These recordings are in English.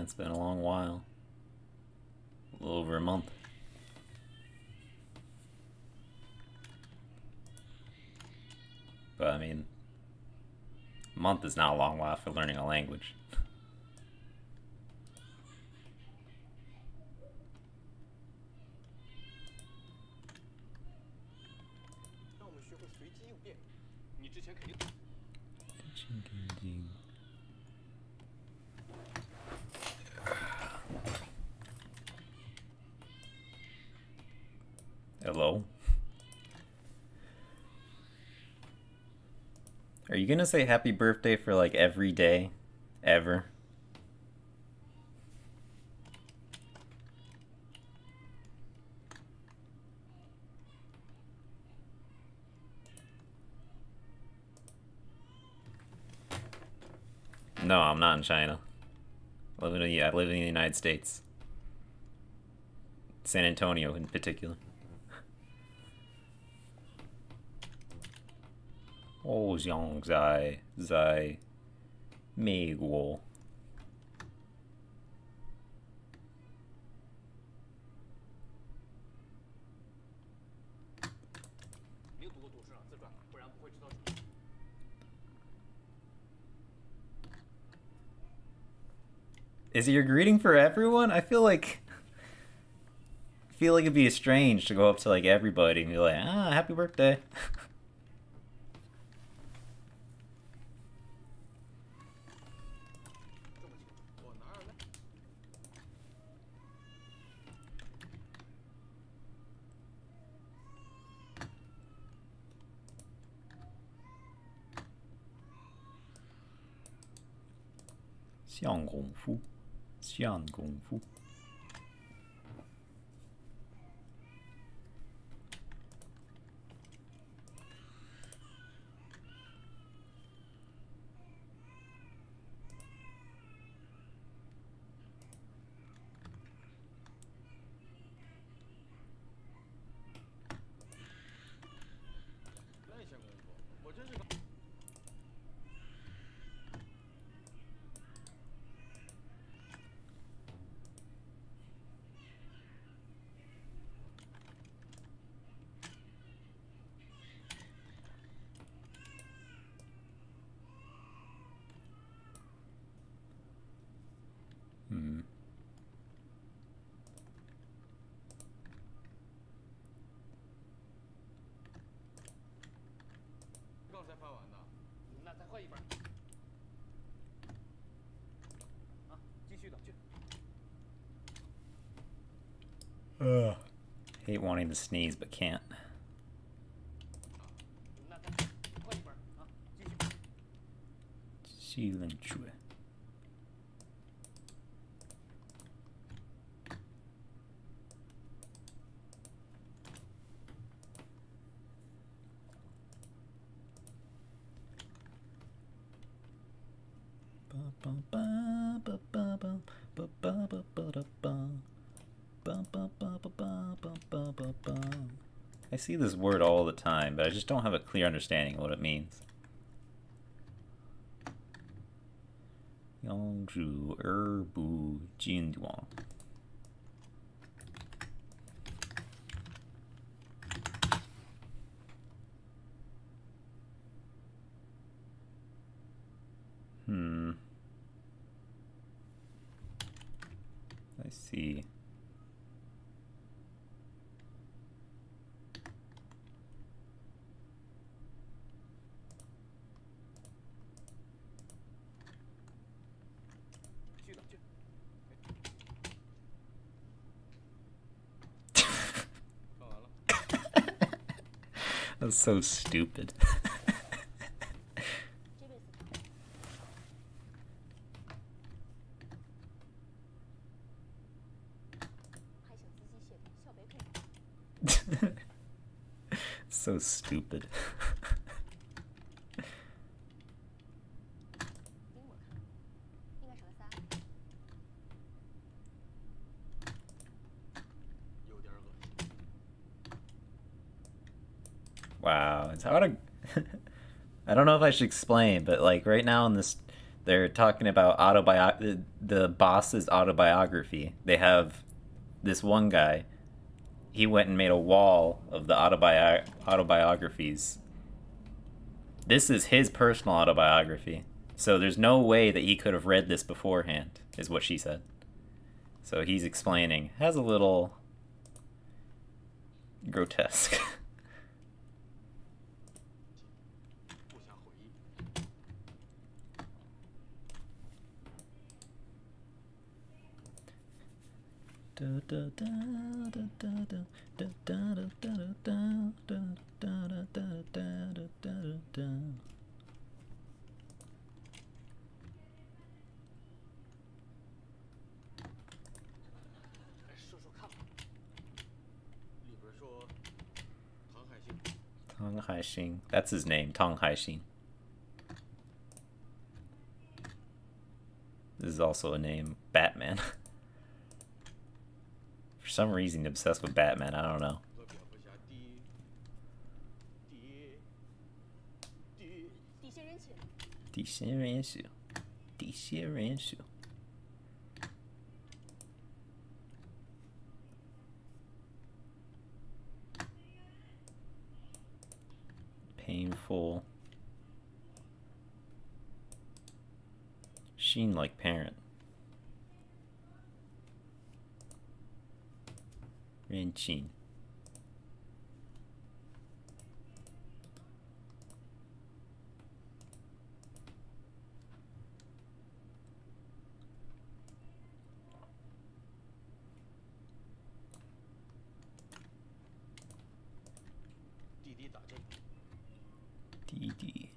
it's been a long while. A little over a month. But I mean, a month is not a long while for learning a language. Hello? Are you gonna say happy birthday for like every day? Ever? No, I'm not in China. I live in the United States. San Antonio in particular. Oh, 像在美国。Is your greeting for everyone? I feel like it'd be strange to go up to like everybody and be like, ah, happy birthday. 像功夫，像功夫。Hate wanting to sneeze but can't. I see this word all the time, but I just don't have a clear understanding of what it means. 要主而不尽忘。I see. That's so stupid. So stupid. Wow, it's hard to I don't know if I should explain, but like right now in this They're talking about the boss's autobiography. They have this one guy. He went and made a wall of the autobiographies. This is his personal autobiography. So there's no way that he could have read this beforehand, is what she said. So he's explaining. Has a little grotesque. Tang Haixing. That's his name, Tang Haixing. This is also a name, Batman. For some reason, obsessed with Batman. I don't know. Painful. Sheen like parent. Renchin. Didi.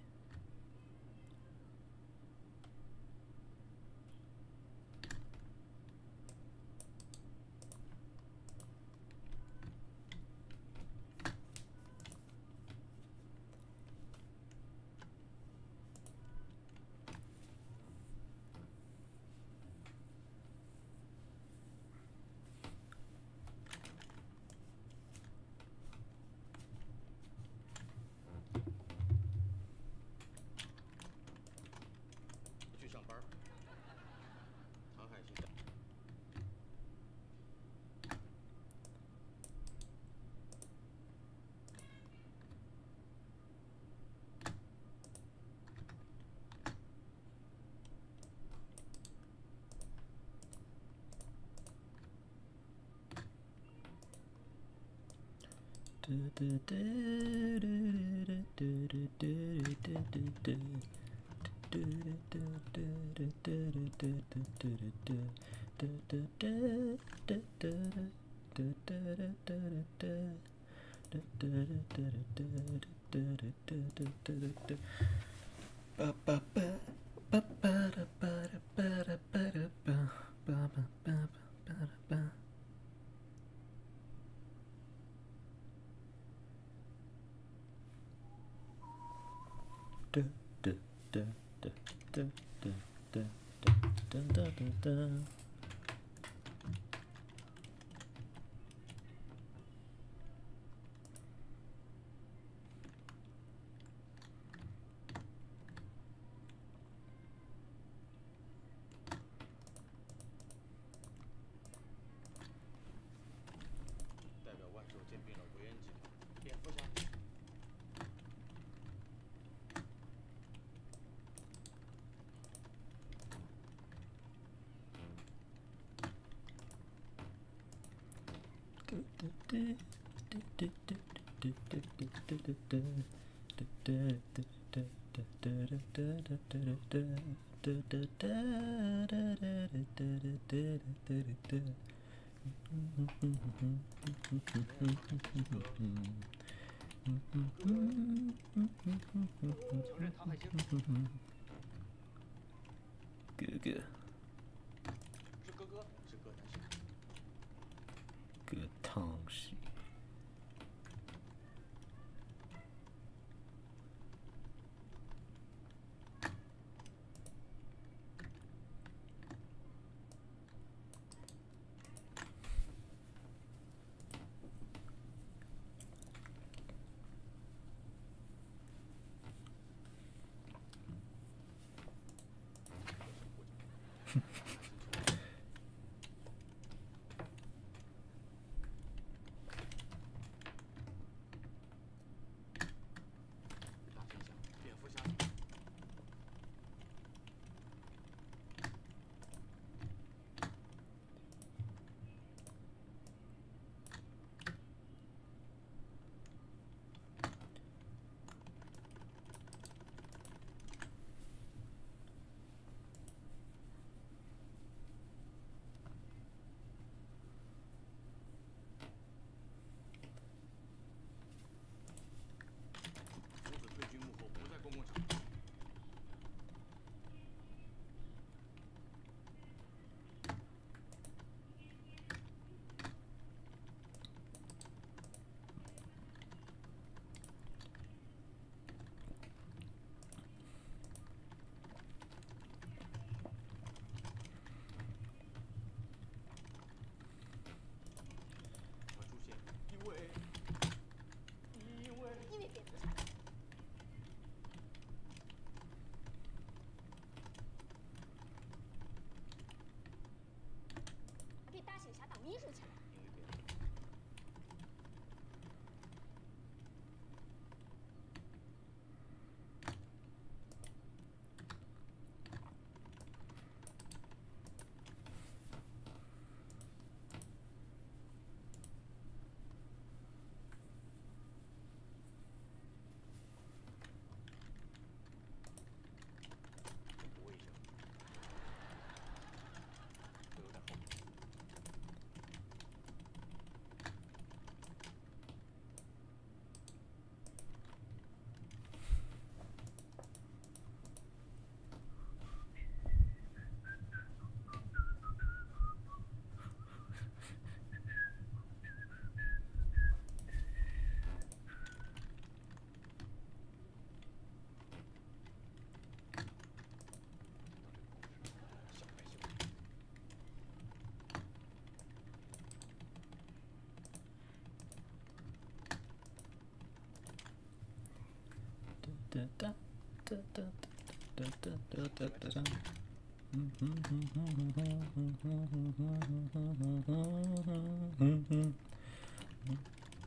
Good. Good tongue shit.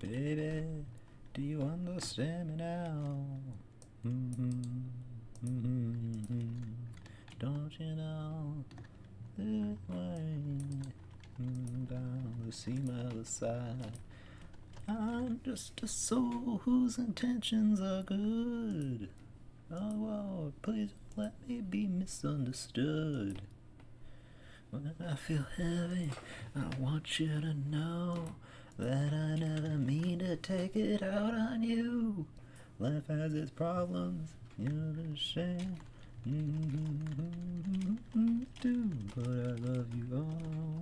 Baby, do you understand me now? Don't you know this way down to see my other side? I'm just a soul whose intentions are good. Oh Lord, please don't let me be misunderstood. When I feel heavy, I want you to know that I never mean to take it out on you. Life has its problems, you're the shame. Too, but I love you all.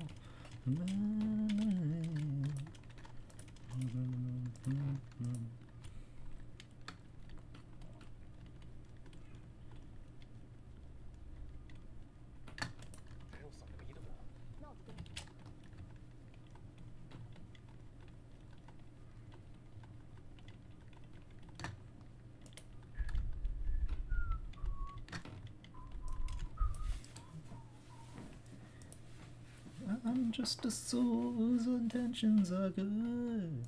I'm just a soul whose intentions are good.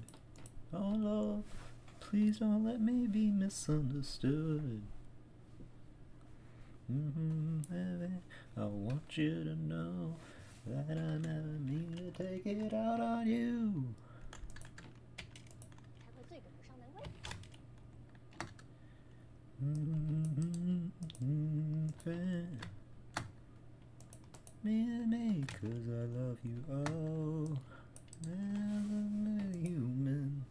Oh Lord, please don't let me be misunderstood. Baby, I want you to know that I never mean to take it out on you. Me and me, 'cause I love you, oh, never human.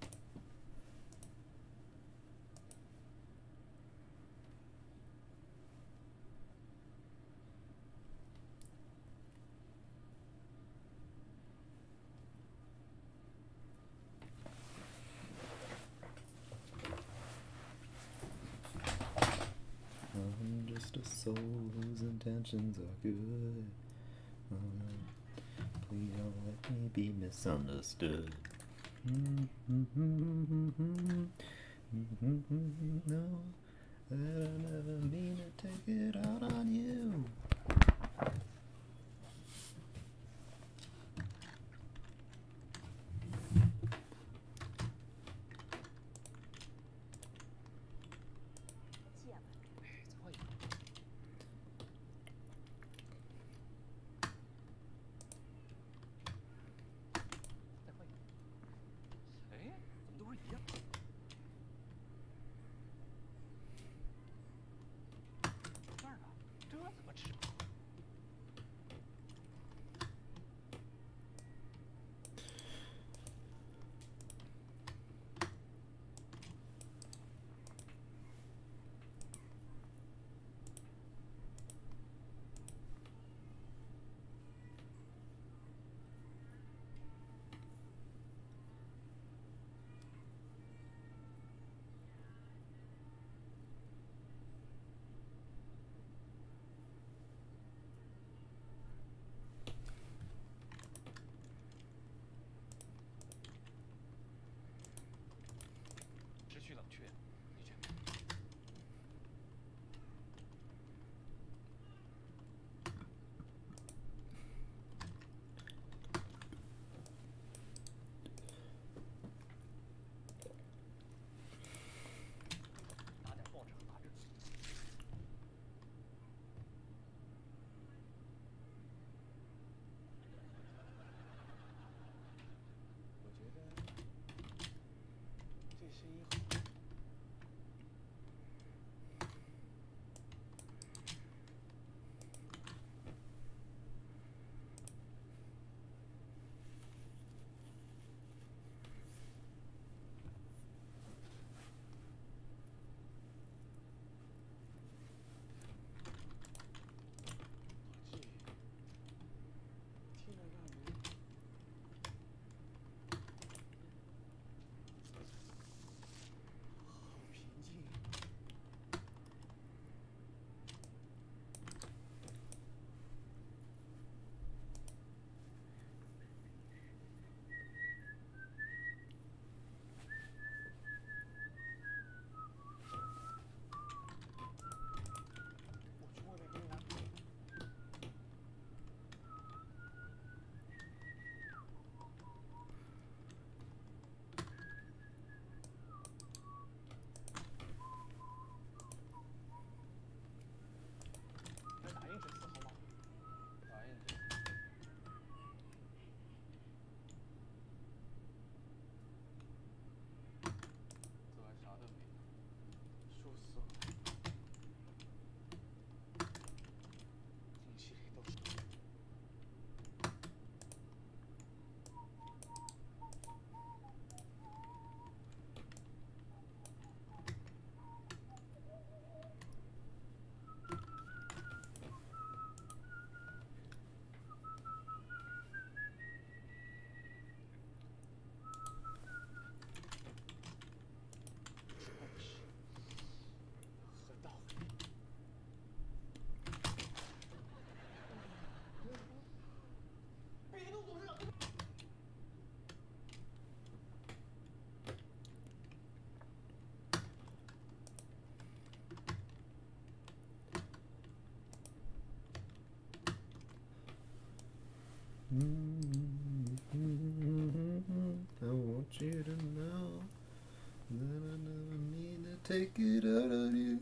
I'm just a soul whose intentions are good. Please don't let me be misunderstood. No, that I never mean to take it out on you. I want you to know that I never mean to take it out of you.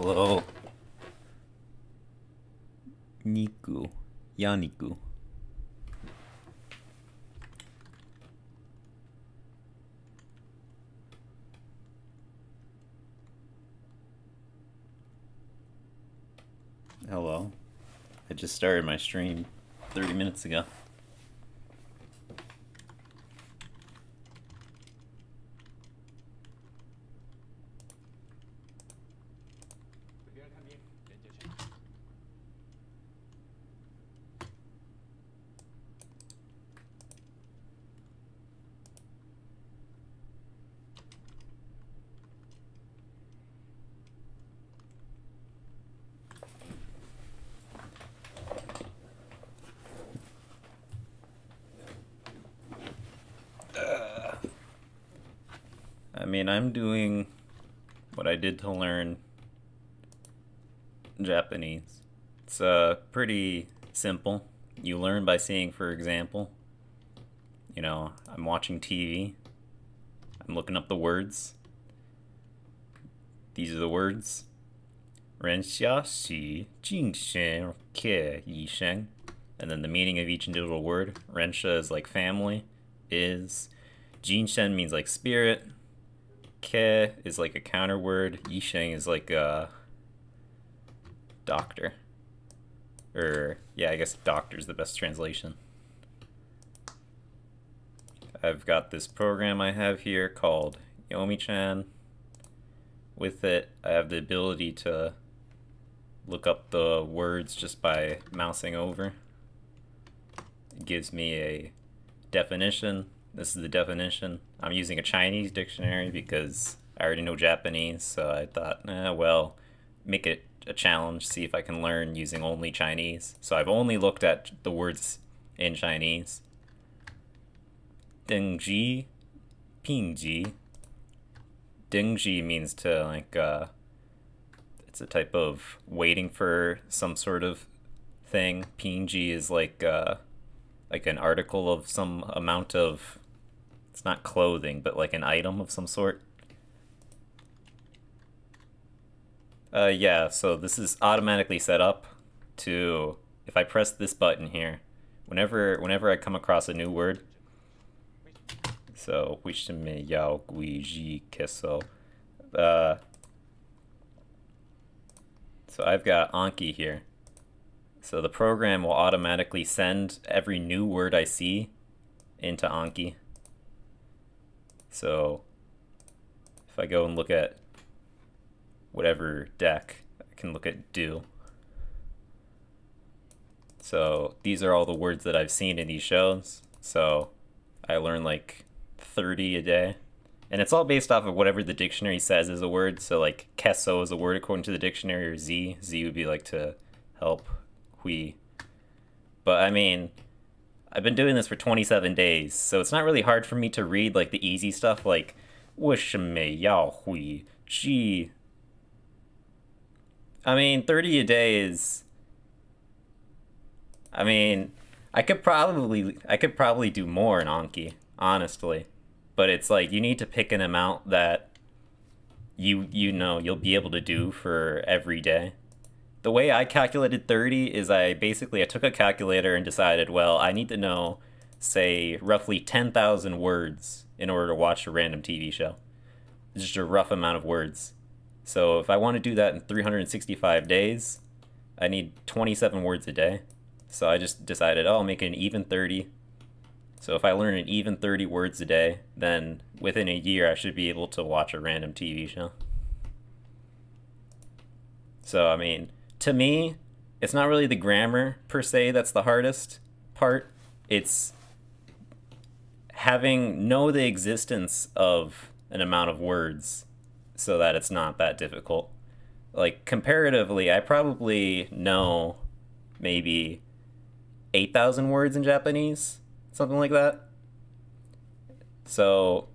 Hello. Niku. Yaniku. Hello. I just started my stream 30 minutes ago. I mean, I'm doing what I did to learn Japanese. It's pretty simple. You learn by seeing, for example. You know, I'm watching TV. I'm looking up the words. These are the words. 人消息精神ke yisheng. And then the meaning of each individual word. Rensha is like family. Is. Jinshen means like spirit. Ke is like a counter word. Yisheng is like a doctor. Or, yeah, I guess doctor is the best translation. I've got this program I have here called Yomi-chan. With it, I have the ability to look up the words just by mousing over. It gives me a definition. This is the definition. I'm using a Chinese dictionary because I already know Japanese, so I thought, well, make it a challenge, see if I can learn using only Chinese. So I've only looked at the words in Chinese. Dengji, Pingji. Dengji means to, like, it's a type of waiting for some sort of thing. Pingji is like an article of some amount of, it's not clothing, but like an item of some sort. Yeah, so this is automatically set up to, if I press this button here, whenever I come across a new word, so wishime yao gui ji keso, so I've got Anki here. So the program will automatically send every new word I see into Anki. So if I go and look at whatever deck, I can look at do. So these are all the words that I've seen in these shows. So I learn like 30 a day. And it's all based off of whatever the dictionary says is a word. So like keso is a word according to the dictionary, or Z. Z would be like to help, hui. But I mean, I've been doing this for 27 days, so it's not really hard for me to read like the easy stuff like wishime yao hui ji. I mean, 30 a day is, I mean, I could probably do more in Anki, honestly. But it's like you need to pick an amount that you know you'll be able to do for every day. The way I calculated 30 is I took a calculator and decided, well, I need to know, say, roughly 10,000 words in order to watch a random TV show. It's just a rough amount of words. So if I want to do that in 365 days, I need 27 words a day. So I just decided, oh, I'll make it an even 30. So if I learn an even 30 words a day, then within a year I should be able to watch a random TV show. So, I mean, to me, it's not really the grammar per se that's the hardest part. It's know the existence of an amount of words so that it's not that difficult. Like, comparatively, I probably know maybe 8,000 words in Japanese. Something like that. So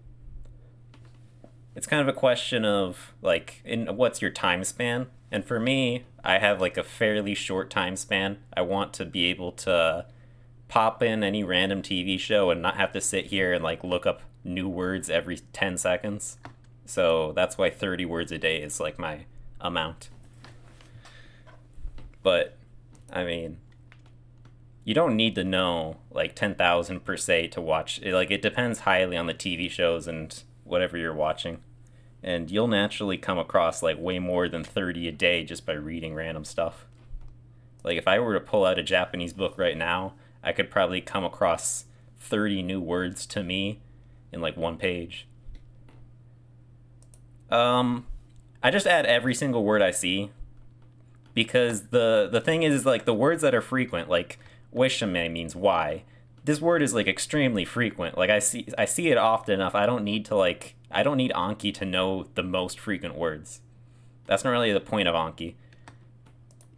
it's kind of a question of like, what's your time span? And for me, I have like a fairly short time span. I want to be able to pop in any random TV show and not have to sit here and like look up new words every 10 seconds. So that's why 30 words a day is like my amount. But I mean, you don't need to know like 10,000 per se to watch. It depends highly on the TV shows and whatever you're watching. And you'll naturally come across like way more than 30 a day just by reading random stuff. Like if I were to pull out a Japanese book right now, I could probably come across 30 new words to me in like one page. I just add every single word I see, because the thing is like the words that are frequent, like wishame means why. This word is like extremely frequent. Like I see it often enough. I don't need Anki to know the most frequent words. That's not really the point of Anki.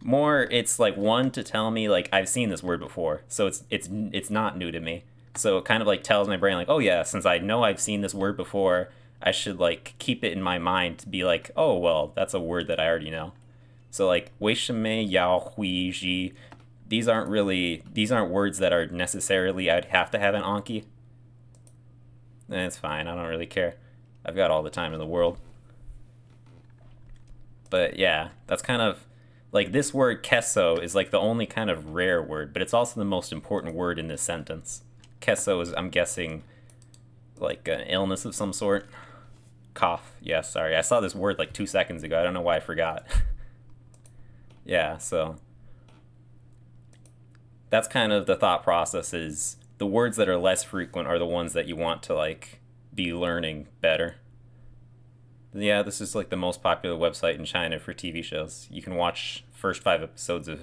More, it's like one to tell me like I've seen this word before, so it's not new to me. So it kind of like tells my brain like, oh yeah, since I know I've seen this word before, I should like keep it in my mind to be like, oh well, that's a word that I already know. So like wishame yao hui ji. These aren't words that are necessarily I'd have to have an Anki. And it's fine, I don't really care. I've got all the time in the world. But yeah, that's kind of, like this word keso is like the only kind of rare word, but it's also the most important word in this sentence. Keso is, I'm guessing, like an illness of some sort. Cough. Yeah, sorry. I saw this word like 2 seconds ago. I don't know why I forgot. Yeah, so that's kind of the thought process, is the words that are less frequent are the ones that you want to like be learning better. Yeah, this is like the most popular website in China for TV shows. You can watch first 5 episodes of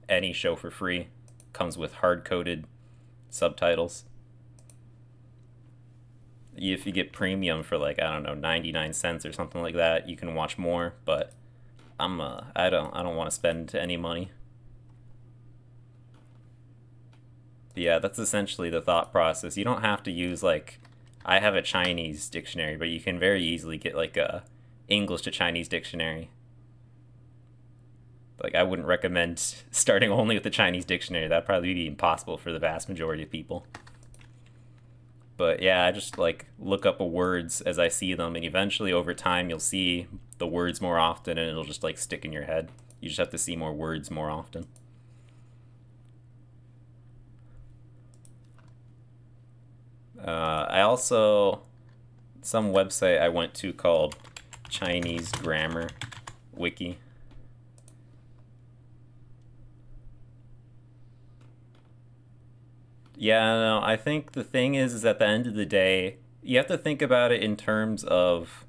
any show for free. Comes with hard-coded subtitles. If you get premium for like, I don't know, 99 cents or something like that, you can watch more, but I don't want to spend any money. But yeah, that's essentially the thought process. You don't have to use like, I have a Chinese dictionary, but you can very easily get like a English to Chinese dictionary. Like, I wouldn't recommend starting only with the Chinese dictionary. That'd probably be impossible for the vast majority of people. But yeah, I just like look up words as I see them, and eventually over time you'll see the words more often and it'll just like stick in your head. You just have to see more words more often. I also, some website I went to called Chinese Grammar Wiki. Yeah, no, I think the thing is at the end of the day, you have to think about it in terms of,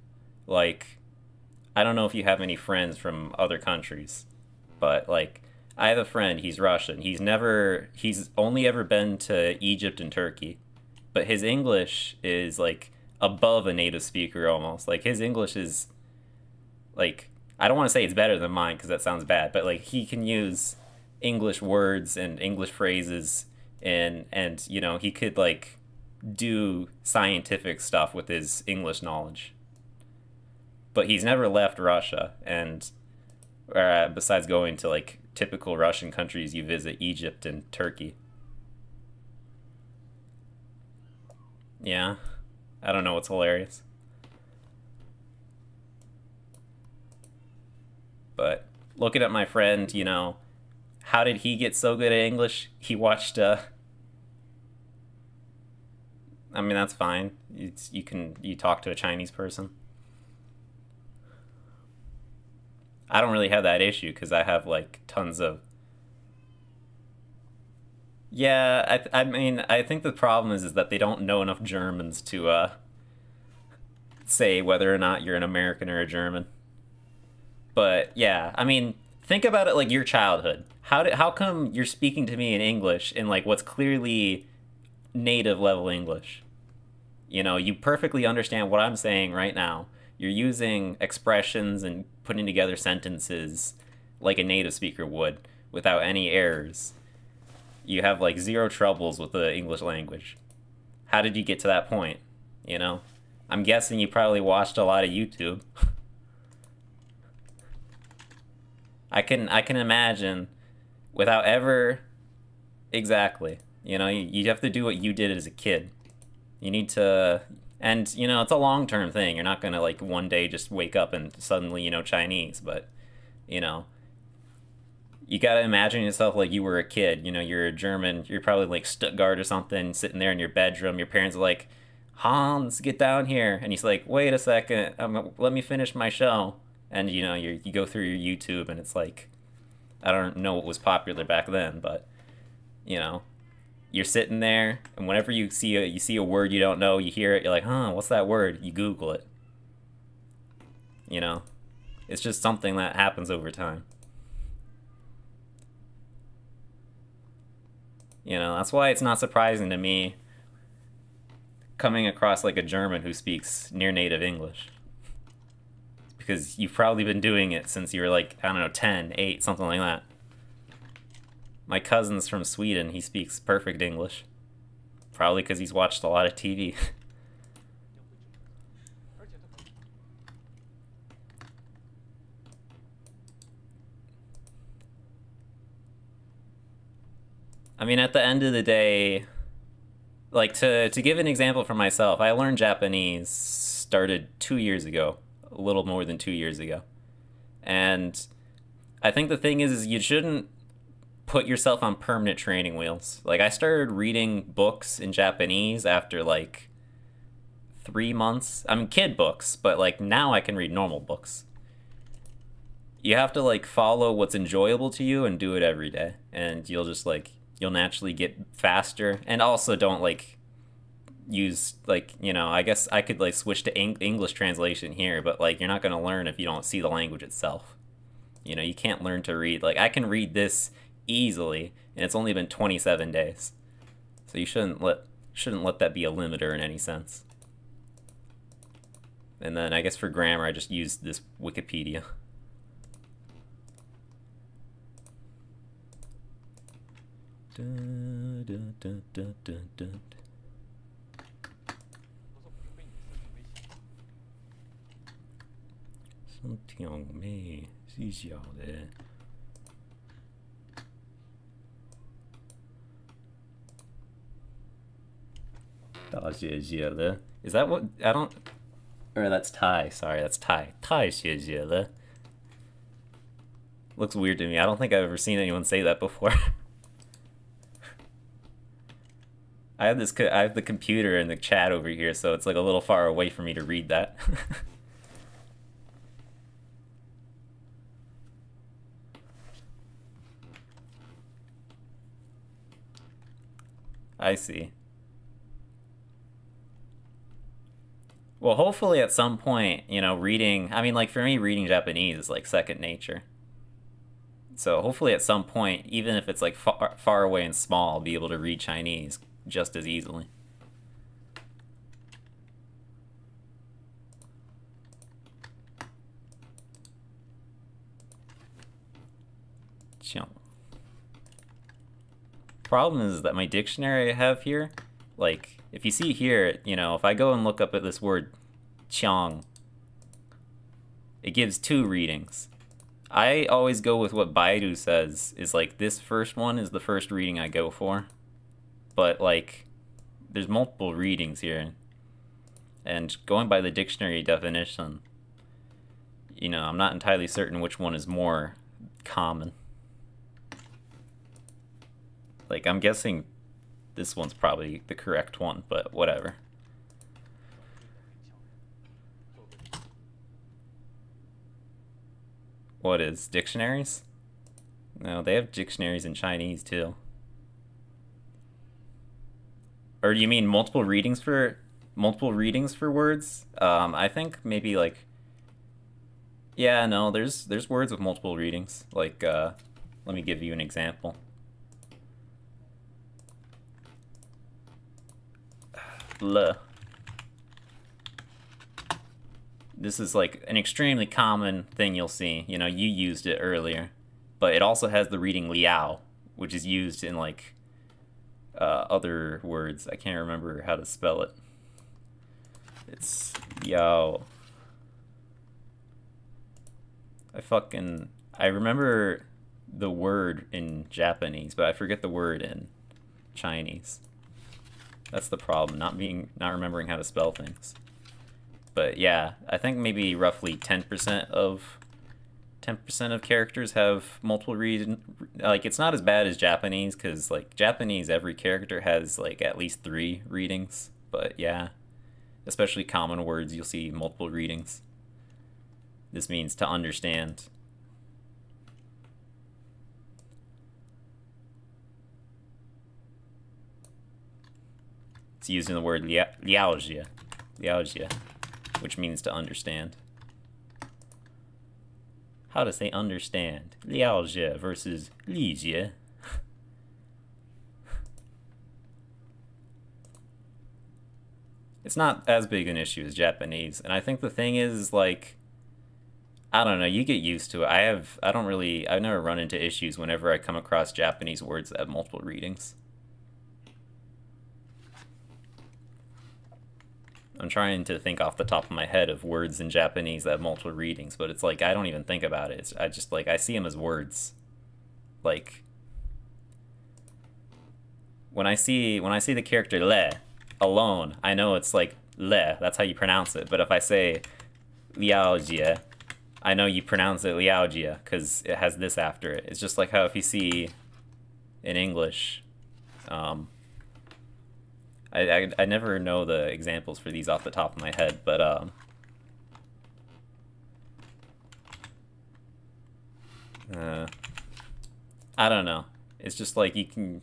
like, I don't know if you have any friends from other countries, but, like, I have a friend, he's Russian. He's only ever been to Egypt and Turkey, but his English is, like, above a native speaker almost. Like, his English is, like, I don't want to say it's better than mine because that sounds bad, but, like, he can use English words and English phrases, and you know, he could like do scientific stuff with his English knowledge. But he's never left Russia, and besides going to like typical Russian countries, you visit Egypt and Turkey. Yeah, I don't know what's hilarious, but looking at my friend, you know, how did he get so good at English? He watched I mean, that's fine. You talk to a Chinese person. I don't really have that issue because I have like tons of. Yeah, I mean, I think the problem is that they don't know enough Germans to say whether or not you're an American or a German. But yeah, I mean, think about it like your childhood. How come you're speaking to me in English in like what's clearly native level English? You know, you perfectly understand what I'm saying right now. You're using expressions and putting together sentences like a native speaker would without any errors. You have like zero troubles with the English language. How did you get to that point? You know? I'm guessing you probably watched a lot of YouTube. I can imagine without ever exactly. You know, you have to do what you did as a kid. You need to, and you know, it's a long-term thing. You're not gonna like one day just wake up and suddenly you know Chinese, but you know, you gotta imagine yourself like you were a kid. You know, you're a German. You're probably like Stuttgart or something, sitting there in your bedroom. Your parents are like, "Hans, get down here," and he's like, "Wait a second, let me finish my show." And you know, you go through your YouTube, and it's like, I don't know what was popular back then, but you know, you're sitting there, and whenever you see a word you don't know, you hear it, you're like, "Huh, what's that word?" You Google it. You know, it's just something that happens over time. You know, that's why it's not surprising to me coming across like a German who speaks near native English. Because you've probably been doing it since you were like, I don't know, 10, 8, something like that. My cousin's from Sweden. He speaks perfect English. Probably because he's watched a lot of TV. I mean, at the end of the day, like to give an example for myself, I learned Japanese started 2 years ago, a little more than 2 years ago. And I think the thing is you shouldn't put yourself on permanent training wheels. Like, I started reading books in Japanese after like 3 months. I mean, kid books, but like now I can read normal books. You have to like follow what's enjoyable to you and do it every day, and you'll just like you'll naturally get faster. And also don't like use like, you know, I guess I could like switch to English translation here, but like you're not going to learn if you don't see the language itself. You know, you can't learn to read. Like I can read this easily, and it's only been 27 days. So you shouldn't let that be a limiter in any sense. And then I guess for grammar I just used this Wikipedia. Dun, dun, dun, dun, dun, dun. 这条妹是小的。大谢谢了。Is that what I don't? Or that's Thai. Sorry, that's Thai. Thai 谢谢了. Looks weird to me. I don't think I've ever seen anyone say that before. I have the computer and the chat over here, so it's like a little far away for me to read that. I see. Well, hopefully at some point, you know, reading, I mean, like for me, reading Japanese is like second nature. So hopefully at some point, even if it's like far away and small, I'll be able to read Chinese just as easily. Problem is that my dictionary I have here, like, if you see here, you know, if I go and look up at this word qiang, it gives 2 readings. I always go with what Baidu says, is like this first one is the first reading I go for. But like, there's multiple readings here. And going by the dictionary definition, you know, I'm not entirely certain which one is more common. Like, I'm guessing this one's probably the correct one, but whatever. What is dictionaries? No, they have dictionaries in Chinese too. Or do you mean multiple readings for words? I think maybe like, yeah, no, there's words with multiple readings. Like, let me give you an example. Le. This is like an extremely common thing you'll see. You know, you used it earlier, but it also has the reading liao, which is used in like other words. I can't remember how to spell it. It's liao. I remember the word in Japanese, but I forget the word in Chinese. That's the problem, not remembering how to spell things. But yeah, I think maybe roughly 10% of characters have multiple readings. Like, it's not as bad as Japanese, because like Japanese, every character has like at least 3 readings. But yeah, especially common words, you'll see multiple readings. This means to understand. It's used in the word liaojie, which means to understand. How to say understand? Liaojie versus lijie. It's not as big an issue as Japanese, and I think the thing is, like, I don't know, you get used to it. I've never run into issues whenever I come across Japanese words that have multiple readings. I'm trying to think off the top of my head of words in Japanese that have multiple readings, but it's like I don't even think about it. I just like I see them as words. Like when I see the character le alone, I know it's like le. That's how you pronounce it. But if I say liaojie, I know you pronounce it liaojie because it has this after it. It's just like how if you see in English, I never know the examples for these off the top of my head, but I don't know. It's just like you can.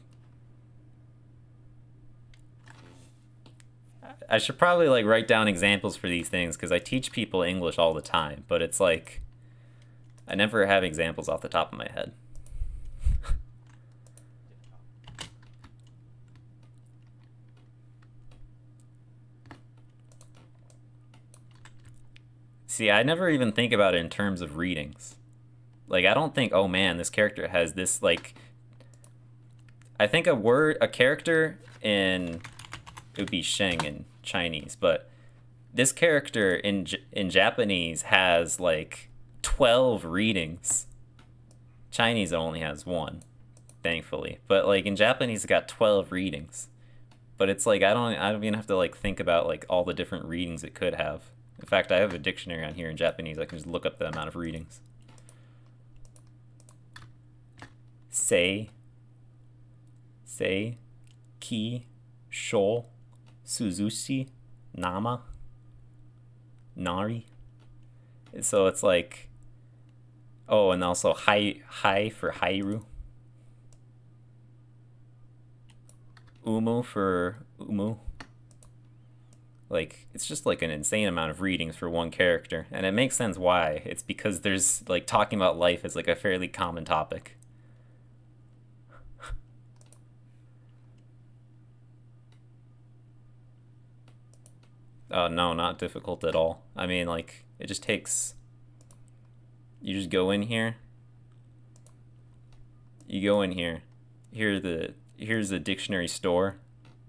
I should probably like write down examples for these things because I teach people English all the time, but it's like I never have examples off the top of my head. See, I never even think about it in terms of readings. Like, I don't think, oh man, this character has this, like... I think a character in... It would be Sheng in Chinese, but this character in Japanese has, like, 12 readings. Chinese only has 1, thankfully. But, like, in Japanese, it's got 12 readings. But it's like, I don't even have to, like, think about, like, all the different readings it could have. In fact, I have a dictionary on here in Japanese. I can just look up the amount of readings. Sei, ki, sho, suzushi, nama, nari. So it's like, oh, and also hai for hairu. Umu for umu. Like, it's just like an insane amount of readings for one character. And it makes sense why. It's because there's, like, talking about life is like a fairly common topic. Oh, no, not difficult at all. I mean, like, it just takes... You just go in here. You go in here. Here's the dictionary store.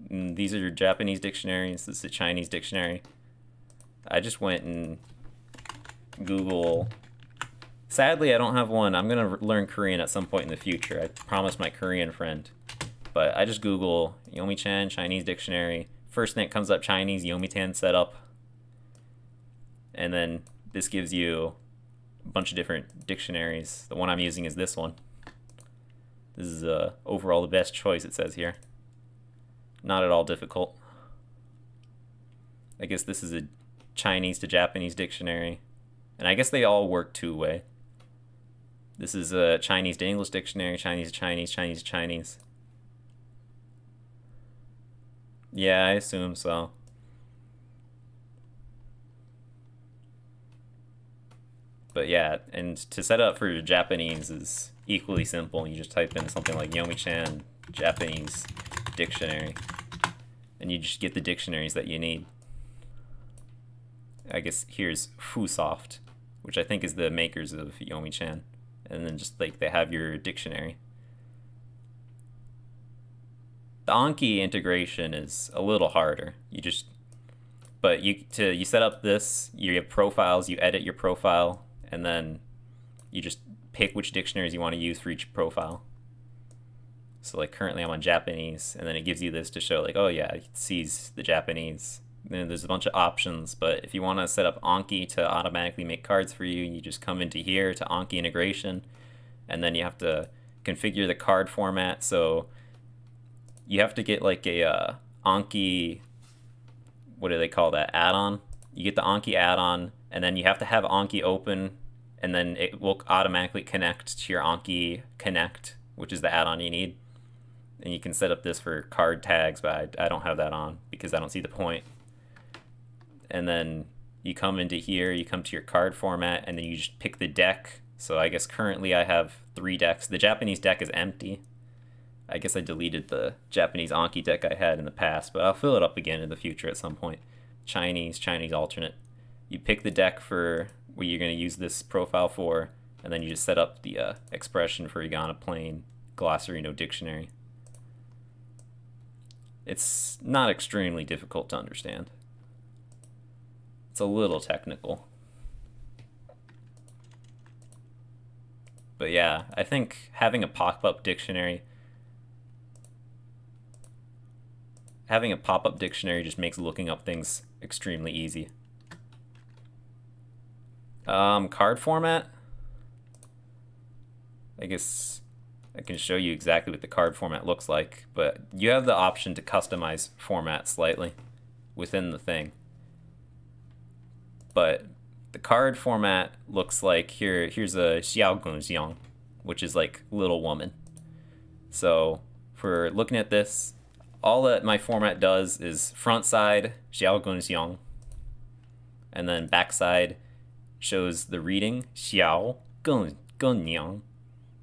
And these are your Japanese dictionaries. This is a Chinese dictionary. I just went and Google... Sadly, I don't have one. I'm going to learn Korean at some point in the future. I promised my Korean friend. But I just Google Yomi-chan, Chinese dictionary. First thing that comes up, Chinese, Yomi-chan setup. And then this gives you a bunch of different dictionaries. The one I'm using is this one. This is overall the best choice, it says here. Not at all difficult. I guess this is a Chinese to Japanese dictionary. And I guess they all work two-way. This is a Chinese to English dictionary, Chinese to Chinese, Chinese to Chinese. Yeah, I assume so. But yeah, and to set up for Japanese is equally simple. You just type in something like Yomi-chan Japanese dictionary, and you just get the dictionaries that you need. I guess here's Fusoft, which I think is the makers of Yomi-chan, and then just like they have your dictionary. The Anki integration is a little harder. But you set up this, you have profiles, you edit your profile, and then you just pick which dictionaries you want to use for each profile. So like currently I'm on Japanese, and then it gives you this to show like, oh yeah, it sees the Japanese. Then there's a bunch of options, but if you want to set up Anki to automatically make cards for you, you just come into here to Anki integration, and then you have to configure the card format. So you have to get like a Anki, what do they call that, add-on? You get the Anki add-on, and then you have to have Anki open, and then it will automatically connect to your Anki Connect, which is the add-on you need. And you can set up this for card tags, but I don't have that on because I don't see the point. And then you come into here, you come to your card format, and then you just pick the deck. So I guess currently I have 3 decks. The Japanese deck is empty. I guess I deleted the Japanese Anki deck I had in the past, but I'll fill it up again in the future at some point. Chinese alternate. You pick the deck for what you're going to use this profile for, and then you just set up the expression for Igana Plain, Glossary, no dictionary. It's not extremely difficult to understand. It's a little technical. But yeah, I think having a pop-up dictionary just makes looking up things extremely easy. Card format? I guess I can show you exactly what the card format looks like, but you have the option to customize format slightly within the thing. But the card format looks like here's a xiaogunxiang, which is like little woman. So for looking at this, all that my format does is front side xiaogunxiang, and then back side shows the reading xiaogunniang,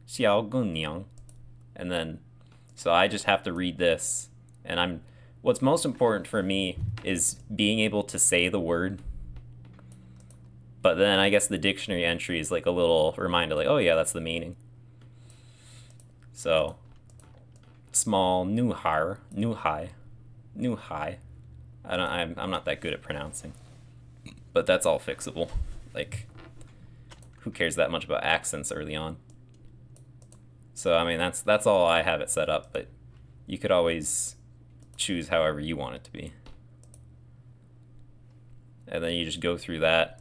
xiaogunniang, and then so I just have to read this, and what's most important for me is being able to say the word. But then I guess the dictionary entry is like a little reminder, like, oh yeah, that's the meaning. So, small nuhai. I'm not that good at pronouncing, but that's all fixable. Like, who cares that much about accents early on? So I mean, that's all I have it set up, but you could always choose however you want it to be. And then you just go through that.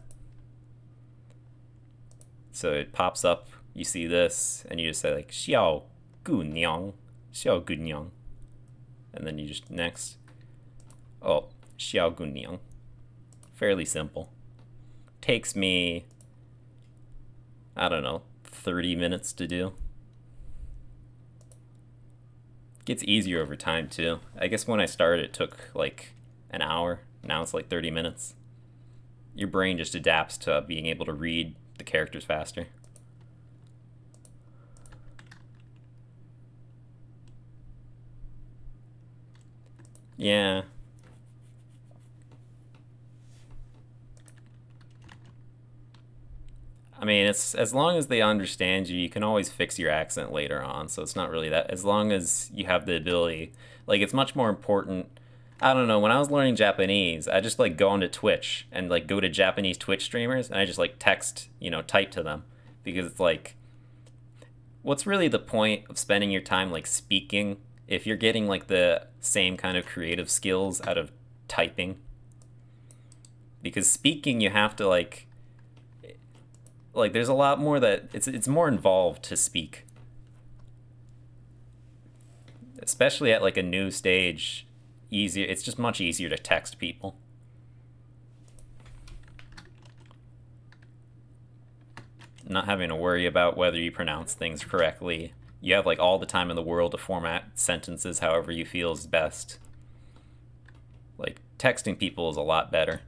So it pops up, you see this, and you just say like xiao gu niang, and then you just next. Oh, xiao gu niang. Fairly simple. Takes me, I don't know, 30 minutes to do. Gets easier over time too. I guess when I started it took like an hour. Now it's like 30 minutes. Your brain just adapts to being able to read the characters faster. Yeah. I mean, it's as long as they understand you, you can always fix your accent later on. So it's not really that, as long as you have the ability. Like, it's much more important. I don't know, when I was learning Japanese, I just like go onto Twitch and like go to Japanese Twitch streamers and I just like text, type to them, because it's like, what's really the point of spending your time like speaking if you're getting like the same kind of creative skills out of typing? Because speaking, you have to like there's a lot more that it's more involved to speak, especially at like a new stage. It's just much easier to text people. Not having to worry about whether you pronounce things correctly. You have like all the time in the world to format sentences however you feel is best. Like, texting people is a lot better.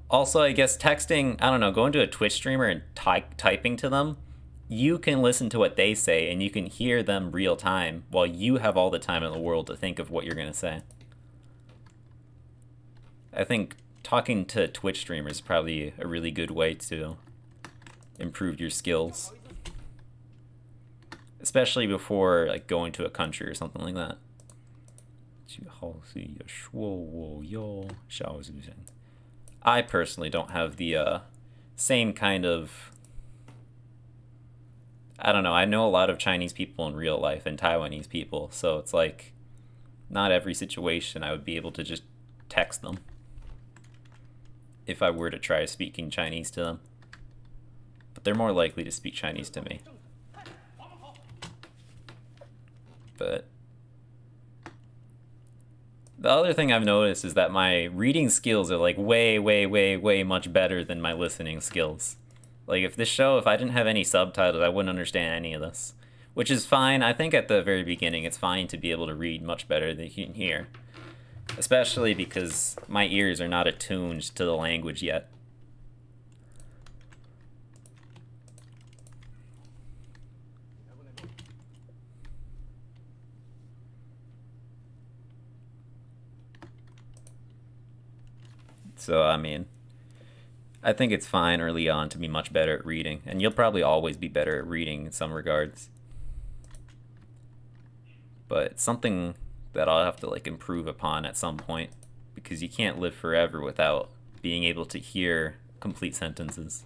Also, I guess texting, I don't know, going to a Twitch streamer and typing to them, you can listen to what they say and you can hear them real time while you have all the time in the world to think of what you're going to say. I think talking to Twitch streamers is probably a really good way to improve your skills. Especially before like going to a country or something like that. I personally don't have the same kind of... I don't know, I know a lot of Chinese people in real life and Taiwanese people, so it's like not every situation I would be able to just text them if I were to try speaking Chinese to them. But they're more likely to speak Chinese to me. But the other thing I've noticed is that my reading skills are like way much better than my listening skills. Like, if I didn't have any subtitles, I wouldn't understand any of this. Which is fine. I think at the very beginning it's fine to be able to read much better than you can hear. Especially because my ears are not attuned to the language yet. So, I mean, I think it's fine early on to be much better at reading, and you'll probably always be better at reading in some regards. But it's something that I'll have to like improve upon at some point, because you can't live forever without being able to hear complete sentences.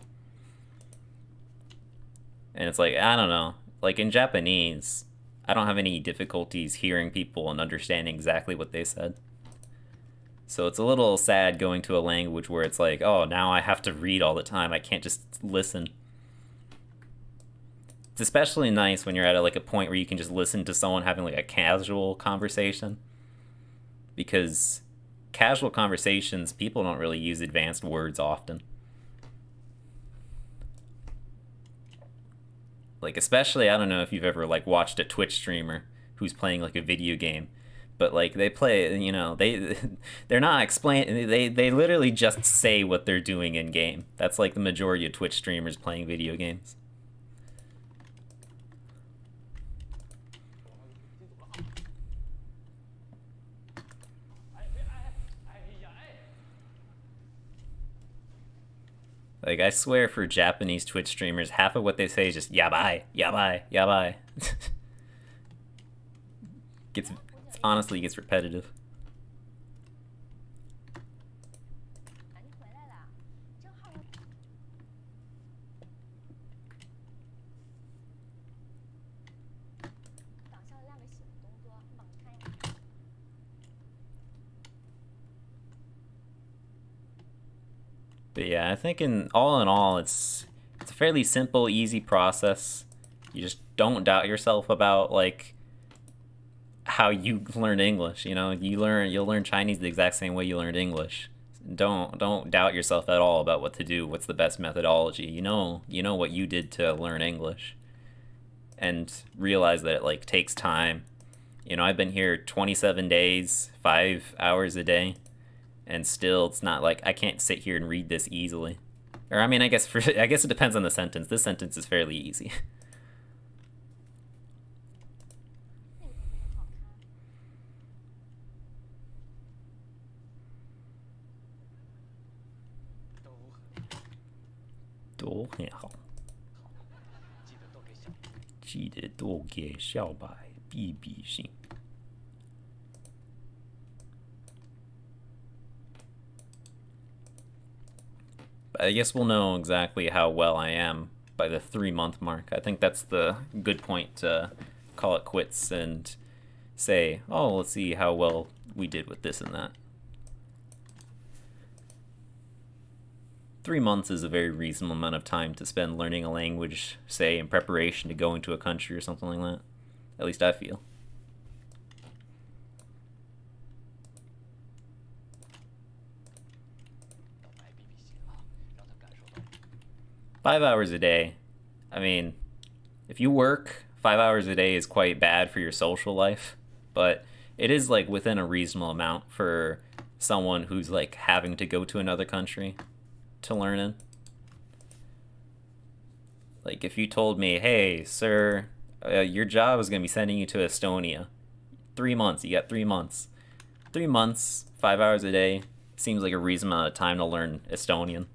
And it's like, I don't know, like in Japanese, I don't have any difficulties hearing people and understanding exactly what they said. So it's a little sad going to a language where it's like, oh, now I have to read all the time. I can't just listen. It's especially nice when you're at like a point where you can just listen to someone having like a casual conversation, because casual conversations, people don't really use advanced words often. Like, especially, I don't know if you've ever like watched a Twitch streamer who's playing like a video game, but like they play, you know, they're not explaining, they literally just say what they're doing in game. That's like the majority of Twitch streamers playing video games. Like, I swear for Japanese Twitch streamers, half of what they say is just yabai, yabai, yabai. Honestly gets repetitive. But yeah, I think in all, it's a fairly simple, easy process. You just don't doubt yourself about like how you learn English. You know, you'll learn Chinese the exact same way you learned English. Don't doubt yourself at all about what to do. What's the best methodology? You know what you did to learn English, and realize that it like takes time. You know, I've been here 27 days, 5 hours a day. And still, it's not like I can't sit here and read this easily. Or I mean, I guess it depends on the sentence. This sentence is fairly easy.都很好，记得多给小白比比心。I guess we'll know exactly how well I am by the 3-month mark. I think that's the good point to call it quits and say, oh, let's see how well we did with this and that. 3 months is a very reasonable amount of time to spend learning a language, say, in preparation to go into a country or something like that. At least I feel. Five hours a day. I mean, if you work, 5 hours a day is quite bad for your social life, but it is like within a reasonable amount for someone who's like having to go to another country to learn in. Like if you told me, hey, sir, your job is going to be sending you to Estonia. 3 months, you got 3 months. 3 months, 5 hours a day, seems like a reasonable amount of time to learn Estonian.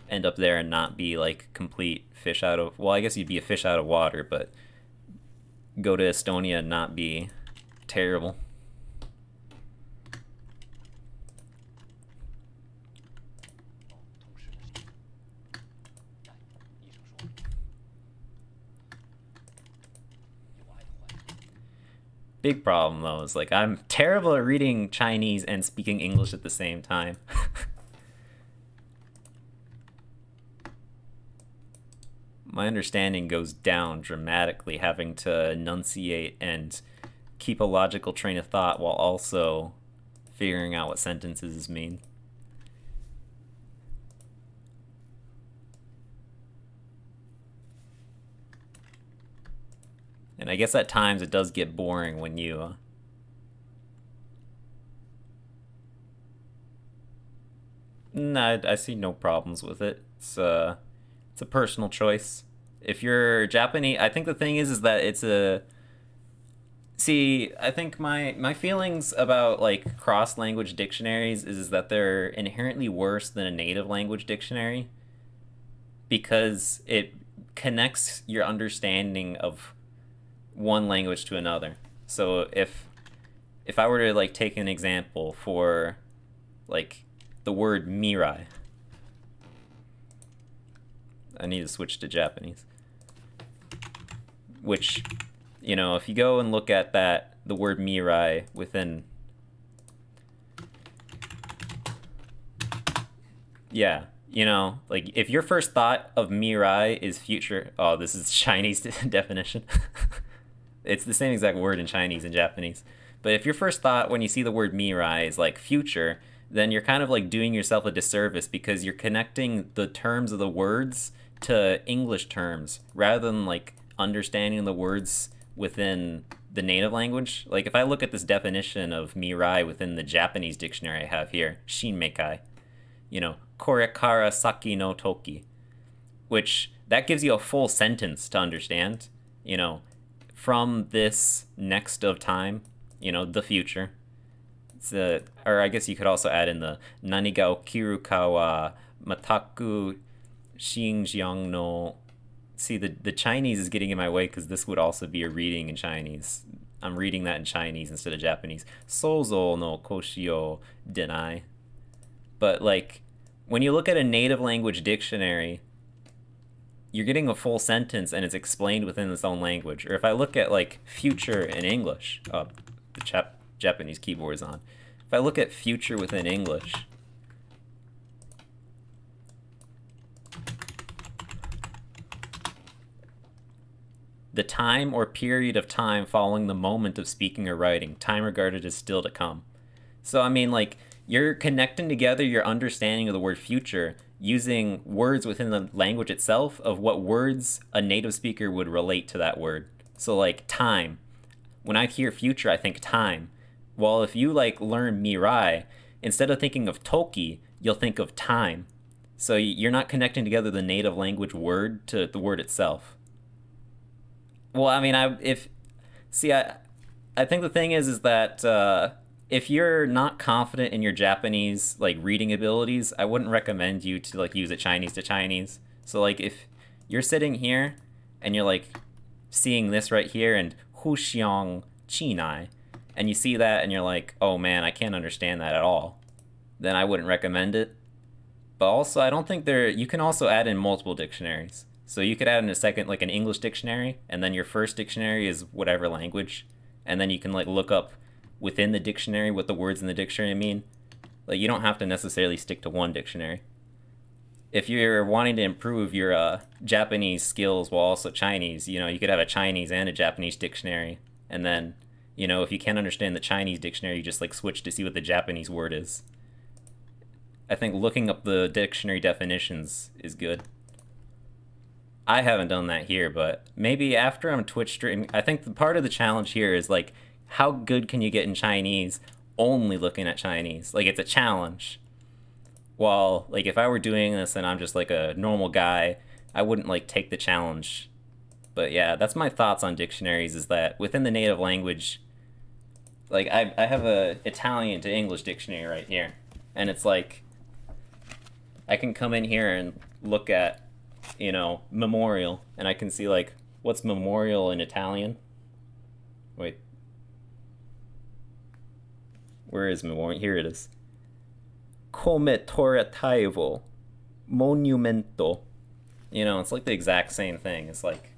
End up there and not be like complete fish out of, well, I guess you'd be a fish out of water, but go to Estonia and not be terrible. Big problem though is like I'm terrible at reading Chinese and speaking English at the same time. My understanding goes down dramatically having to enunciate and keep a logical train of thought while also figuring out what sentences mean. And I guess at times it does get boring when you nah, I see no problems with it. It's a personal choice. If you're Japanese, I think the thing is that it's a... See, I think my feelings about like cross-language dictionaries is that they're inherently worse than a native language dictionary because it connects your understanding of one language to another. So if I were to like take an example for like the word mirai, I need to switch to Japanese. Which, you know, if you go and look at that, the word mirai within... Yeah, You know, like if your first thought of mirai is future, oh, this is Chinese definition. It's the same exact word in Chinese and Japanese. But if your first thought when you see the word mirai is like future, then you're kind of like doing yourself a disservice because you're connecting the terms of the words to English terms rather than like understanding the words within the native language. Like if I look at this definition of mirai within the Japanese dictionary I have here, shinmekai, you know, korekara saki no toki, which that gives you a full sentence to understand, you know, from this next of time, you know, the future. It's or I guess you could also add in the nani ga okiru ka wa mataku shinjiang no. See, the Chinese is getting in my way because this would also be a reading in Chinese. I'm reading that in Chinese instead of Japanese. Sozo no koshi o denai. But like, when you look at a native language dictionary, you're getting a full sentence and it's explained within its own language. Or if I look at like future in English, the Japanese keyboard is on. If I look at future within English, the time or period of time following the moment of speaking or writing, time regarded as still to come. So I mean, like, you're connecting together your understanding of the word future using words within the language itself of what words a native speaker would relate to that word. So like time. When I hear future, I think time. Well, if you like learn mirai, instead of thinking of toki, you'll think of time. So you're not connecting together the native language word to the word itself. Well, I mean, I think the thing is that if you're not confident in your Japanese like reading abilities, I wouldn't recommend you to like use it Chinese to Chinese. So like if you're sitting here and you're like seeing this right here and huxiang chinai, and you see that and you're like, oh man, I can't understand that at all, then I wouldn't recommend it. But also, I don't think you can also add in multiple dictionaries. So you could add in a second, like an English dictionary, and then your first dictionary is whatever language, and then you can like look up within the dictionary what the words in the dictionary mean. Like you don't have to necessarily stick to one dictionary. If you're wanting to improve your Japanese skills while also Chinese, you know, you could have a Chinese and a Japanese dictionary, and then, you know, if you can't understand the Chinese dictionary, you just like switch to see what the Japanese word is. I think looking up the dictionary definitions is good. I haven't done that here, but maybe after I'm Twitch streaming, I think the part of the challenge here is like, how good can you get in Chinese only looking at Chinese? Like, it's a challenge. While, like, if I were doing this and I'm just like a normal guy, I wouldn't like take the challenge. But yeah, that's my thoughts on dictionaries, is that within the native language, like I have a Italian to English dictionary right here, and it's like I can come in here and look at, you know, memorial, and I can see like, what's memorial in Italian? Wait, where is memorial? Here it is. Commemorattivo monumento. You know, it's like the exact same thing. It's like,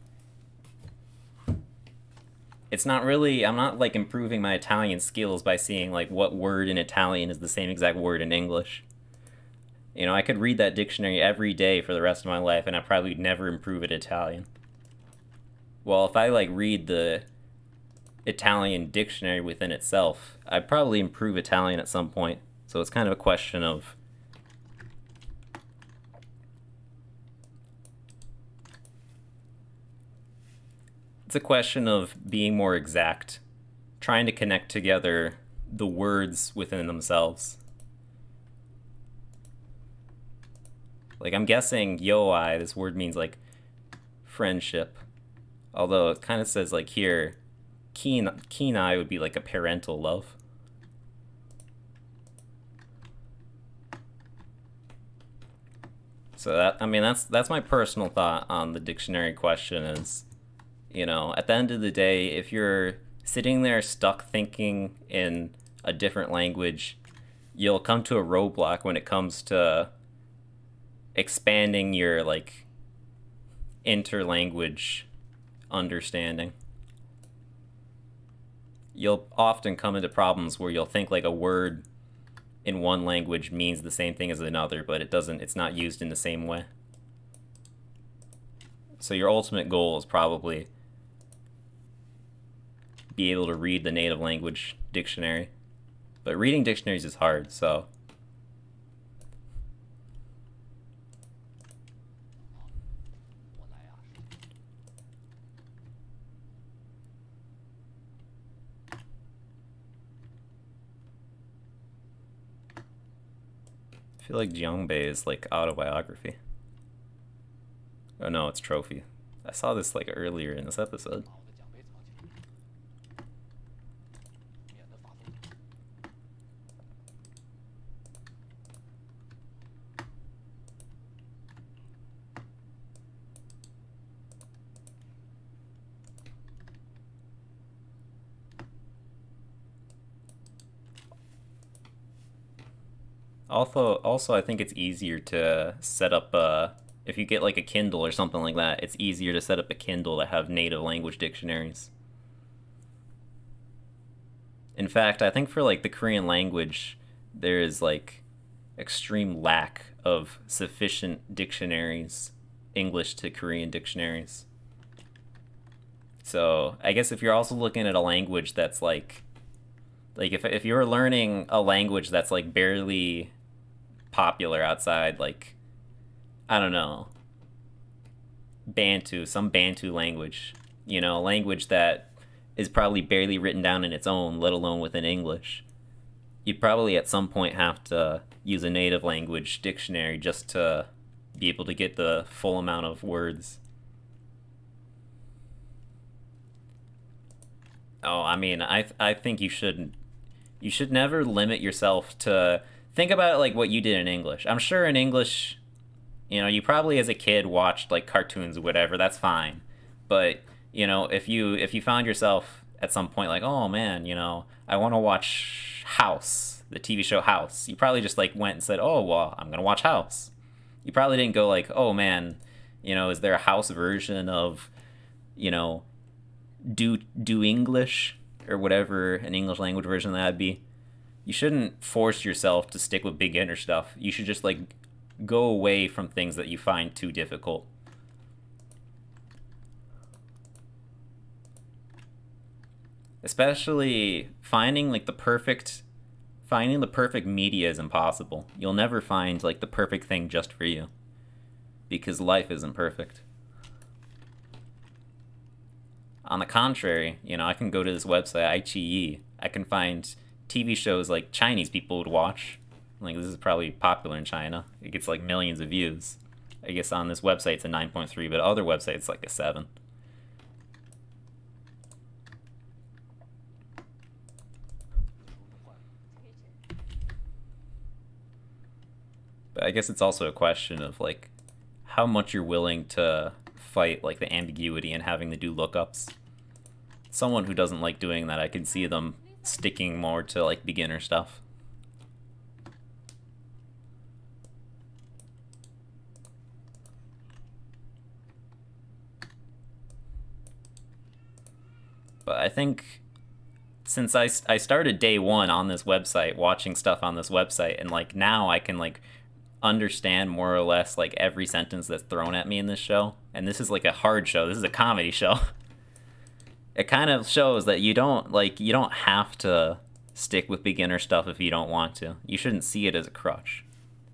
it's not really, I'm not like improving my Italian skills by seeing like what word in Italian is the same exact word in English. You know, I could read that dictionary every day for the rest of my life and I probably would never improve at Italian. Well, if I like read the Italian dictionary within itself, I'd probably improve Italian at some point. So it's kind of a question of being more exact, trying to connect together the words within themselves. Like, I'm guessing yoi, this word means like friendship. Although it kind of says like here, kinai would be like a parental love. So that, I mean, that's my personal thought on the dictionary question is, you know, at the end of the day, if you're sitting there stuck thinking in a different language, you'll come to a roadblock when it comes to expanding your like interlanguage understanding. You'll often come into problems where you'll think like a word in one language means the same thing as another, but it's not used in the same way. So your ultimate goal is probably be able to read the native language dictionary. But reading dictionaries is hard, so I feel like Jiangbei is like autobiography. Oh no, it's trophy. I saw this like earlier in this episode. Also, I think it's easier to set up if you get like a Kindle or something like that, it's easier to set up a Kindle to have native language dictionaries. In fact, I think for like the Korean language, there is like extreme lack of sufficient dictionaries, English to Korean dictionaries. So I guess if you're also looking at a language that's like if you're learning a language that's like barely popular outside, like, I don't know, some Bantu language, a language that is probably barely written down in its own, let alone within English, you'd probably at some point have to use a native language dictionary just to be able to get the full amount of words. Oh, I mean, I think you should never limit yourself to think about it like what you did in English. I'm sure in English, you probably as a kid watched like cartoons or whatever. That's fine, but if you found yourself at some point like, oh man, I want to watch House, the TV show House. You probably just like went and said, oh well, I'm gonna watch House. You probably didn't go like, oh man, is there a House version of, do English or whatever an English language version that'd be. You shouldn't force yourself to stick with beginner stuff. You should just like go away from things that you find too difficult. Especially finding the perfect media is impossible. You'll never find like the perfect thing just for you, because life isn't perfect. On the contrary, I can go to this website, iQIYI. I can find TV shows like Chinese people would watch. Like, this is probably popular in China. It gets like millions of views. I guess on this website it's a 9.3, but other websites like a 7. But I guess it's also a question of like how much you're willing to fight like the ambiguity and having to do lookups. Someone who doesn't like doing that, I can see them sticking more to like beginner stuff. But I think since I started day one on this website, watching stuff on this website, and like now I can like understand more or less like every sentence that's thrown at me in this show. And this is like a hard show. This is a comedy show. It kind of shows that you don't have to stick with beginner stuff if you don't want to. You shouldn't see it as a crutch.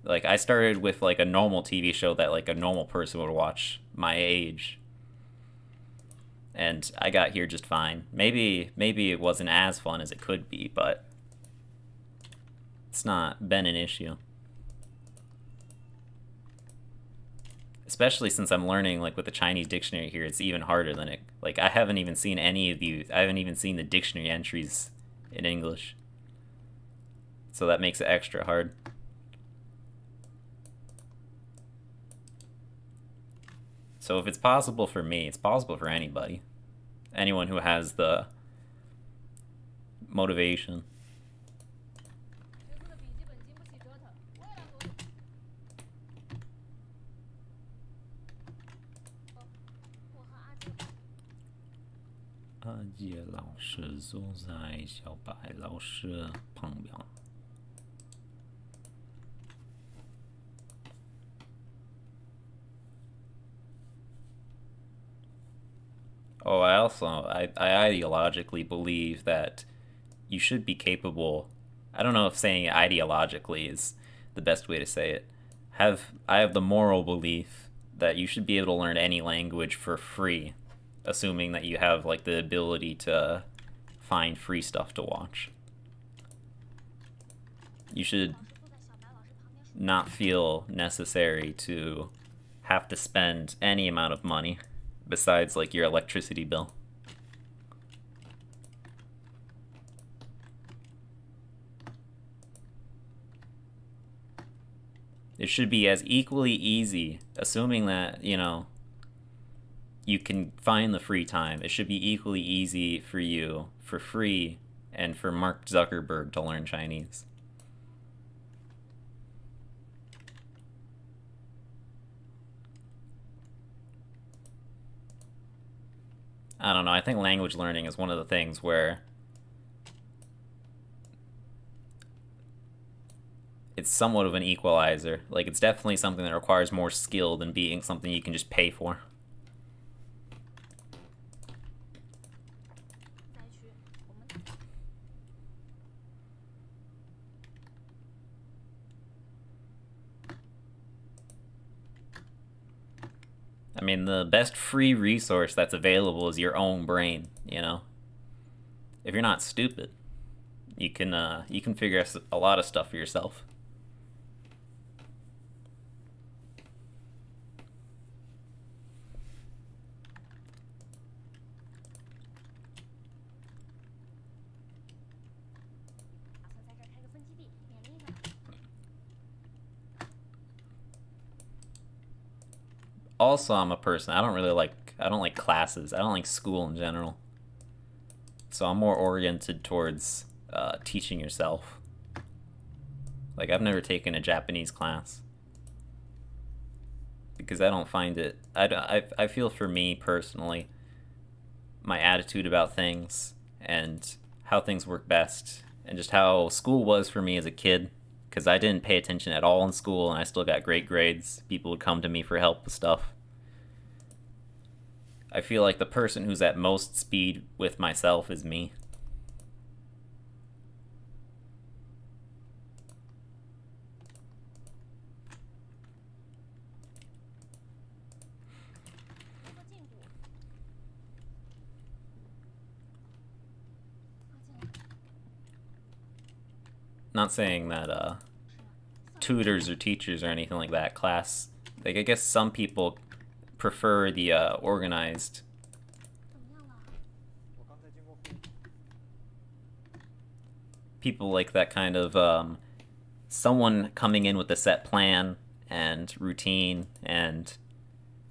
Like, I started with like a normal TV show that like a normal person would watch my age, and I got here just fine. Maybe it wasn't as fun as it could be, but it's not been an issue. Especially since I'm learning like with the Chinese dictionary here, it's even harder than it. Like, I haven't even seen the dictionary entries in English. So that makes it extra hard. So if it's possible for me, it's possible for anybody. Anyone who has the motivation.阿杰老师坐在小白老师旁边。Oh, I ideologically believe that you should be capable. I don't know if saying it ideologically is the best way to say it. I have the moral belief that you should be able to learn any language for free, assuming that you have like the ability to find free stuff to watch. You should not feel necessary to have to spend any amount of money besides like your electricity bill. It should be as equally easy, assuming that, you know, you can find the free time. It should be equally easy for you, for free, and for Mark Zuckerberg to learn Chinese. I don't know, I think language learning is one of the things where it's somewhat of an equalizer. Like, it's definitely something that requires more skill than being something you can just pay for. I mean, the best free resource that's available is your own brain, you know? If you're not stupid, you can figure out a lot of stuff for yourself. Also, I'm a person, I don't like classes. I don't like school in general. So I'm more oriented towards teaching yourself. Like, I've never taken a Japanese class because I don't find it. I feel for me personally, my attitude about things and how things work best, and just how school was for me as a kid, because I didn't pay attention at all in school and I still got great grades. People would come to me for help with stuff. I feel like the person who's at most speed with myself is me. Not saying that tutors or teachers or anything like that class. Like, I guess some people prefer the organized. People like that kind of someone coming in with a set plan and routine and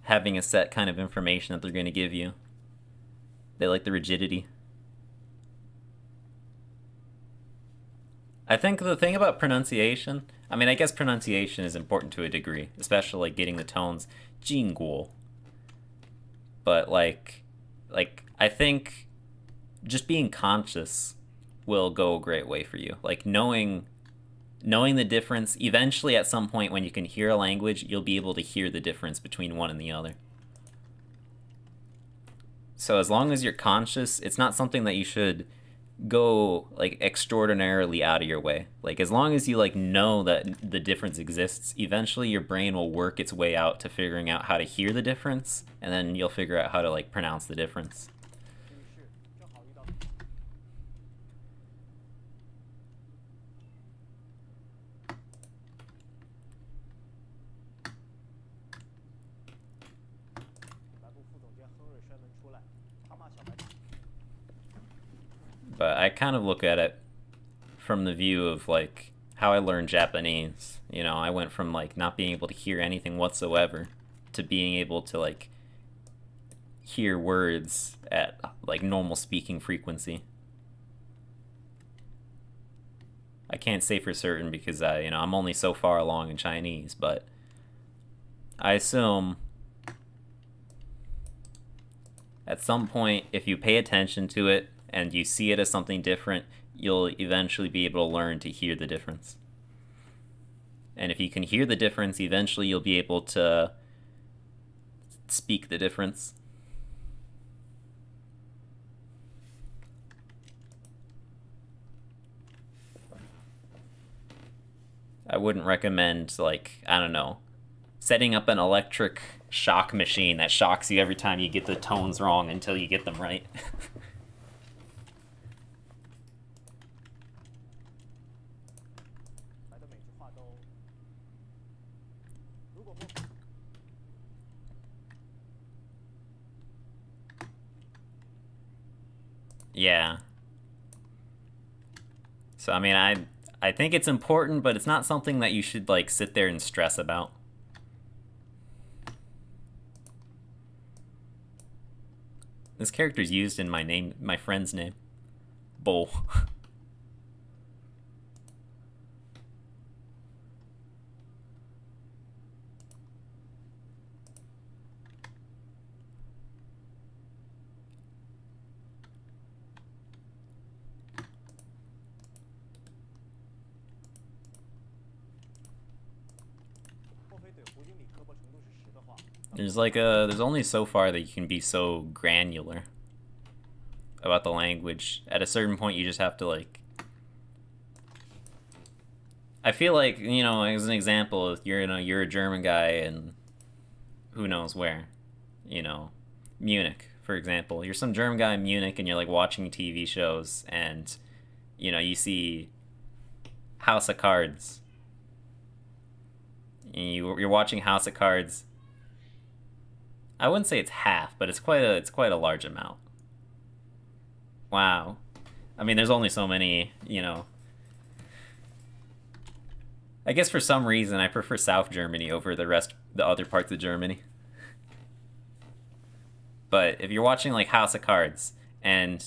having a set kind of information that they're going to give you. They like the rigidity. I think the thing about pronunciation, I mean, I guess pronunciation is important to a degree, especially like getting the tones, 中国. But like I think just being conscious will go a great way for you. Like knowing the difference, eventually at some point when you can hear a language, you'll be able to hear the difference between one and the other. So as long as you're conscious, it's not something that you should go like extraordinarily out of your way. Like, as long as you like know that the difference exists, eventually your brain will work its way out to figuring out how to hear the difference, and then you'll figure out how to like pronounce the difference. But I kind of look at it from the view of like how I learned Japanese. You know, I went from like not being able to hear anything whatsoever to being able to like hear words at like normal speaking frequency. I can't say for certain because I'm only so far along in Chinese, but I assume at some point, if you pay attention to it and you see it as something different, you'll eventually be able to learn to hear the difference. And if you can hear the difference, eventually you'll be able to speak the difference. I wouldn't recommend, like, I don't know, setting up an electric shock machine that shocks you every time you get the tones wrong until you get them right. Yeah. So, I mean, I think it's important, but it's not something that you should, like, sit there and stress about. This character's used in my friend's name. Bo. There's only so far that you can be so granular about the language. At a certain point, you just have to, like... I feel like, you know, as an example, if you're a German guy and who knows where, you know, Munich, for example. You're some German guy in Munich and you're, like, watching TV shows and, you know, you see House of Cards. And you're watching House of Cards. I wouldn't say it's half, but it's quite a large amount. Wow. I mean, there's only so many, you know. I guess for some reason I prefer South Germany over the other parts of Germany. But if you're watching, like, House of Cards and,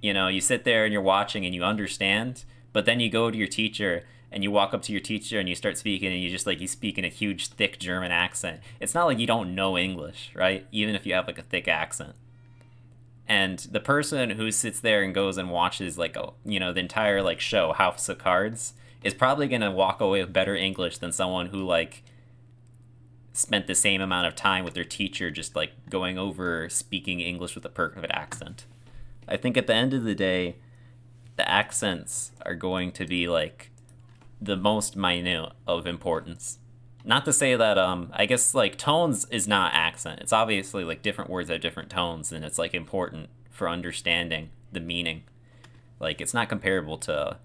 you know, you sit there and you're watching and you understand, but then you go to your teacher and you walk up to your teacher and you start speaking and you speak in a huge, thick German accent. It's not like you don't know English, right? Even if you have, like, a thick accent. And the person who sits there and goes and watches, like, you know, the entire, like, show, House of Cards, is probably going to walk away with better English than someone who, like, spent the same amount of time with their teacher just, like, going over speaking English with a perfect accent. I think at the end of the day, the accents are going to be, like, the most minute of importance. Not to say that, I guess, like, tones is not accent. It's obviously, like, different words have different tones, and it's, like, important for understanding the meaning. Like, it's not comparable to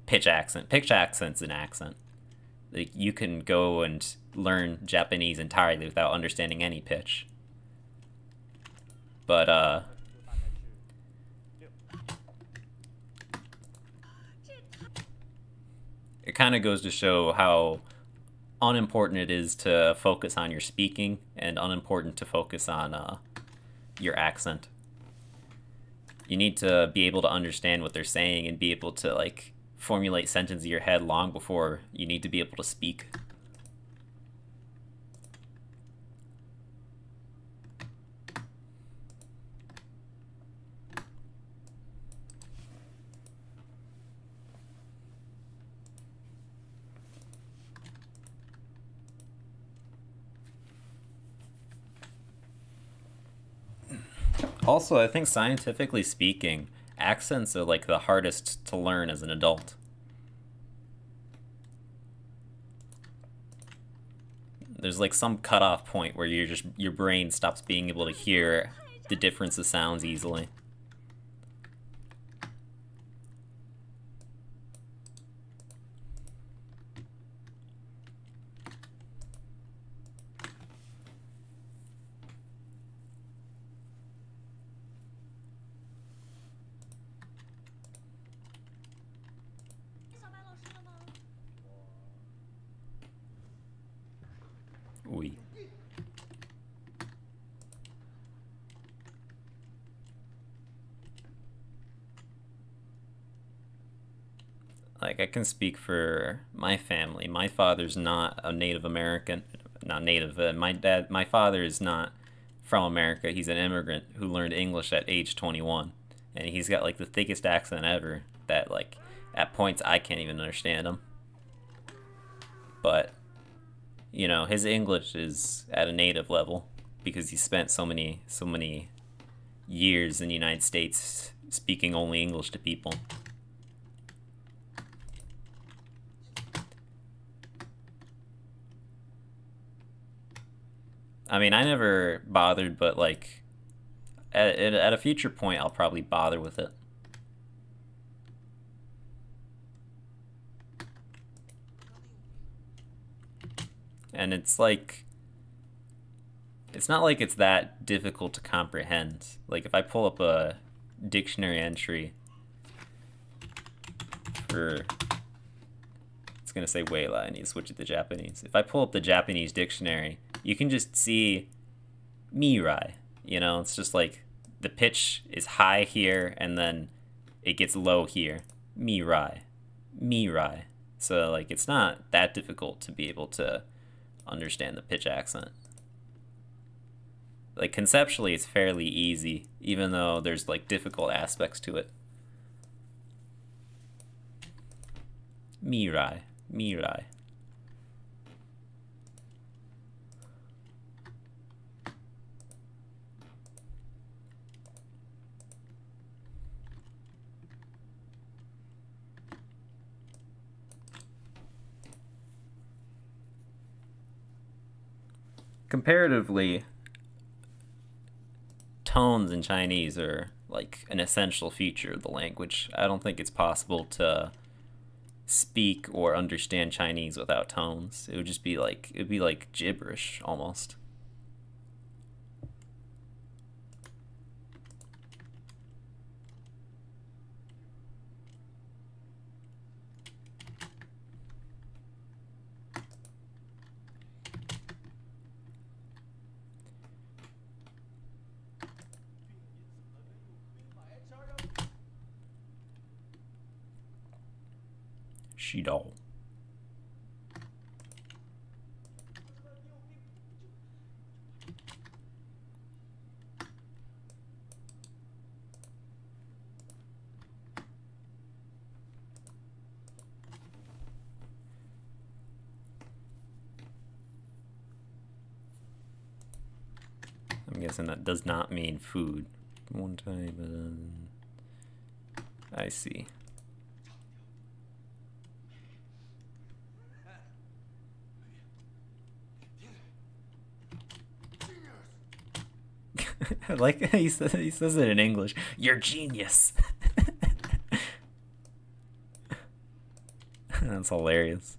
pitch accent. Pitch accent's an accent. Like, you can go and learn Japanese entirely without understanding any pitch. But, it kind of goes to show how unimportant it is to focus on your speaking and unimportant to focus on your accent. You need to be able to understand what they're saying and be able to, like, formulate sentences in your head long before you need to be able to speak. Also, I think scientifically speaking, accents are, like, the hardest to learn as an adult. There's, like, some cutoff point where your brain stops being able to hear the difference of sounds easily. Oui. Like, I can speak for my family. My father's not a Native American. Not native. My father is not from America. He's an immigrant who learned English at age 21. And he's got, like, the thickest accent ever that, like, at points I can't even understand him. But, you know, his English is at a native level because he spent so many years in the United States speaking only English to people. I mean, I never bothered, but like at a future point, I'll probably bother with it. And it's like, it's not like it's that difficult to comprehend. Like if I pull up a dictionary entry for, it's gonna say Weila, I need to switch it to Japanese. If I pull up the Japanese dictionary, you can just see mirai. You know, it's just like the pitch is high here and then it gets low here. Mirai. Mirai. So like it's not that difficult to be able to understand the pitch accent. Like conceptually it's fairly easy, even though there's like difficult aspects to it. Mirai. Mirai. Comparatively, tones in Chinese are like an essential feature of the language. I don't think it's possible to speak or understand Chinese without tones. It would just be like, it'd be like gibberish almost. Shidao. I'm guessing that does not mean food. One time, I see. I like he says it in English. You're genius. That's hilarious.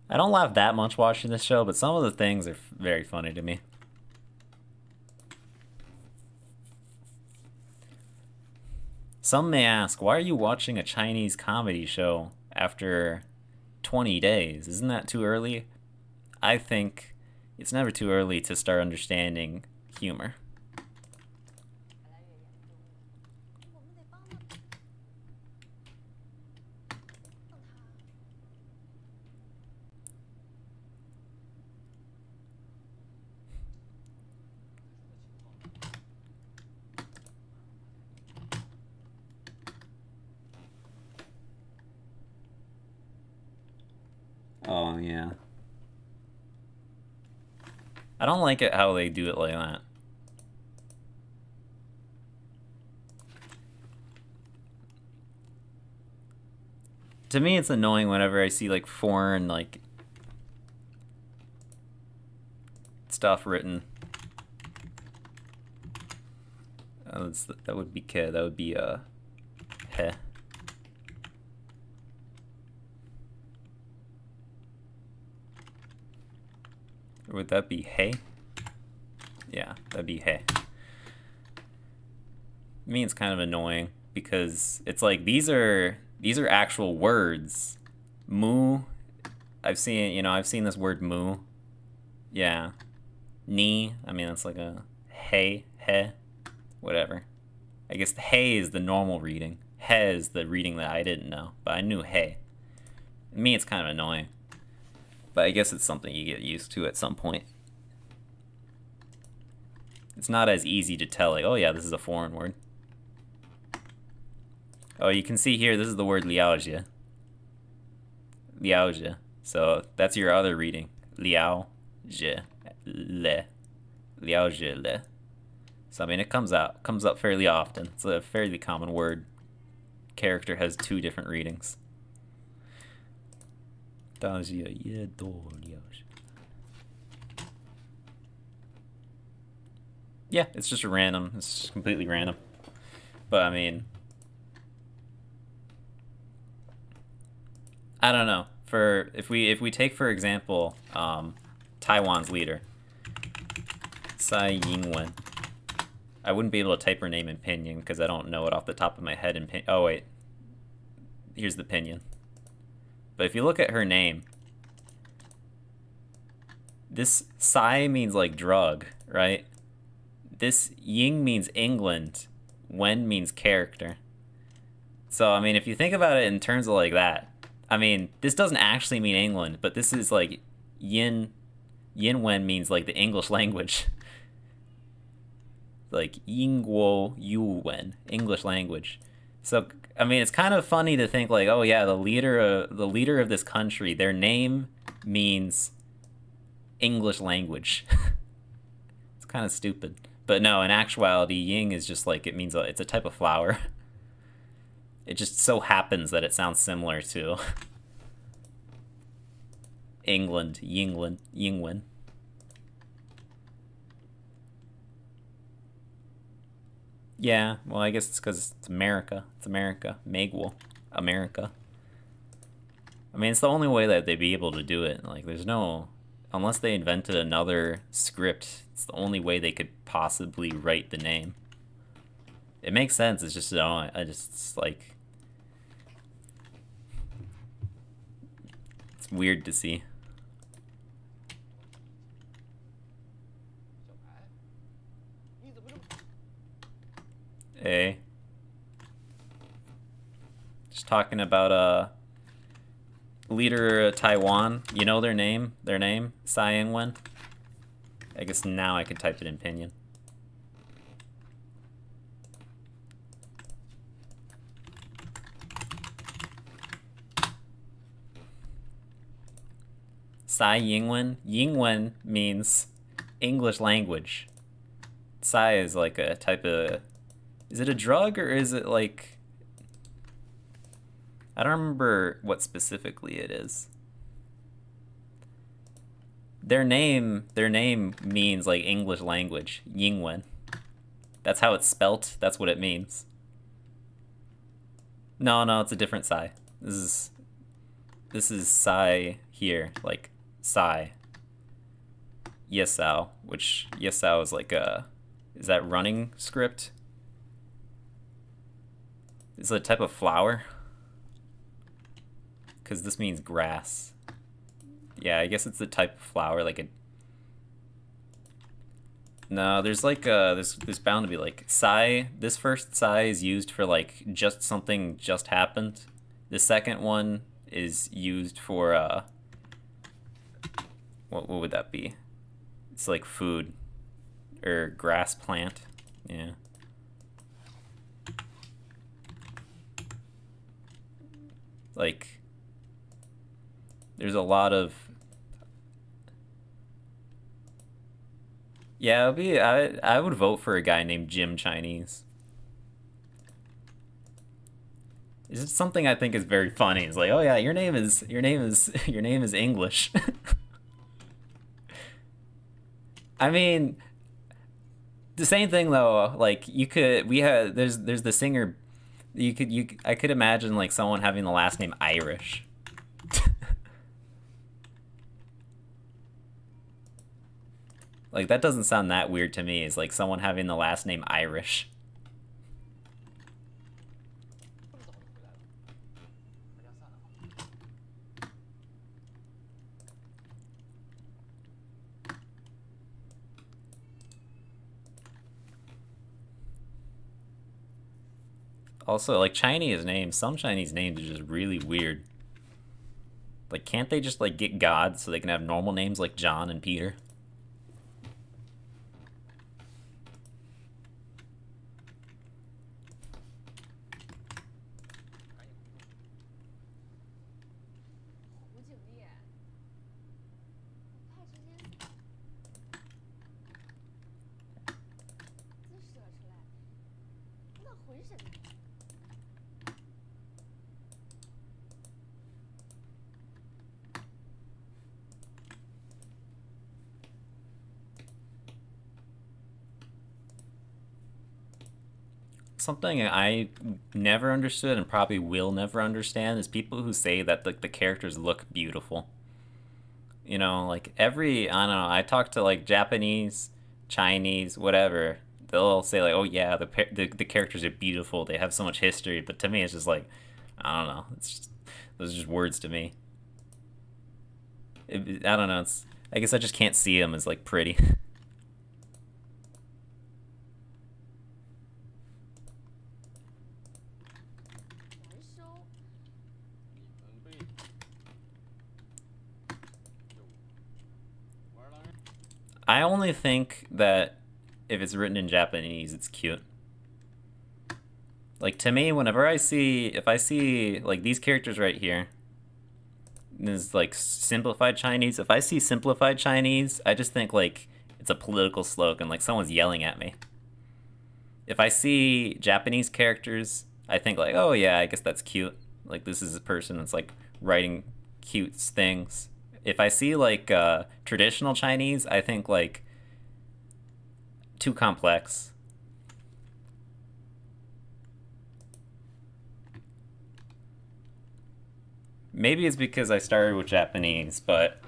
I don't laugh that much watching this show, but some of the things are very funny to me. Some may ask, why are you watching a Chinese comedy show after 20 days? Isn't that too early? I think it's never too early to start understanding humor. Oh, yeah. I don't like it how they do it like that. To me, it's annoying whenever I see, like, foreign, like, stuff written. That would be ke. That would be, he. Or would that be hey? Yeah, that'd be hey. I mean, it's kind of annoying because it's like these are actual words. Moo, I've seen this word moo. Yeah. Ni, I mean that's like a hey, he, whatever. I guess the hey is the normal reading. He is the reading that I didn't know, but I knew hey. To me, it's kind of annoying. But I guess it's something you get used to at some point. It's not as easy to tell, like, oh yeah, this is a foreign word. Oh, you can see here, this is the word liaojie. Liaojie. So that's your other reading. Liaojie. Le. 了解了. So I mean, it comes up fairly often. It's a fairly common word. Character has two different readings. 大家也都了解. Yeah, it's just random. It's just completely random. But I mean, I don't know. For if we take for example, Taiwan's leader, Tsai Ing-wen. I wouldn't be able to type her name in Pinyin because I don't know it off the top of my head in Pinyin. Oh wait, here's the Pinyin. But if you look at her name, this Tsai means like drug, right? This Ying means England, Wen means character. So I mean, if you think about it in terms of like that, I mean, this doesn't actually mean England, but this is like Yin Wen means like the English language. Like Yingguo Yu Wen, English language. So I mean, it's kind of funny to think like, oh yeah, the leader of this country, their name means English language. It's kind of stupid. But no, in actuality, Ying is just like, it means it's a type of flower. It just so happens that it sounds similar to England, Yingwen. Yeah, well, I guess it's because it's America. It's America. Megwell. America. I mean, it's the only way that they'd be able to do it. Like, there's no... Unless they invented another script, it's the only way they could possibly write the name. It makes sense, it's just, it's like... It's weird to see. Hey. Just talking about leader of Taiwan. You know their name? Their name? Tsai Ing-wen? I guess now I can type it in Pinyin. Tsai Ing-wen? Ying-wen means English language. Tsai is like a type of... Is it a drug or is it like... I don't remember what specifically it is. Their name means like English language, Yingwen. That's how it's spelt. That's what it means. No, it's a different Tsai. This is Tsai here, like Tsai. Yesao, which Yesao is like a... Is that running script? It's a type of flower. Because this means grass. Yeah, I guess it's the type of flower, like a... No, there's like there's bound to be like Tsai. This first Tsai is used for like just something just happened. The second one is used for what would that be? It's like food or grass plant. Yeah. Like there's a lot of... Yeah, I would vote for a guy named Jim Chinese. It's just something I think is very funny. It's like, oh yeah, your name is English. I mean, the same thing though. Like there's the singer. I could imagine like someone having the last name Irish. Like, that doesn't sound that weird to me. It's like someone having the last name Irish. Also, like, Chinese names, some Chinese names are just really weird. Like, can't they just, like, get gods so they can have normal names like John and Peter? Something I never understood and probably will never understand is people who say that the characters look beautiful. You know, like every, I don't know, I talk to like Japanese, Chinese, whatever. They'll say like, "Oh yeah, the characters are beautiful. They have so much history." But to me, it's just like, I don't know. It's just, those are just words to me. I don't know. I guess I just can't see them as like pretty. I only think that if it's written in Japanese, it's cute. Like, to me, if I see, like, these characters right here, this is, like, simplified Chinese. If I see simplified Chinese, I just think, like, it's a political slogan, like, someone's yelling at me. If I see Japanese characters, I think, like, oh, yeah, I guess that's cute. Like, this is a person that's, like, writing cute things. If I see, like, traditional Chinese, I think, like, too complex. Maybe it's because I started with Japanese, but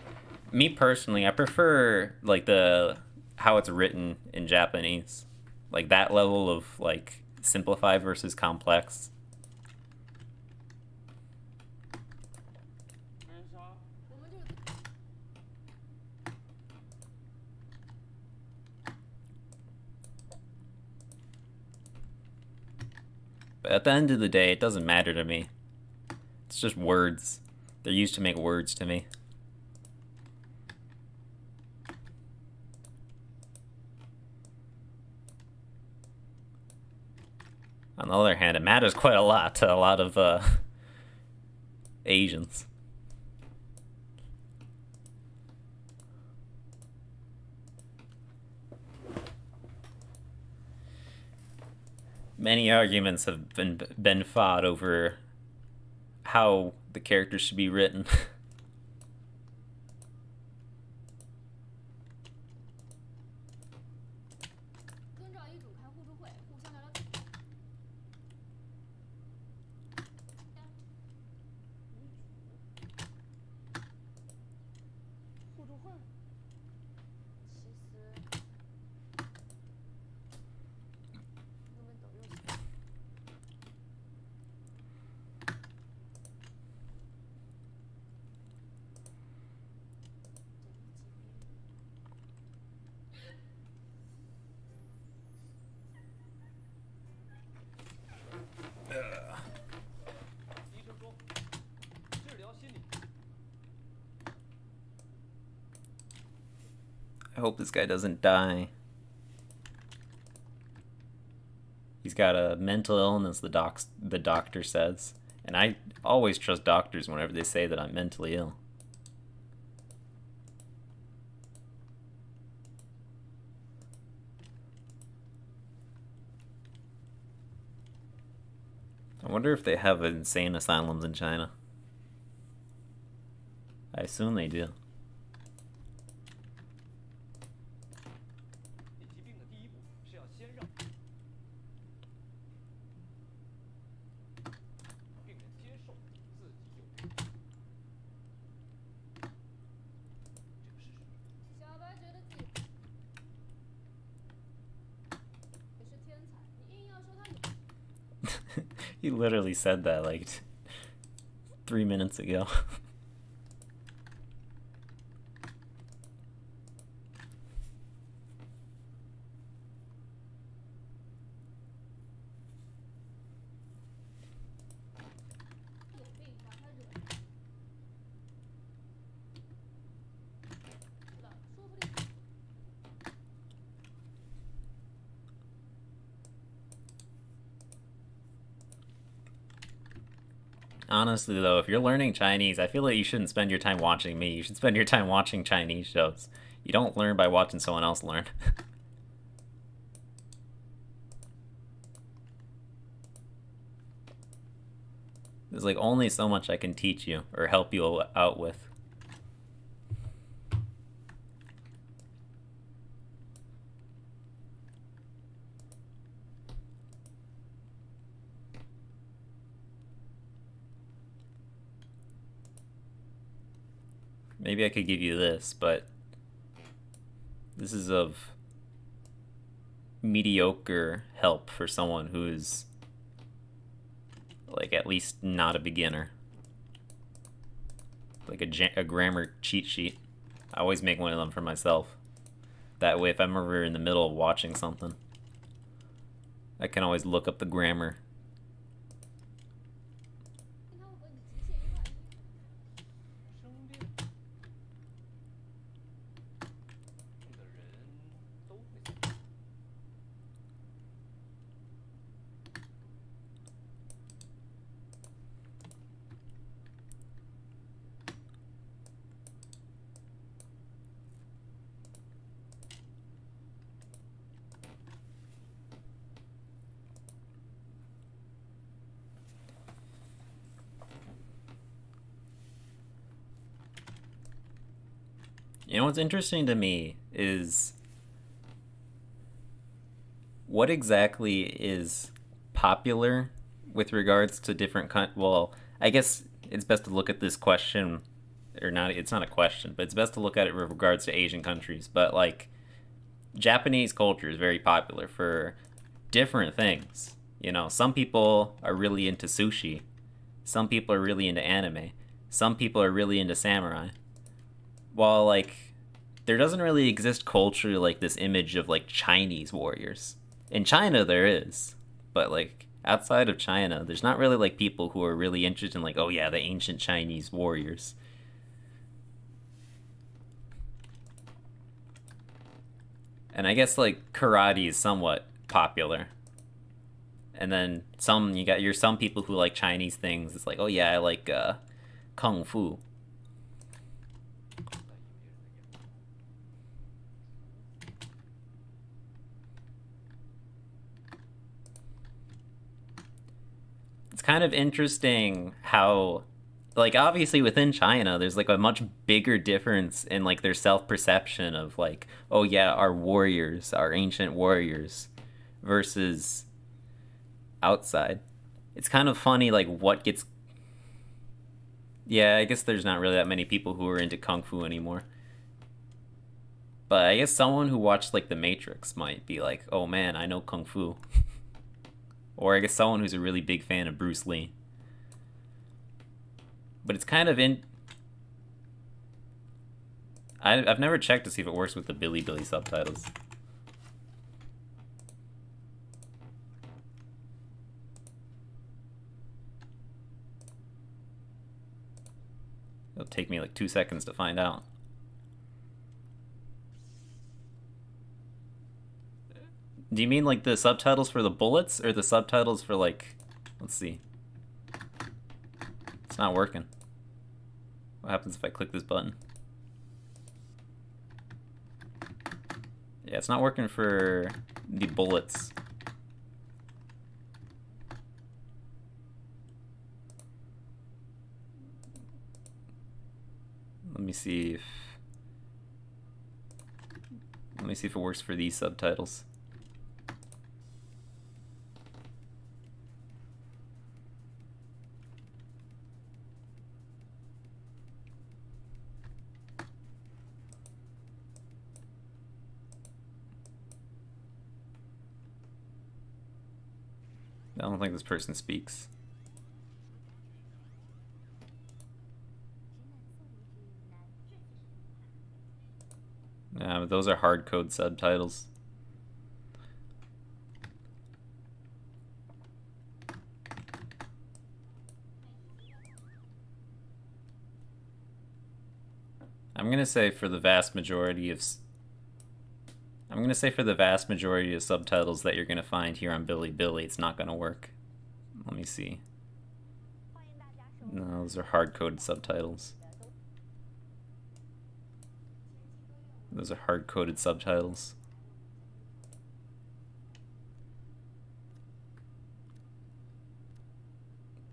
me personally, I prefer, like, how it's written in Japanese. Like, that level of, like, simplified versus complex. But at the end of the day, it doesn't matter to me. It's just words. They're used to make words to me. On the other hand, it matters quite a lot to a lot of Asians. Many arguments have been fought over how the characters should be written. I hope this guy doesn't die. He's got a mental illness, the doctor says. And I always trust doctors whenever they say that I'm mentally ill. I wonder if they have insane asylums in China. I assume they do. He literally said that like 3 minutes ago. Honestly, though, if you're learning Chinese, I feel like you shouldn't spend your time watching me. You should spend your time watching Chinese shows. You don't learn by watching someone else learn. There's like only so much I can teach you or help you out with. Maybe I could give you this, but this is of mediocre help for someone who's like at least not a beginner. Like a grammar cheat sheet. I always make one of them for myself. That way if I'm ever in the middle of watching something, I can always look up the grammar. You know what's interesting to me is what exactly is popular with regards to different well, I guess it's best to look at this question, or not, it's not a question, but it's best to look at it with regards to Asian countries. But like Japanese culture is very popular for different things. You know, some people are really into sushi. Some people are really into anime. Some people are really into samurai. While like there doesn't really exist culturally like this image of like Chinese warriors. In China there is, but like outside of China, there's not really like people who are really interested in like, oh yeah, the ancient Chinese warriors. And I guess like karate is somewhat popular. And then some people who like Chinese things. It's like, oh yeah, I like kung fu. It's kind of interesting how, like, obviously within China, there's like a much bigger difference in like their self-perception of like, oh yeah, our warriors, our ancient warriors, versus outside. It's kind of funny, like what gets. Yeah, I guess there's not really that many people who are into kung fu anymore. But I guess someone who watched like The Matrix might be like, oh man, I know kung fu. Or I guess someone who's a really big fan of Bruce Lee. But it's kind of in. I've never checked to see if it works with the Billy subtitles. It'll take me like 2 seconds to find out. Do you mean like the subtitles for the bullets or the subtitles for like, let's see. It's not working. What happens if I click this button? Yeah, it's not working for the bullets. Let me see if it works for these subtitles. I don't think this person speaks. Yeah, but those are hard code subtitles. I'm gonna say for the vast majority of subtitles that you're gonna find here on Bilibili, it's not gonna work. Let me see. No, those are hard-coded subtitles. Those are hard-coded subtitles.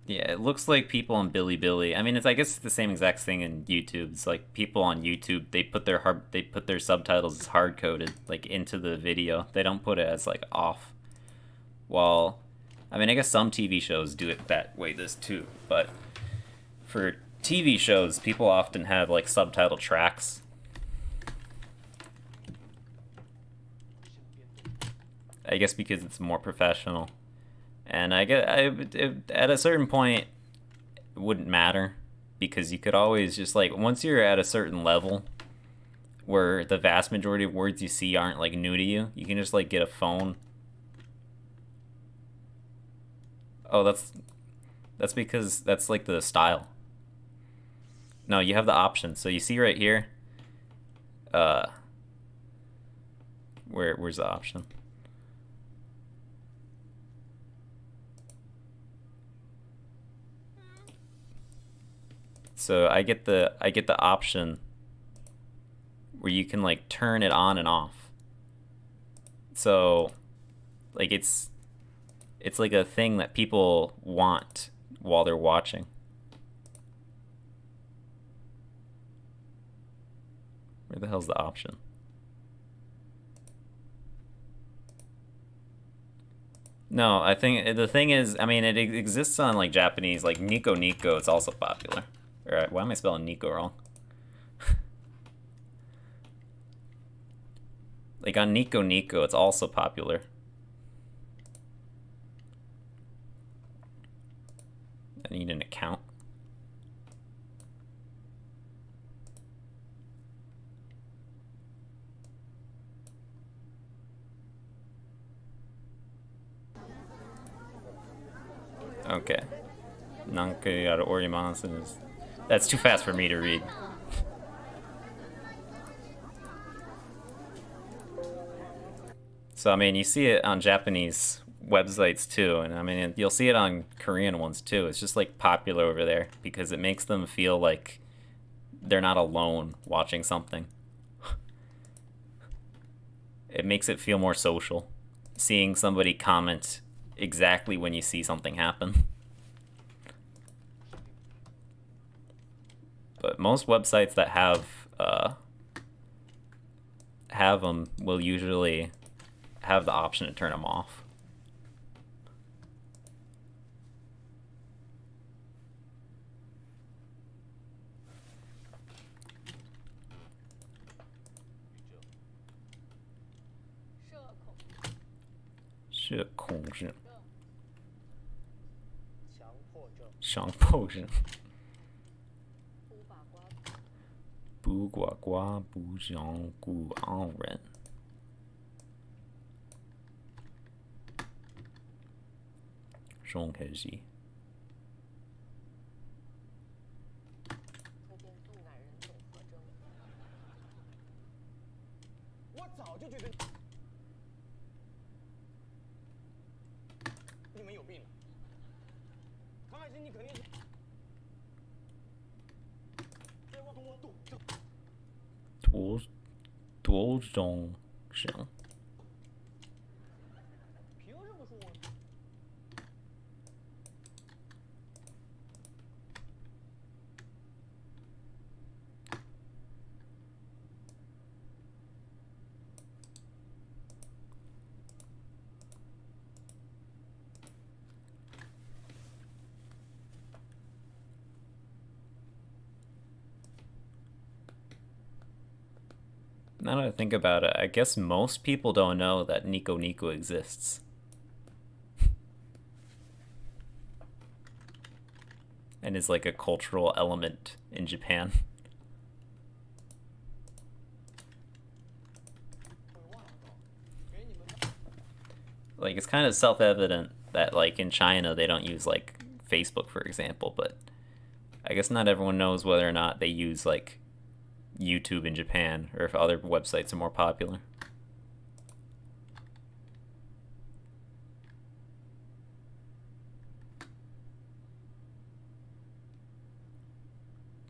Yeah, it looks like people on Bilibili. I mean, I guess it's the same exact thing in YouTube. It's like people on YouTube, they put their subtitles as hard coded like into the video. They don't put it as like off. Well, I mean, I guess some TV shows do it that way this too, but for TV shows, people often have like subtitle tracks. I guess because it's more professional. And at a certain point, it wouldn't matter because you could always just like, once you're at a certain level where the vast majority of words you see aren't like new to you, you can just like get a phone. Oh, that's because that's like the style. No, you have the option. So you see right here, where's the option? So I get the option where you can like turn it on and off. So like it's like a thing that people want while they're watching. Where the hell's the option? No, I think the thing is, I mean, it exists on like Japanese, like Nico Nico. It's also popular. All right, why am I spelling Nico wrong? Like on Nico Nico, it's also popular. I need an account. Okay. Nanke out of Orimasu is... That's too fast for me to read. So, I mean, you see it on Japanese websites too, and I mean, you'll see it on Korean ones too. It's just like popular over there because it makes them feel like they're not alone watching something. It makes it feel more social. Seeing somebody comment exactly when you see something happen. But most websites that have them will usually have the option to turn them off.强迫症不呱呱不想孤傲人中可惜我早就觉得你们有病了。刚开始你肯定是多种想凭什么说我？Now that I think about it, I guess most people don't know that Nico Nico exists. And is like a cultural element in Japan. Like, it's kind of self-evident that, like, in China they don't use, like, Facebook, for example, but I guess not everyone knows whether or not they use, like, YouTube in Japan, or if other websites are more popular.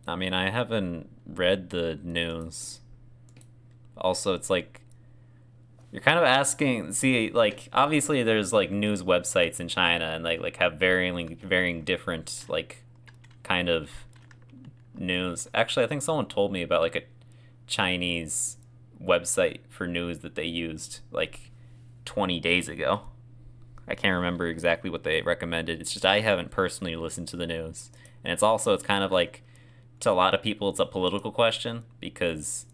I mean, I haven't read the news. Also, it's like, You're kind of asking. See, like obviously there's like news websites in China and like have varying different like kind of news. Actually, I think someone told me about like a Chinese website for news that they used like 20 days ago. I can't remember exactly what they recommended. It's just I haven't personally listened to the news. And it's kind of like to a lot of people it's a political question because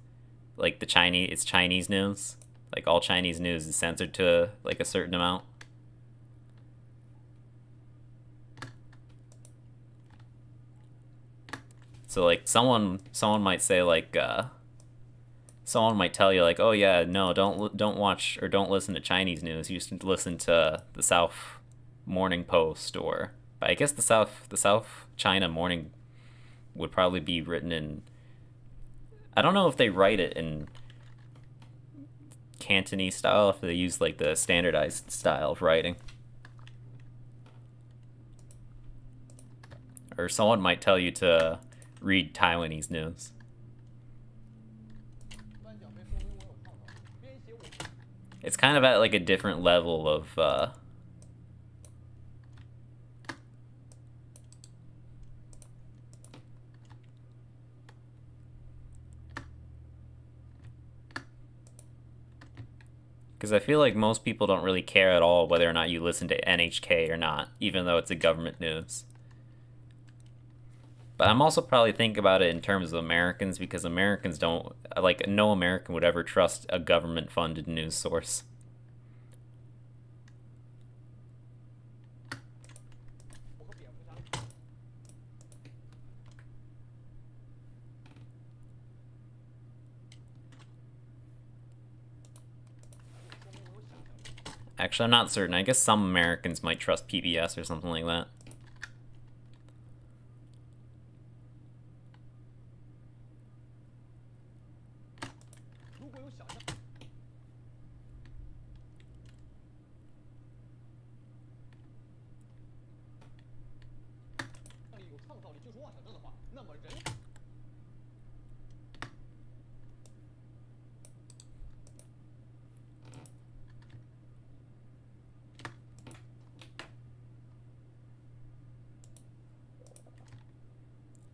like it's Chinese news. Like all Chinese news is censored to like a certain amount. So like someone might say like someone might tell you like, oh yeah, no, don't watch or don't listen to Chinese news. You should listen to the South Morning Post or I guess the South China Morning would probably be written in. I don't know if they write it in Cantonese style, if they use like the standardized style of writing. Or someone might tell you to read Taiwanese news. It's kind of at like a different level of because I feel like most people don't really care at all whether or not you listen to NHK or not, even though it's a government news. But I'm also probably thinking about it in terms of Americans because Americans don't, like, no American would ever trust a government-funded news source. Actually, I'm not certain. I guess some Americans might trust PBS or something like that.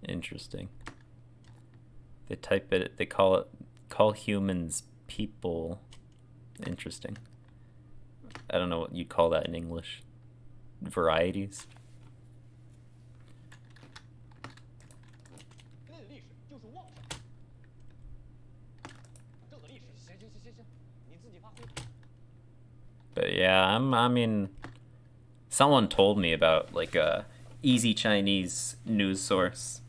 Interesting. They type it, they call humans people. Interesting. I don't know what you'd call that in English. Varieties. But yeah, I mean, someone told me about like a easy Chinese news source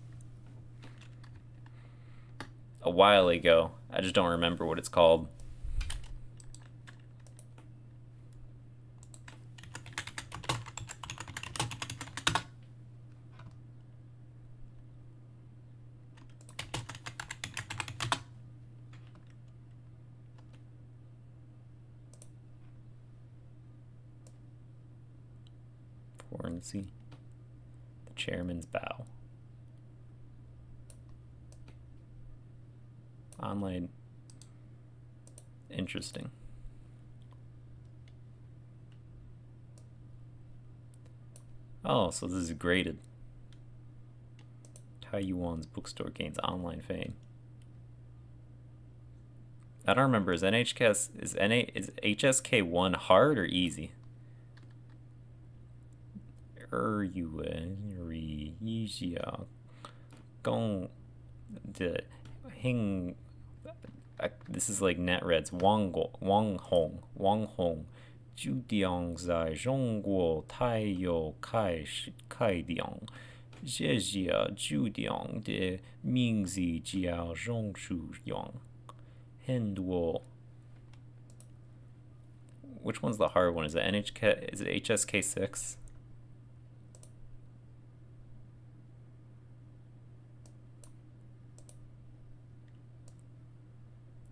a while ago. I just don't remember what it's called. Foreign Sea. The chairman's bow. Online. Interesting. Oh, so this is graded. Taiwan's bookstore gains online fame. I don't remember. Is HSK1 hard or easy? This is like NetReds. Wang Hong. 注定在中国太有开量，谢谢注定的名字叫榕树杨。很多。Which one's the hard one? Is it NHK? Is it HSK6?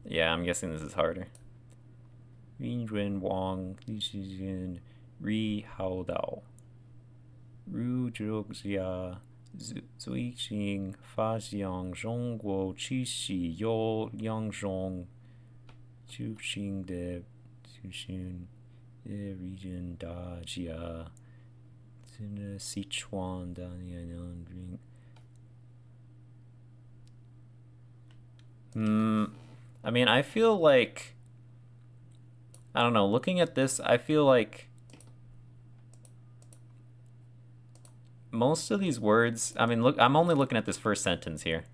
Yeah, I'm guessing this is harder. Ren Wang, Li Ri Hao Dao. Ru Zhuxia, Zui Xing, Fa Xiang, Zhongguo, Qi Xi, You Liang Zhong, Zhu Xing De Tushin, region Dajia, Sichuan, Daniel, Ring. I mean, I feel like, I don't know, looking at this, I feel like most of these words, I mean, look, I'm only looking at this first sentence here.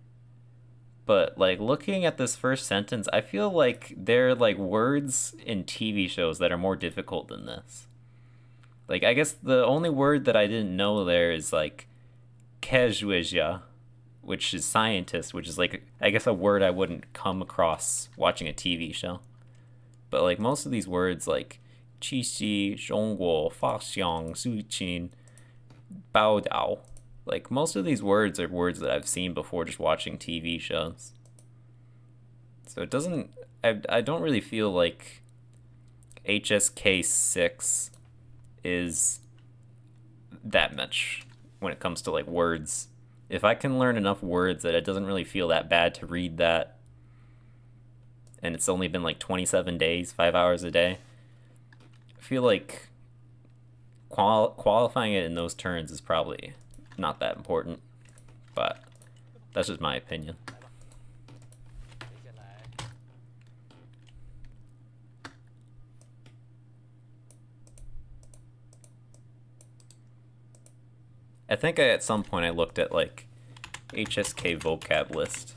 But, like, looking at this first sentence, I feel like they're, like, words in TV shows that are more difficult than this. Like, I guess the only word that I didn't know there is, like, Kejweja, which is scientist, which is, like, I guess a word I wouldn't come across watching a TV show. But, like, most of these words, like, Qixi, Zhongguo, Faxiang, Suqin, Baodao, like, most of these words are words that I've seen before just watching TV shows. So it doesn't... I don't really feel like HSK 6 is that much when it comes to, like, words. If I can learn enough words that it doesn't really feel that bad to read that, and it's only been, like, 27 days, 5 hours a day, I feel like qualifying it in those terms is probably not that important, but that's just my opinion. I think at some point I looked at, like, HSK vocab list.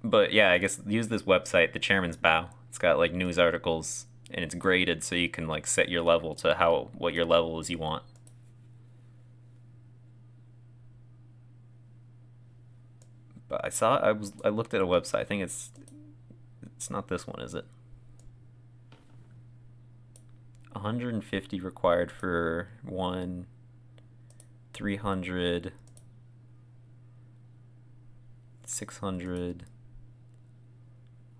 But yeah, I guess use this website, the Chairman's Bow. It's got, like, news articles, and it's graded so you can, like, set your level to what your level is you want. But I looked at a website. I think it's not this one, is it? 150 required for 1, 300, 600,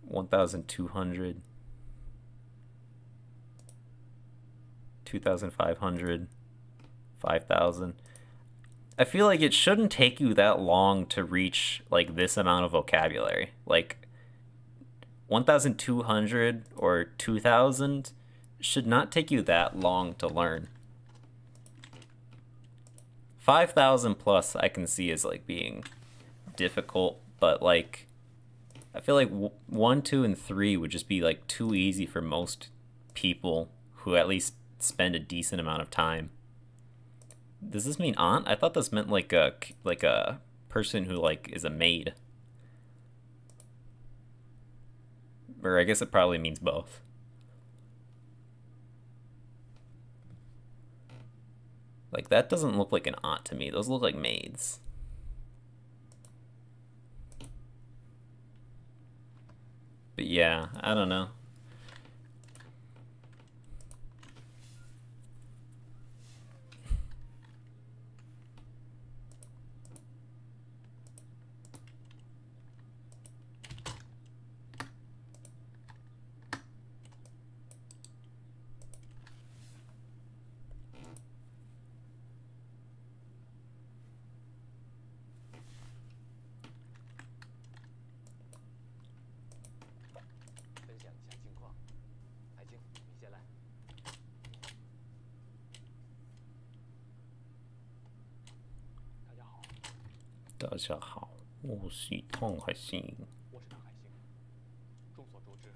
1,200, 2,500, 5,000. I feel like it shouldn't take you that long to reach, like, this amount of vocabulary. Like, 1,200 or 2,000 should not take you that long to learn. 5,000 plus I can see as, like, being difficult, but, like, I feel like 1, 2, and 3 would just be, like, too easy for most people who at least spend a decent amount of time. Does this mean aunt? I thought this meant like a person who, like, is a maid. Or I guess it probably means both. Like, that doesn't look like an aunt to me. Those look like maids. But yeah, I don't know.大家好，我是汤海星。我是唐海星。众所周知，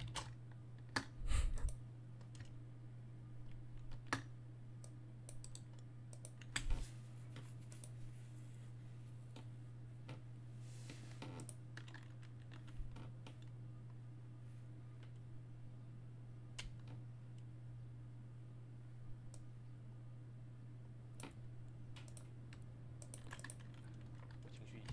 我情绪已经。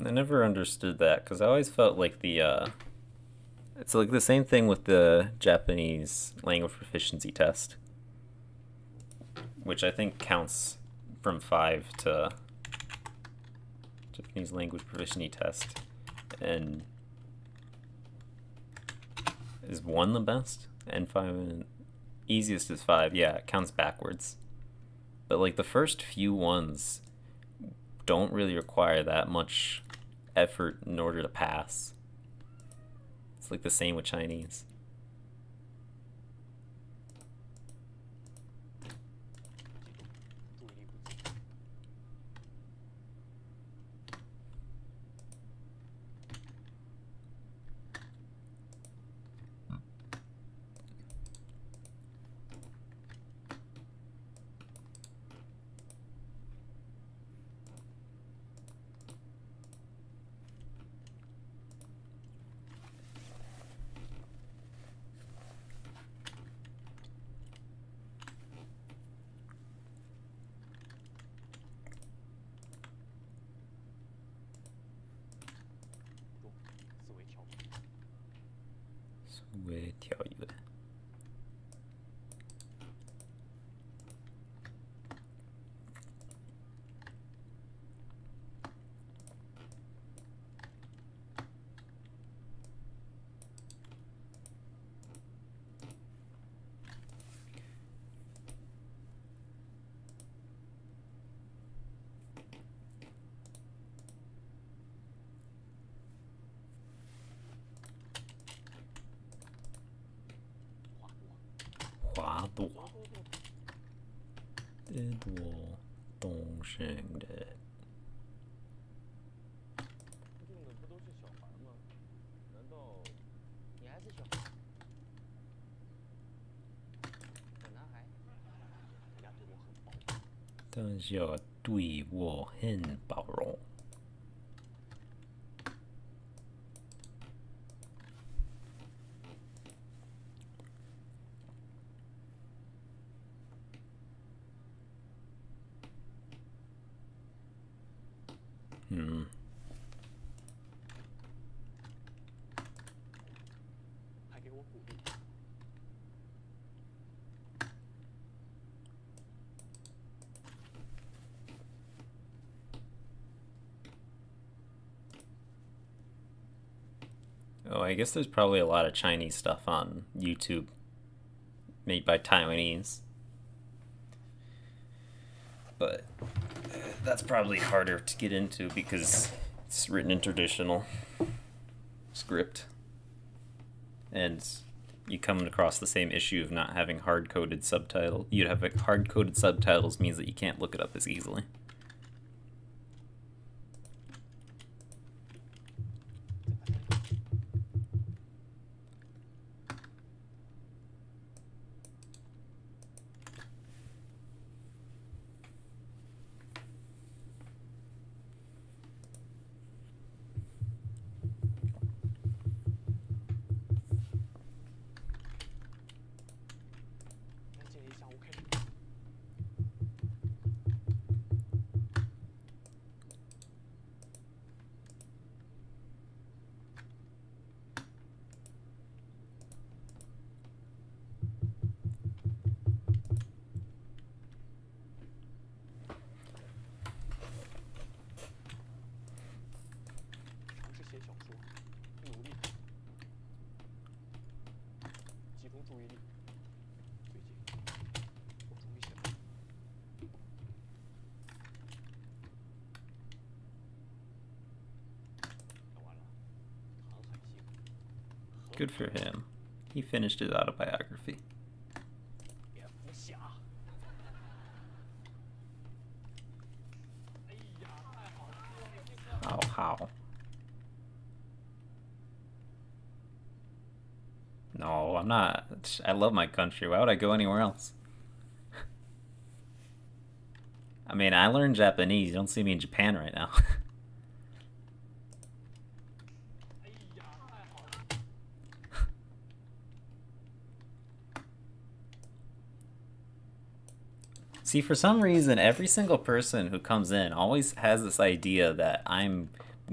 I never understood that because I always felt like it's like the same thing with the Japanese language proficiency test, which I think counts from 5 to Japanese language proficiency test. And is 1 the best? And 5 and easiest is 5. Yeah, it counts backwards. But like the first few ones don't really require that much effort in order to pass. It's like the same with Chinese.会跳跃。花朵，这朵东升的。用的不都是小孩吗？难道你还是小孩？小男孩，大家对我很包容。还给我鼓励。Oh, I guess there's probably a lot of Chinese stuff on YouTube made by Taiwanese. But that's probably harder to get into because it's written in traditional script. And you come across the same issue of not having hard-coded subtitles. You'd have hard-coded subtitles means that you can't look it up as easily. Good for him. He finished his autobiography. How? No, I'm not. I love my country. Why would I go anywhere else? I mean, I learned Japanese. You don't see me in Japan right now. See, for some reason, every single person who comes in always has this idea that I'm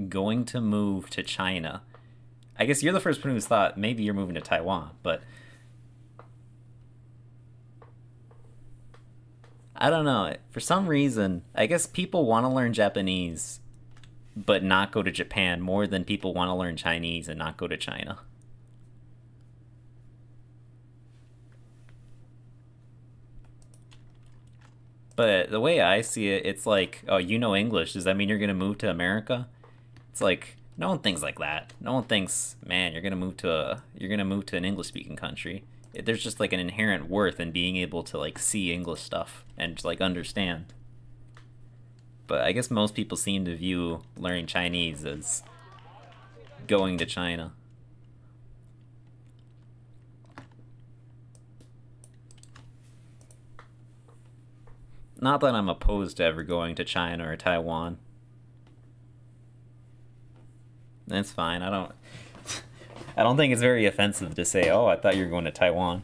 going to move to China. I guess you're the first person who's thought maybe you're moving to Taiwan, but I don't know. For some reason, I guess people want to learn Japanese but not go to Japan more than people want to learn Chinese and not go to China. But the way I see it, it's like, oh, you know English. Does that mean you're going to move to America? It's like no one thinks like that. No one thinks, man, you're going to move to an English speaking country. There's just like an inherent worth in being able to like see English stuff and like understand. But I guess most people seem to view learning Chinese as going to China. Not that I'm opposed to ever going to China or Taiwan. That's fine. I don't think it's very offensive to say, "Oh, I thought you were going to Taiwan."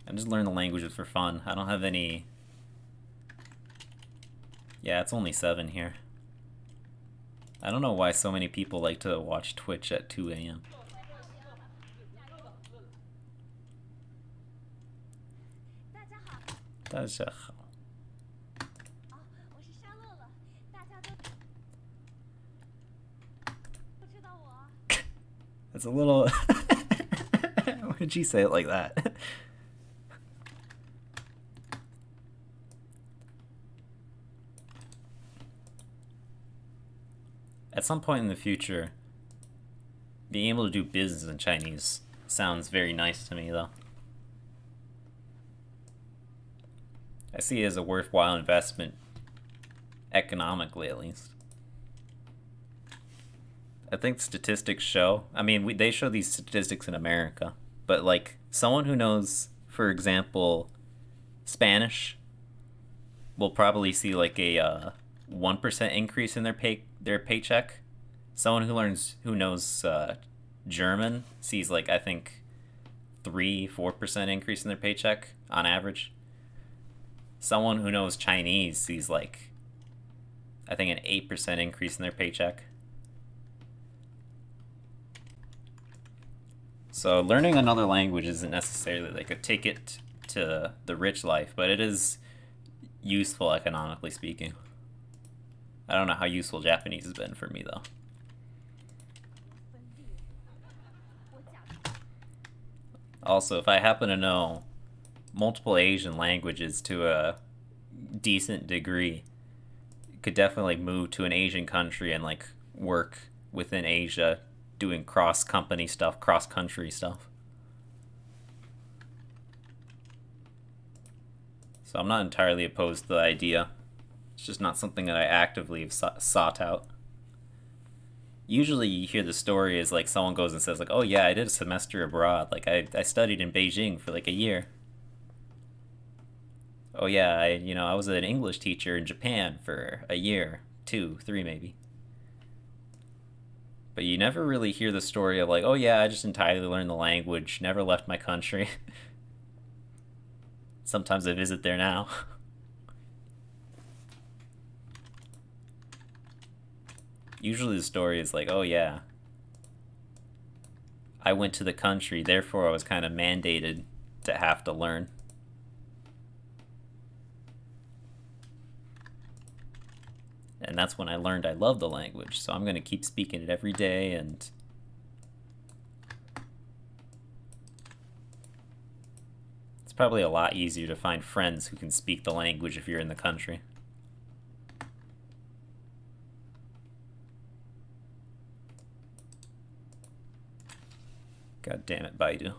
I just learn the languages for fun. I don't have any. Yeah, it's only 7 here. I don't know why so many people like to watch Twitch at 2 a.m. That's a little. Why did you say it like that? At some point in the future, being able to do business in Chinese sounds very nice to me, though. I see it as a worthwhile investment, economically at least. I think statistics show, I mean, they show these statistics in America, but like someone who knows, for example, Spanish will probably see like a 1% increase in their paycheck. Someone who knows German sees like, I think 3-4% increase in their paycheck on average. Someone who knows Chinese sees like, I think an 8% increase in their paycheck. So learning another language isn't necessarily like a ticket to the rich life, but it is useful economically speaking. I don't know how useful Japanese has been for me though. Also, if I happen to know multiple Asian languages to a decent degree, could definitely move to an Asian country and like work within Asia doing cross-company stuff, cross-country stuff. So I'm not entirely opposed to the idea. It's just not something that I actively have sought out. Usually you hear the story as like someone goes and says like, oh yeah, I did a semester abroad. Like I studied in Beijing for like a year. Oh yeah, I was an English teacher in Japan for a year, 2, 3 maybe. But you never really hear the story of like, oh yeah, I just entirely learned the language, never left my country. Sometimes I visit there now. Usually the story is like, oh yeah, I went to the country, therefore I was kind of mandated to have to learn. And that's when I learned I love the language, so I'm going to keep speaking it every day, and it's probably a lot easier to find friends who can speak the language if you're in the country. God damn it, Baidu.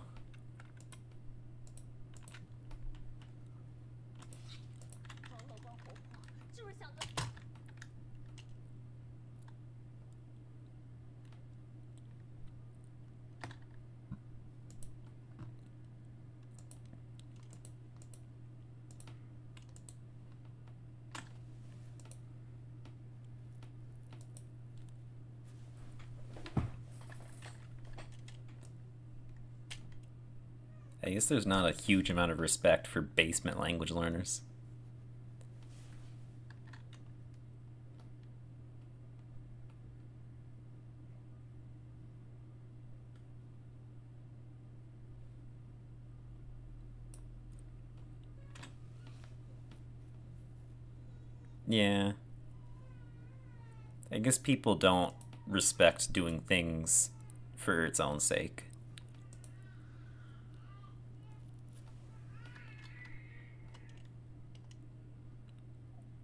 I guess there's not a huge amount of respect for basement language learners. Yeah. I guess people don't respect doing things for its own sake.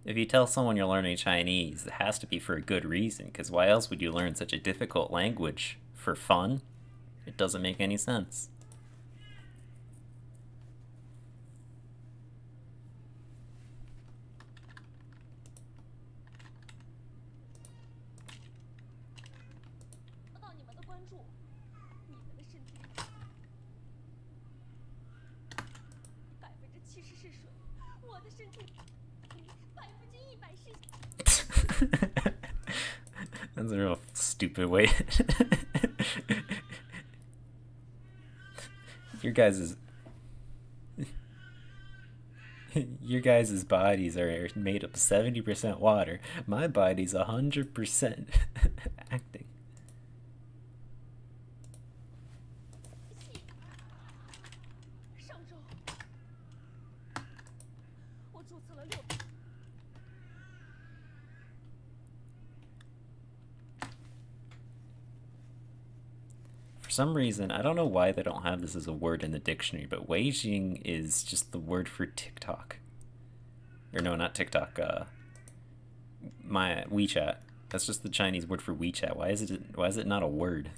If you tell someone you're learning Chinese, it has to be for a good reason, because why else would you learn such a difficult language? For fun? It doesn't make any sense. That's a real stupid way. Your guys' bodies are made up 70% water. My body's 100% acting. For some reason, I don't know why they don't have this as a word in the dictionary, but Weijing is just the word for TikTok. Or no, not TikTok, my WeChat. That's just the Chinese word for WeChat. Why is it not a word?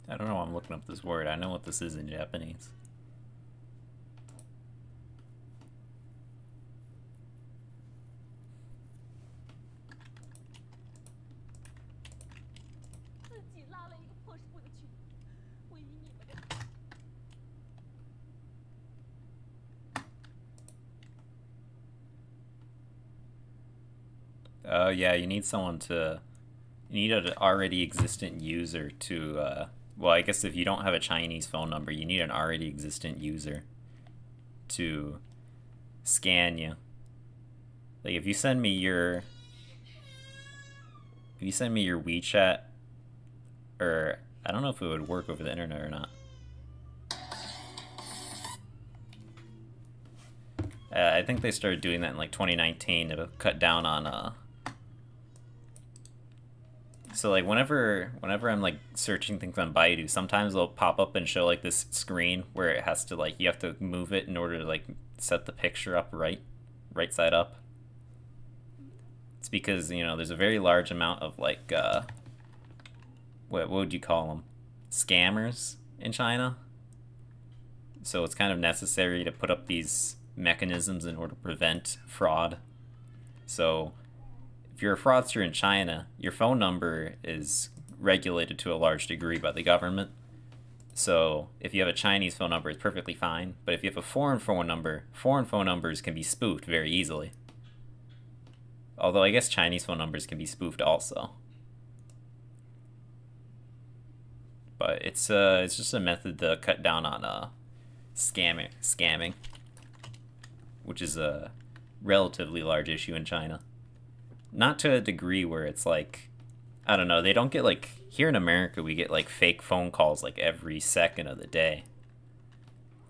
I don't know why I'm looking up this word. I know what this is in Japanese. Oh yeah, you need an already existent user to, well, I guess if you don't have a Chinese phone number, you need an already existent user to scan you. Like if you send me your WeChat, or I don't know if it would work over the internet or not. I think they started doing that in like 2019 to cut down on so like whenever I'm like searching things on Baidu, sometimes they'll pop up and show like this screen where it has to like you have to move it in order to like set the picture up right side up. It's because, you know, there's a very large amount of like what would you call them? Scammers in China. So it's kind of necessary to put up these mechanisms in order to prevent fraud. So if you're a fraudster in China, your phone number is regulated to a large degree by the government. So if you have a Chinese phone number, it's perfectly fine. But if you have a foreign phone numbers can be spoofed very easily. Although I guess Chinese phone numbers can be spoofed also. But it's just a method to cut down on scamming, which is a relatively large issue in China. Not to a degree where it's like, I don't know, they don't get like, here in America we get like fake phone calls like every second of the day.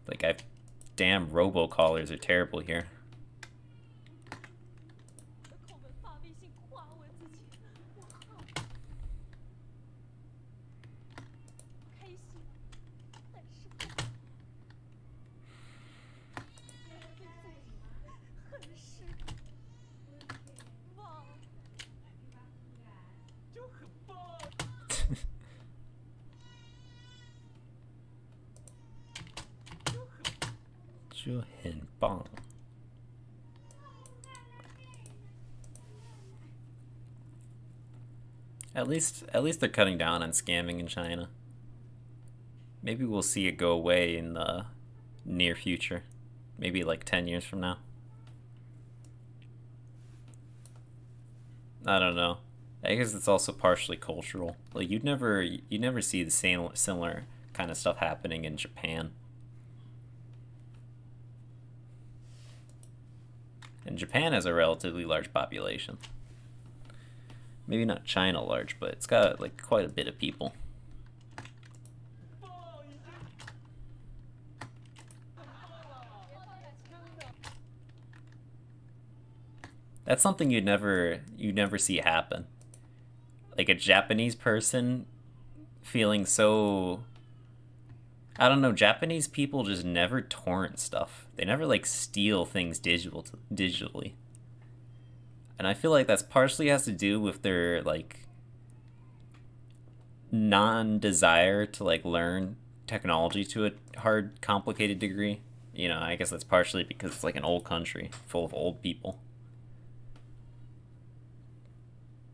Like damn robocallers are terrible here. 就很棒。At least they're cutting down on scamming in China. Maybe we'll see it go away in the near future. Maybe like 10 years from now. I don't know. I guess it's also partially cultural. Like you'd never see the same similar kind of stuff happening in Japan. And Japan has a relatively large population. Maybe not China large, but it's got like quite a bit of people. That's something you'd never see happen. Like a Japanese person feeling so, I don't know, Japanese people just never torrent stuff. They never like steal things digitally. And I feel like that's partially has to do with their like non-desire to like learn technology to a hard, complicated degree. You know, I guess that's partially because it's like an old country full of old people.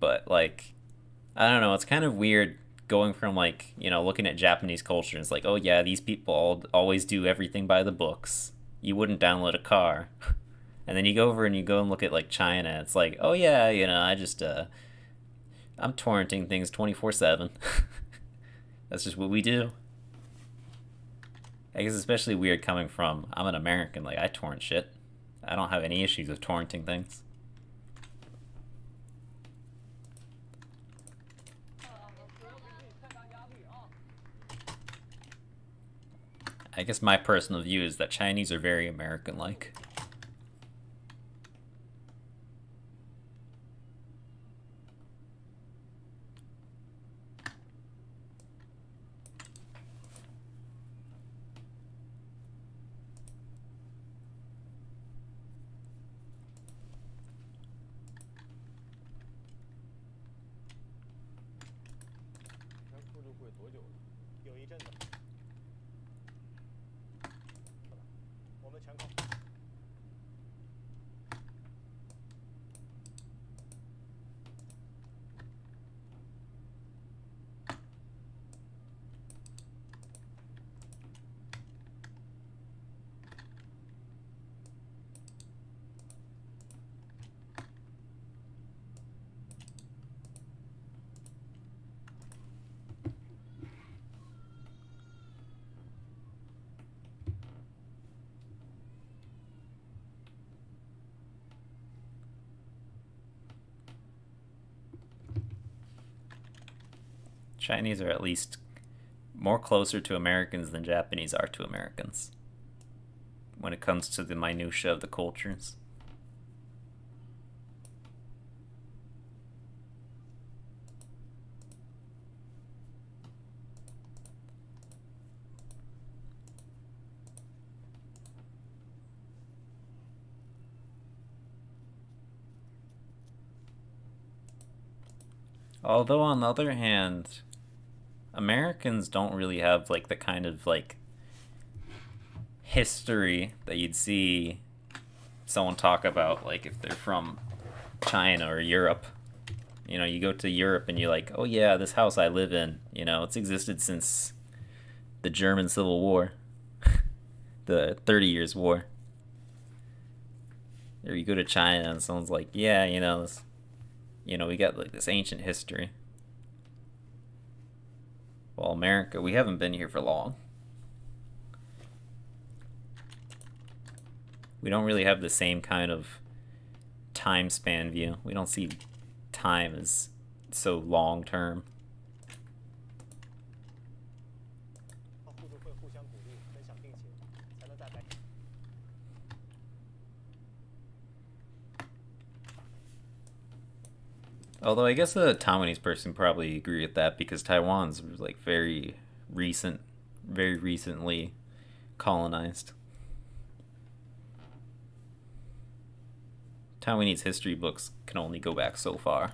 But like, I don't know, it's kind of weird going from like, you know, looking at Japanese culture and it's like, oh yeah, these people always do everything by the books. You wouldn't download a car. And then you go over and you go and look at like China. It's like, oh yeah, you know, I'm torrenting things 24/7. That's just what we do. I guess especially weird coming from, I'm an American, like I torrent shit. I don't have any issues with torrenting things. I guess my personal view is that Chinese are very American-like. Chinese are at least more closer to Americans than Japanese are to Americans when it comes to the minutiae of the cultures. Although on the other hand, Americans don't really have like the kind of like history that you'd see someone talk about like if they're from China or Europe. You know, you go to Europe and you're like, oh yeah, this house I live in, you know, it's existed since the German Civil War, the 30 Years War. Or you go to China and someone's like, yeah, you know, we got like this ancient history. Well, America, we haven't been here for long. We don't really have the same kind of time span view. We don't see time as so long term. Although I guess a Taiwanese person probably agree with that because Taiwan's like very recently colonized. Taiwanese history books can only go back so far.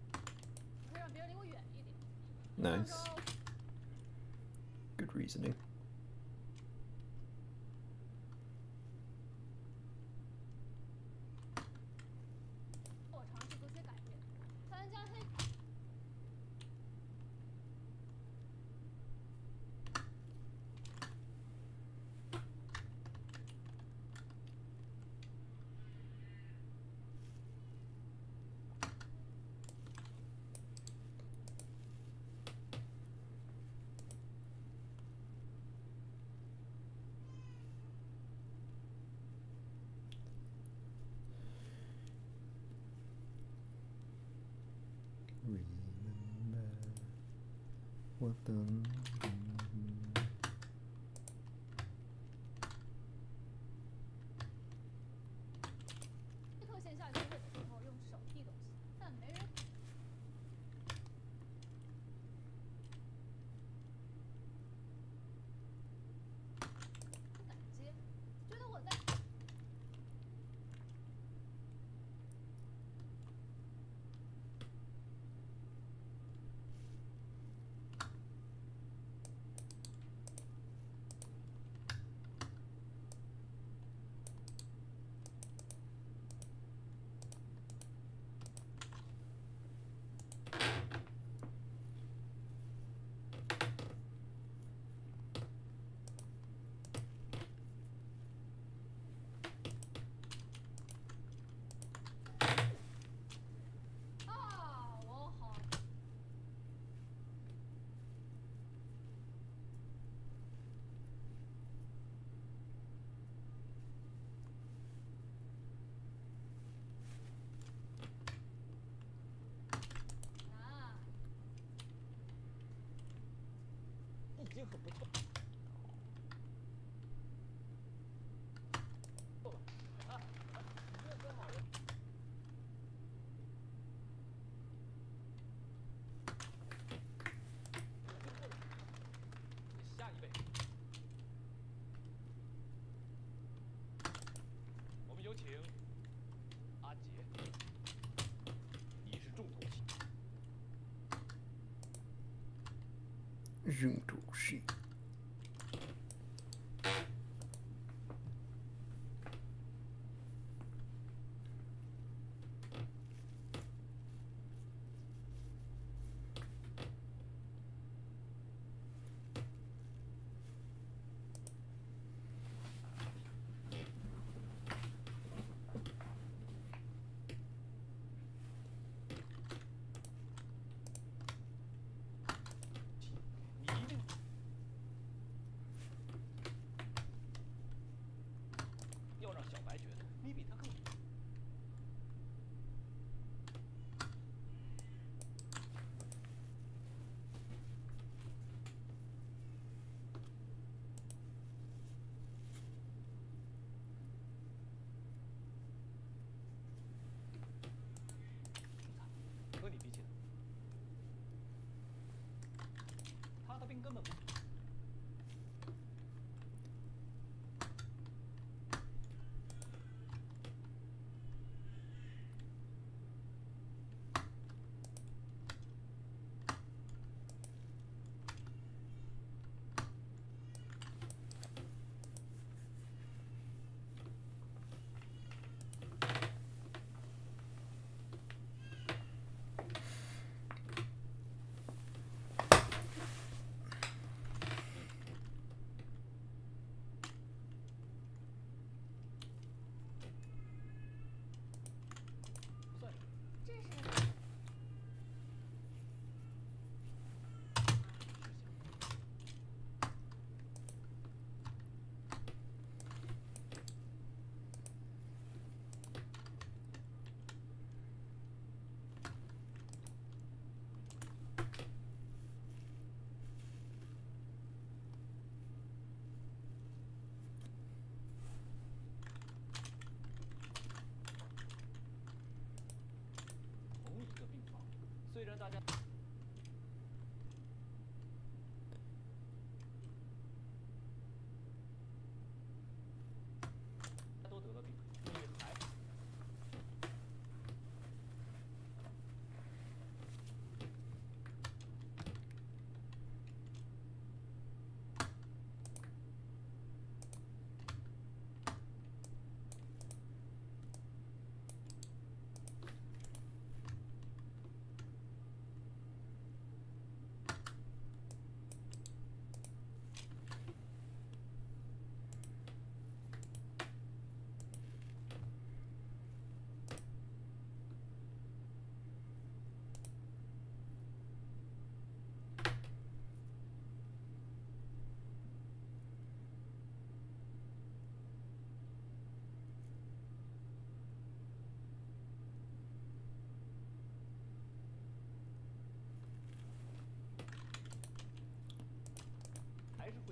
人离我远一点。 Nice. Good reasoning. 我尝试做些改变，参加黑。 Remember what the 特线下约会的时候用手递东西，但没人。不敢接，觉得我在。 已经很不错。够了啊！你这真好了。下一位，我们有请阿杰，你是重头戏。 junto shi.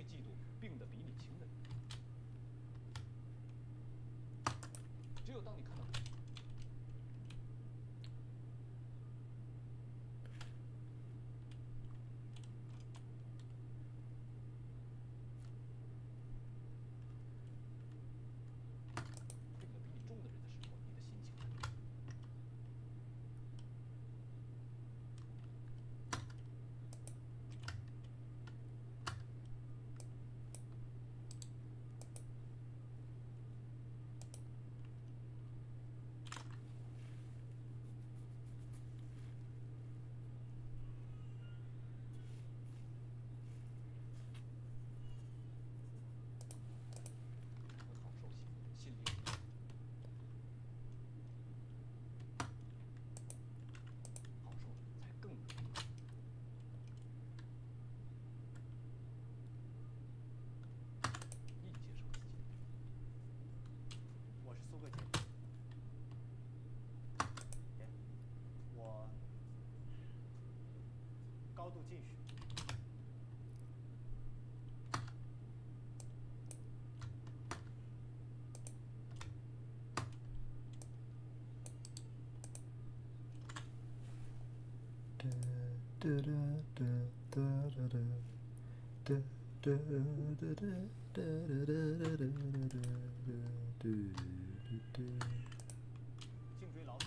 嫉妒病得比你轻的人。只有当你看到病得比你重的人的时候，你的心情才对。会好受些，心里好受才更能易接受自己。我是苏克杰，我高度近视。颈椎老鼠。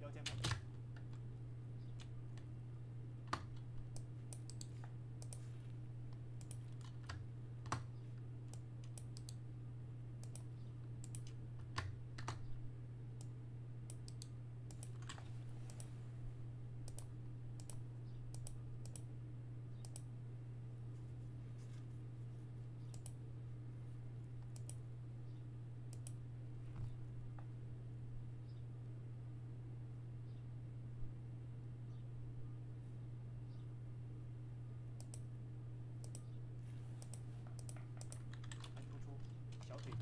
腰间盘突出。盘突出，小腿。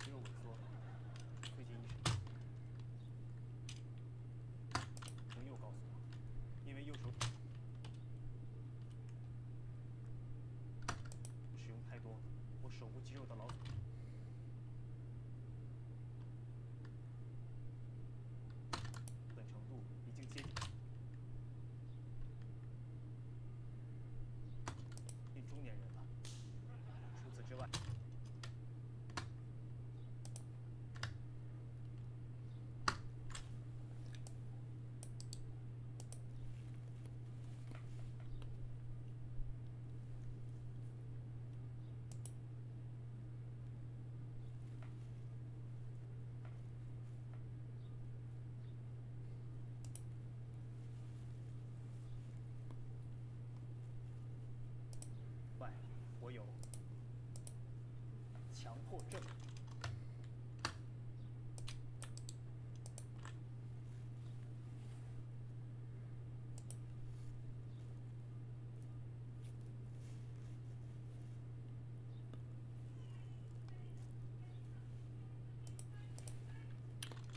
肌肉萎缩，推进医生。朋友告诉我，因为右手使用太多我手部肌肉的劳损，本程度已经接近中年人了。除此之外，强迫症。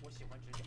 我喜欢指甲。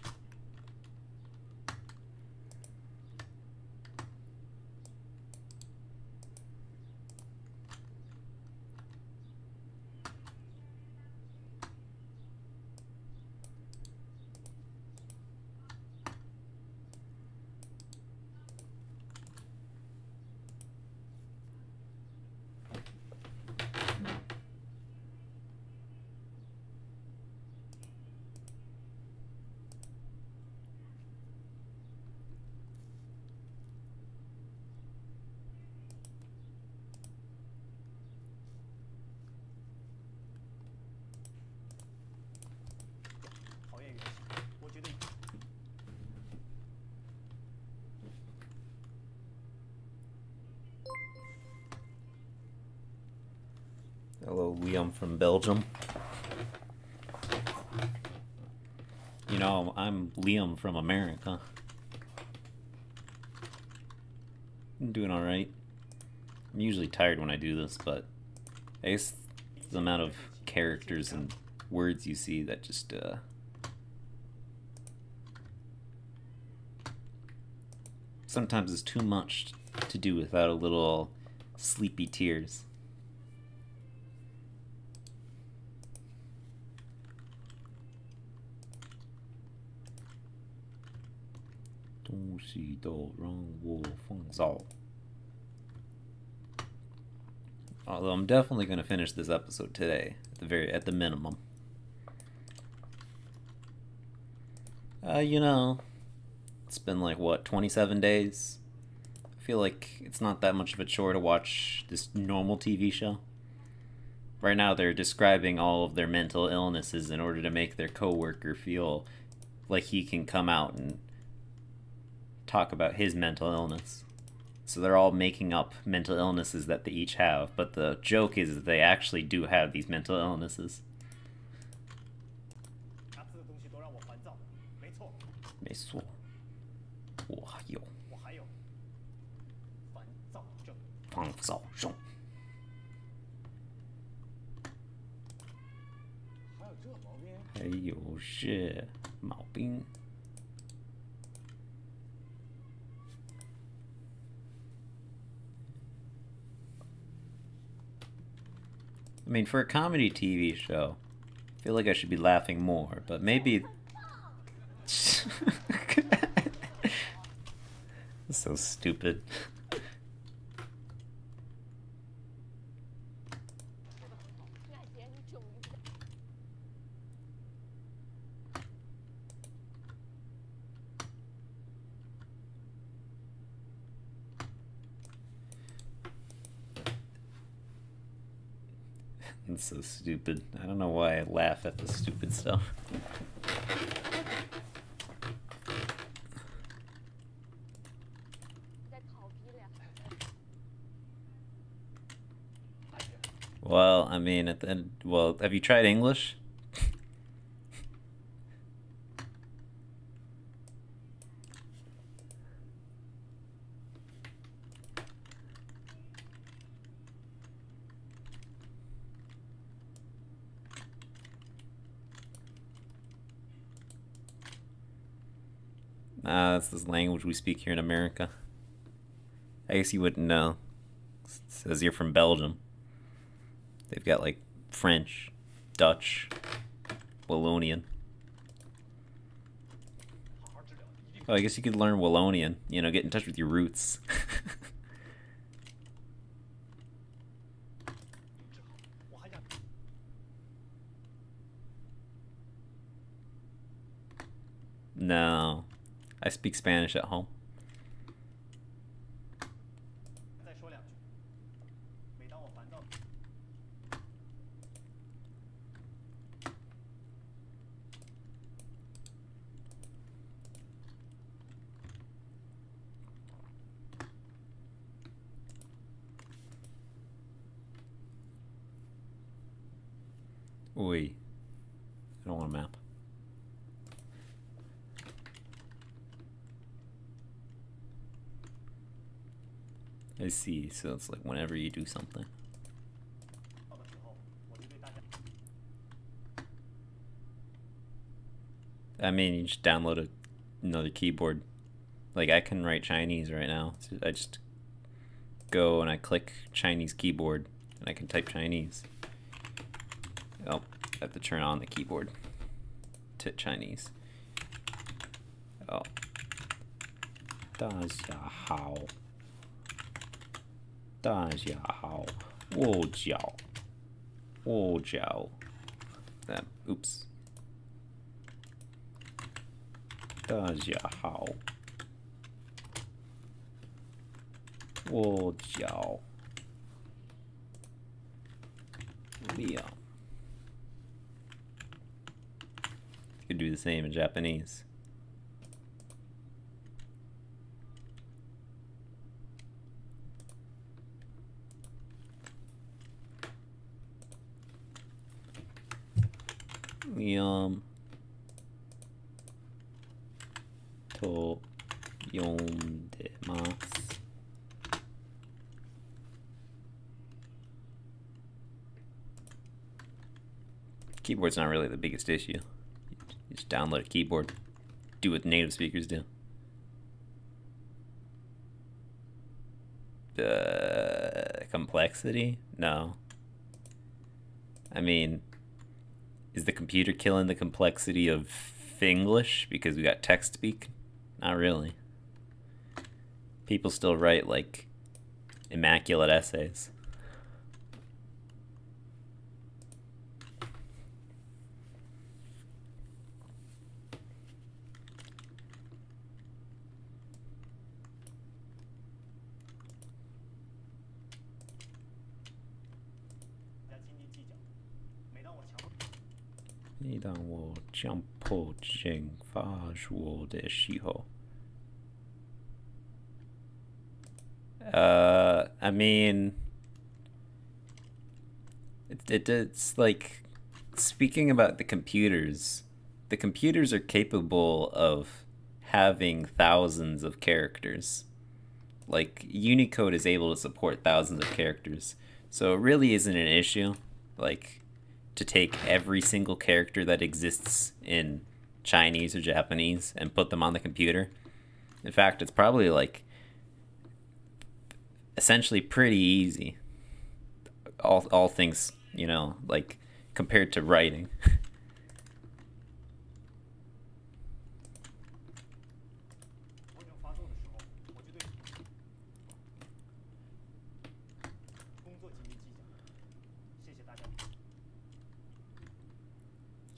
讨厌原型，我觉得。Hello, Liam from Belgium. You know, I'm Liam from America. I'm doing alright. I'm usually tired when I do this, but I guess the amount of characters and words you see that just, sometimes it's too much to do without a little sleepy tears. Although I'm definitely going to finish this episode today, at the minimum. You know, it's been like, what, 27 days? I feel like it's not that much of a chore to watch this normal TV show. Right now they're describing all of their mental illnesses in order to make their coworker feel like he can come out and talk about his mental illness. So they're all making up mental illnesses that they each have, but the joke is that they actually do have these mental illnesses. 拿字的东西都让我烦躁，没错。没错，我还有烦躁症。烦躁症。还有这毛病？还有这毛病。I mean, for a comedy TV show, I feel like I should be laughing more, but maybe... So stupid. It's so stupid. I don't know why I laugh at this stupid stuff. Well, I mean, at the end, well, have you tried English? Nah, that's this language we speak here in America. I guess you wouldn't know. It says you're from Belgium. They've got like French, Dutch, Wallonian. Oh, I guess you could learn Wallonian. You know, get in touch with your roots. No. I speak Spanish at home. Oi. I don't want a map. I see, so it's like whenever you do something. I mean, you just download another keyboard. Like, I can write Chinese right now. So I just go and I click Chinese keyboard, and I can type Chinese. Oh, I have to turn on the keyboard to Chinese. Oh. 大家好。大家好。我叫。Oops. 大家好。我叫 Liam. You could do the same in Japanese. Liam と呼んでます。Keyboard's not really the biggest issue. You just download a keyboard, do what native speakers do. Complexity? No. I mean, is the computer killing the complexity of English because we got text speak? Not really. People still write like immaculate essays. I mean, it's like, speaking about the computers are capable of having thousands of characters. Like, Unicode is able to support thousands of characters, so it really isn't an issue, like, to take every single character that exists in Chinese or Japanese and put them on the computer. In fact, it's probably like essentially pretty easy. All things, you know, like compared to writing.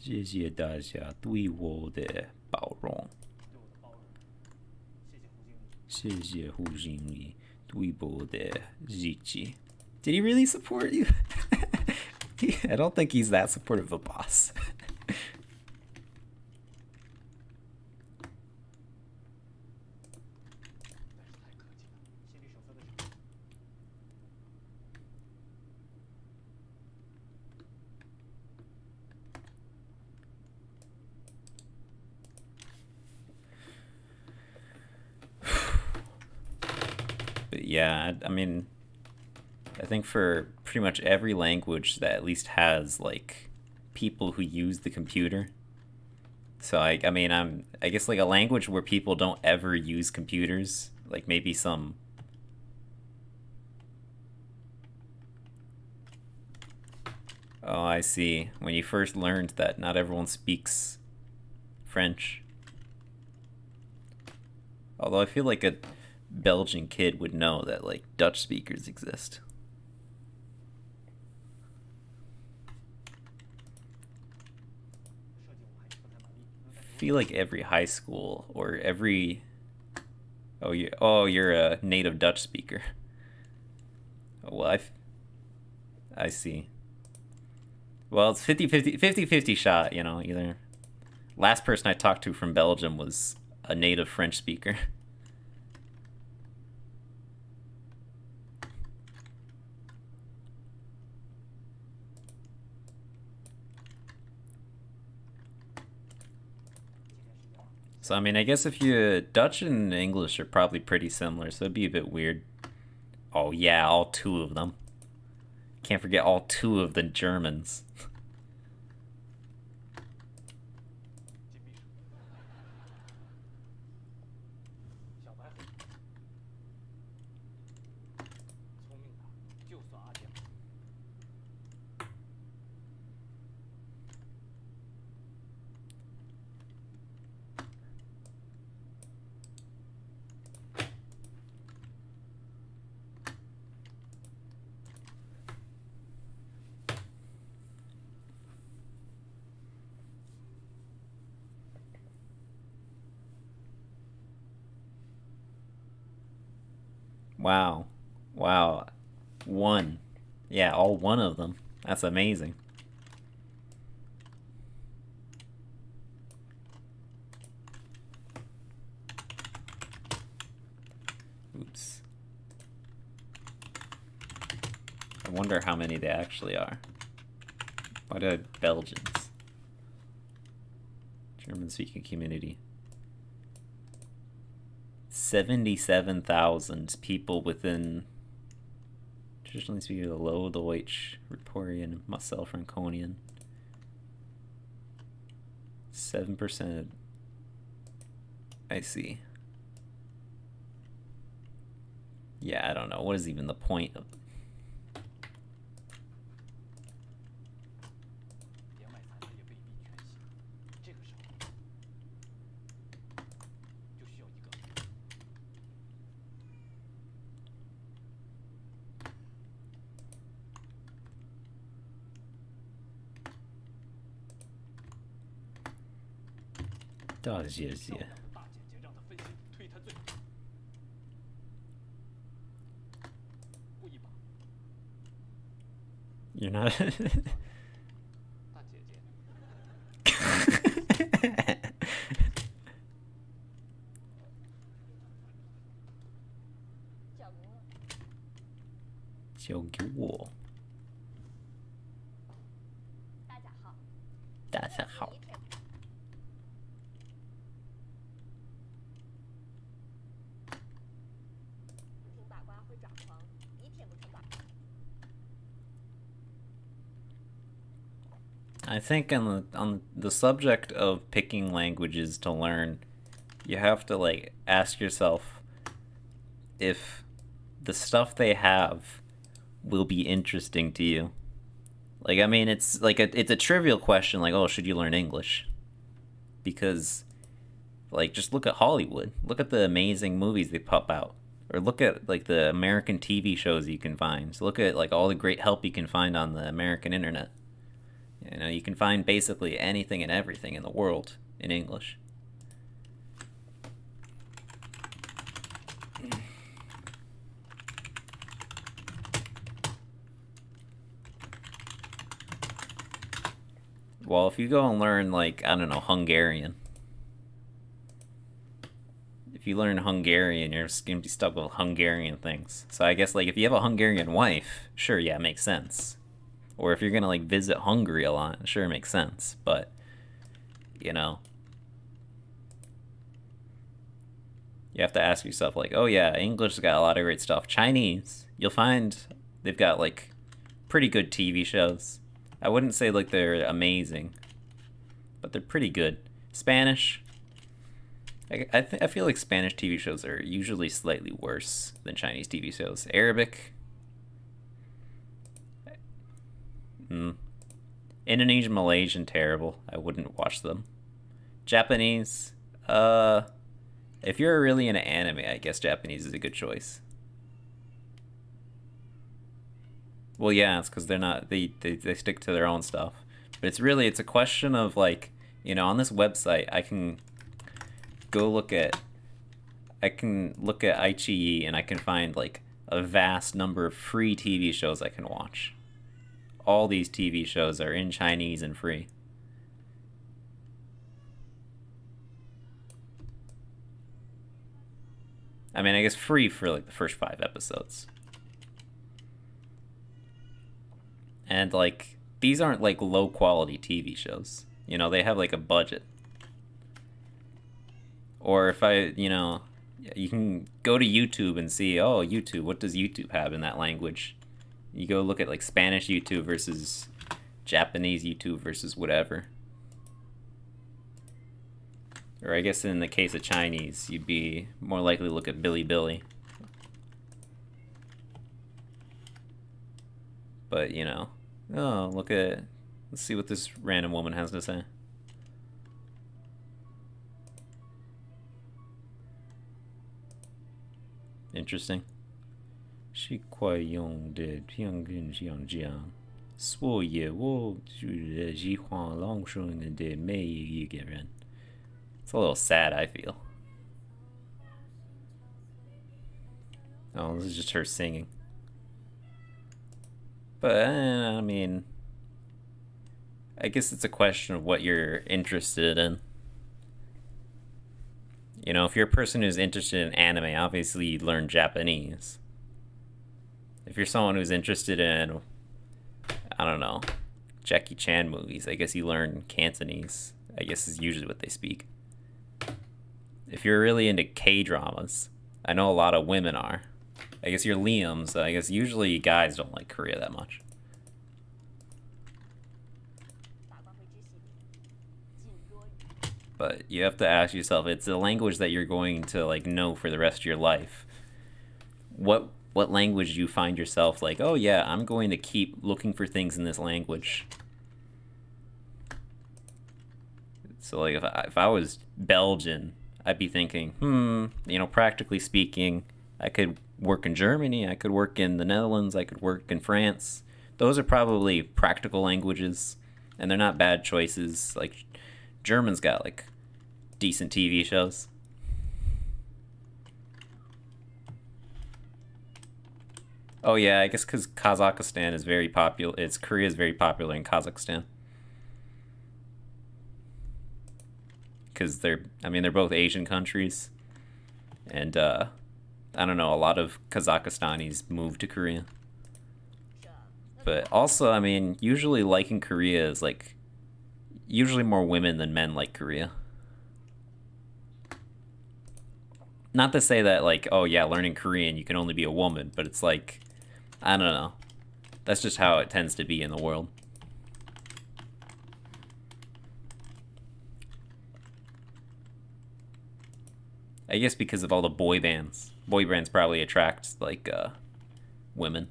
Thank you for your understanding. Thank you, Hu Jingli. Did he really support you? I don't think he's that supportive of a boss. But yeah, I mean, I think for pretty much every language that at least has like people who use the computer. So I mean, I guess like a language where people don't ever use computers, like maybe some. Oh, I see. When you first learned that not everyone speaks French. Although I feel like a Belgian kid would know that like Dutch speakers exist. I feel like every high school or every you're a native Dutch speaker. Oh, well, I see. Well, it's 50-50 shot, you know, either. Last person I talked to from Belgium was a native French speaker. So I mean, I guess if you Dutch and English are probably pretty similar, so it'd be a bit weird. Oh yeah, all two of them. Can't forget all two of the Germans. 金秘书，小白虎，聪明的就算阿健。Wow. Wow. One. Yeah, all one of them. That's amazing. Oops. I wonder how many they actually are. What are Belgians? German-speaking community. 77,000 people within, traditionally speaking, the Low Deutsch, Riporian, Marcel Franconian. 7%. I see. Yeah, I don't know. What is even the point of... 连外残也未必全信。这个时候，就需要一个。大姐姐。大姐姐让他分析推他罪。故意吧。 You're not... 大姐姐。小明了。交给我。大家好。大家好。听八卦会抓狂，一天不听八卦。 I think on the subject of picking languages to learn, you have to like ask yourself if the stuff they have will be interesting to you. Like, I mean, it's like it's a trivial question, like, oh, should you learn English? Because, like, just look at Hollywood. Look at the amazing movies they pop out. Or look at, like, the American TV shows you can find. So look at, like, all the great help you can find on the American internet. You know, you can find basically anything and everything in the world in English. Well, if you go and learn, like, I don't know, Hungarian. If you learn Hungarian, you're just going to be stuck with Hungarian things. So I guess, like, if you have a Hungarian wife, sure, yeah, it makes sense. Or if you're going to, like, visit Hungary a lot, sure, it makes sense. But, you know, you have to ask yourself, like, oh, yeah, English has got a lot of great stuff. Chinese, you'll find they've got, like, pretty good TV shows. I wouldn't say, like, they're amazing, but they're pretty good. Spanish, I feel like Spanish TV shows are usually slightly worse than Chinese TV shows. Arabic, Indonesian, Malaysian, terrible. I wouldn't watch them. Japanese, if you're really into anime, I guess Japanese is a good choice. Well, yeah, it's because they're not, they stick to their own stuff. But it's a question of, like, you know, on this website, I can look at iQIYI and I can find, like, a vast number of free TV shows I can watch. All these TV shows are in Chinese and free. I mean, I guess free for, like, the first 5 episodes. And, like, these aren't, like, low-quality TV shows. You know, they have, like, a budget. Or if you can go to YouTube and see, oh, YouTube, what does YouTube have in that language? You go look at like Spanish YouTube versus Japanese YouTube versus whatever. Or I guess in the case of Chinese, you'd be more likely to look at Bilibili. But, oh, let's see what this random woman has to say. Interesting. 是快用的偏跟像这样，所以我喜欢朗诵的每一个人。It's a little sad, I feel. Oh, this is just her singing. But, I mean, I guess it's a question of what you're interested in. If you're a person who's interested in anime, obviously you learn Japanese. If you're someone who's interested in, I don't know, Jackie Chan movies, I guess you learn Cantonese. I guess is usually what they speak. If you're really into K-dramas, I know a lot of women are. I guess you're Liam, so I guess usually guys don't like Korea that much. But you have to ask yourself, it's a language that you're going to like know for the rest of your life. What language do you find yourself like, oh yeah, I'm going to keep looking for things in this language? So like if I was Belgian, I'd be thinking, practically speaking, I could work in Germany, I could work in the Netherlands, I could work in France. Those are probably practical languages, and they're not bad choices. Like, German's got, like, decent TV shows. Oh yeah, I guess because Kazakhstan is very popular. Korea is very popular in Kazakhstan. Because they're both Asian countries. And, I don't know, a lot of Kazakhstanis moved to Korea. But also, usually liking Korea is, like, usually more women than men like Korea. Not to say that, like, oh yeah, learning Korean, you can only be a woman, but it's like, I don't know. That's just how it tends to be in the world. I guess because of all the boy bands. Boy bands probably attract, like, women.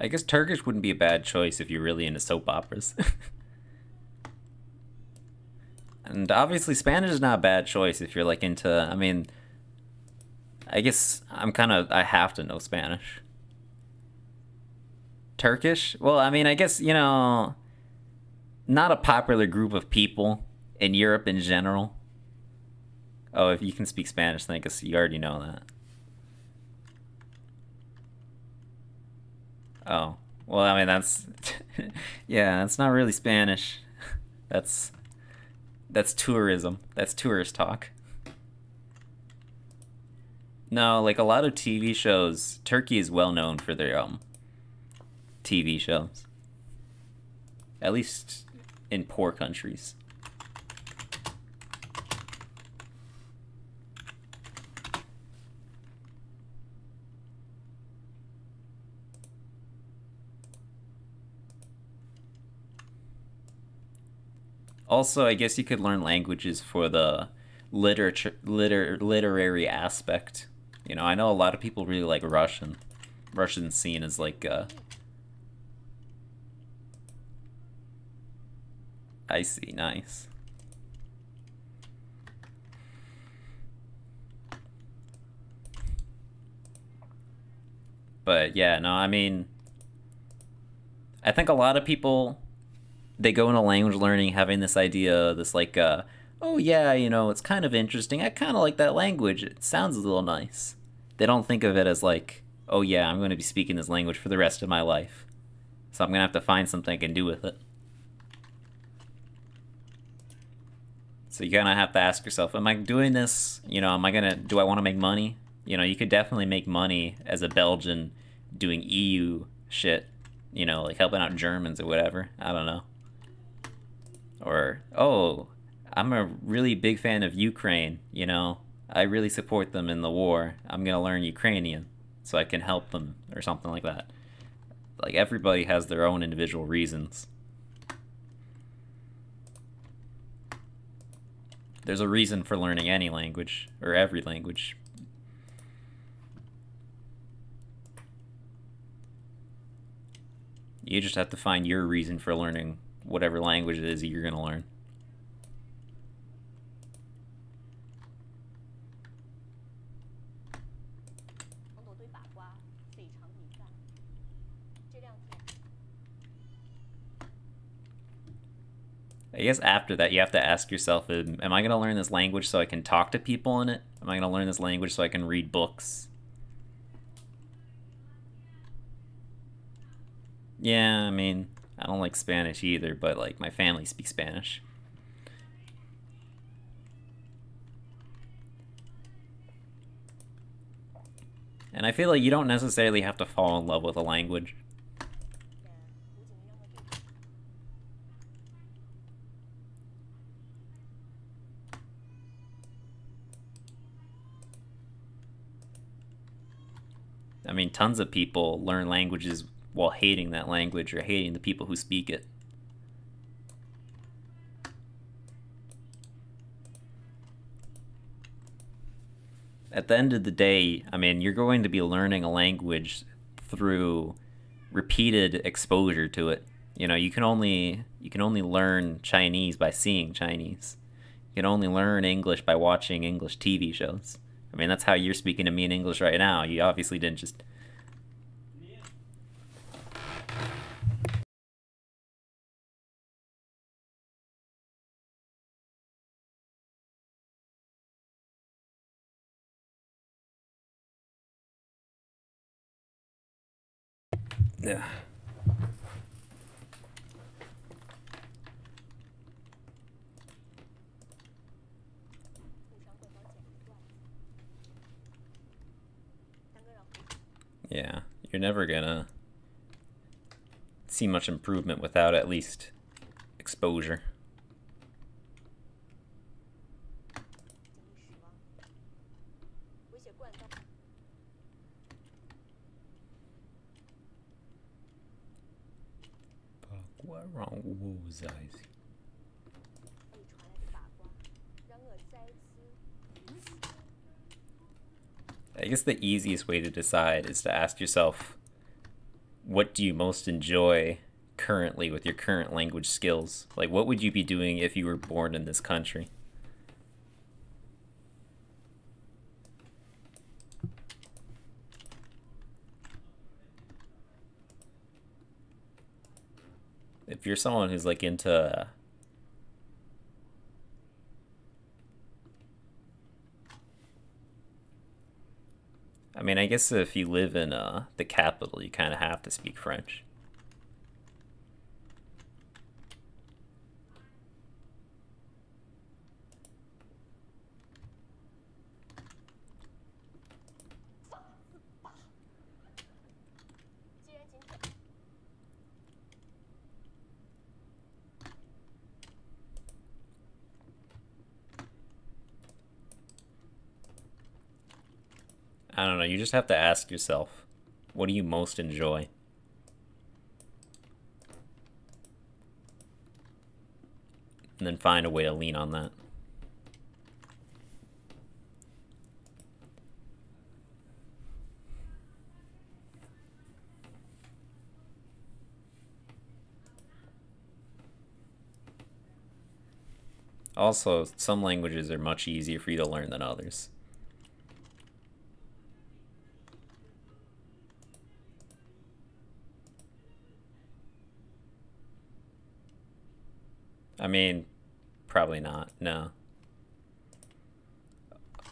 I guess Turkish wouldn't be a bad choice if you're really into soap operas. And obviously Spanish is not a bad choice if you're like into, I guess I have to know Spanish. Turkish? Well, I guess, not a popular group of people in Europe in general. Oh, if you can speak Spanish, then I guess you already know that. Oh, well, that's, yeah, that's not really Spanish. That's tourism. That's tourist talk. No, like a lot of TV shows, Turkey is well known for their, TV shows. At least in poor countries. Also, I guess you could learn languages for the literary aspect. I know a lot of people really like Russian. Russian's seen as like, I see, nice. But yeah, no, I think a lot of people, they go into language learning having this idea, this like, oh yeah, it's kind of interesting. I kind of like that language. It sounds a little nice. They don't think of it as like, oh yeah, I'm going to be speaking this language for the rest of my life. So I'm going to have to find something I can do with it. So you kind of have to ask yourself, am I doing this, do I want to make money? You could definitely make money as a Belgian doing EU shit, like helping out Germans or whatever. I don't know. Or, oh, I'm a really big fan of Ukraine, I really support them in the war. I'm going to learn Ukrainian so I can help them or something like that. Like, everybody has their own individual reasons. There's a reason for learning any language, or every language. You just have to find your reason for learning whatever language it is that you're going to learn. I guess after that, you have to ask yourself, am I going to learn this language so I can talk to people in it? Am I going to learn this language so I can read books? Yeah, I mean, I don't like Spanish either, but, like, my family speaks Spanish. And I feel like you don't necessarily have to fall in love with a language. I mean, tons of people learn languages while hating that language or hating the people who speak it. At the end of the day, I mean, you're going to be learning a language through repeated exposure to it. You can only learn Chinese by seeing Chinese. You can only learn English by watching English TV shows. I mean, that's how you're speaking to me in English right now. You obviously didn't just... Yeah. Yeah, you're never gonna see much improvement without at least exposure. I guess the easiest way to decide is to ask yourself, what do you most enjoy currently with your current language skills? Like, what would you be doing if you were born in this country? If you're someone who's like into I mean, I guess if you live in the capital, you kind of have to speak French. I don't know, you just have to ask yourself, what do you most enjoy? And then find a way to lean on that. Also, some languages are much easier for you to learn than others. I mean, probably not, no.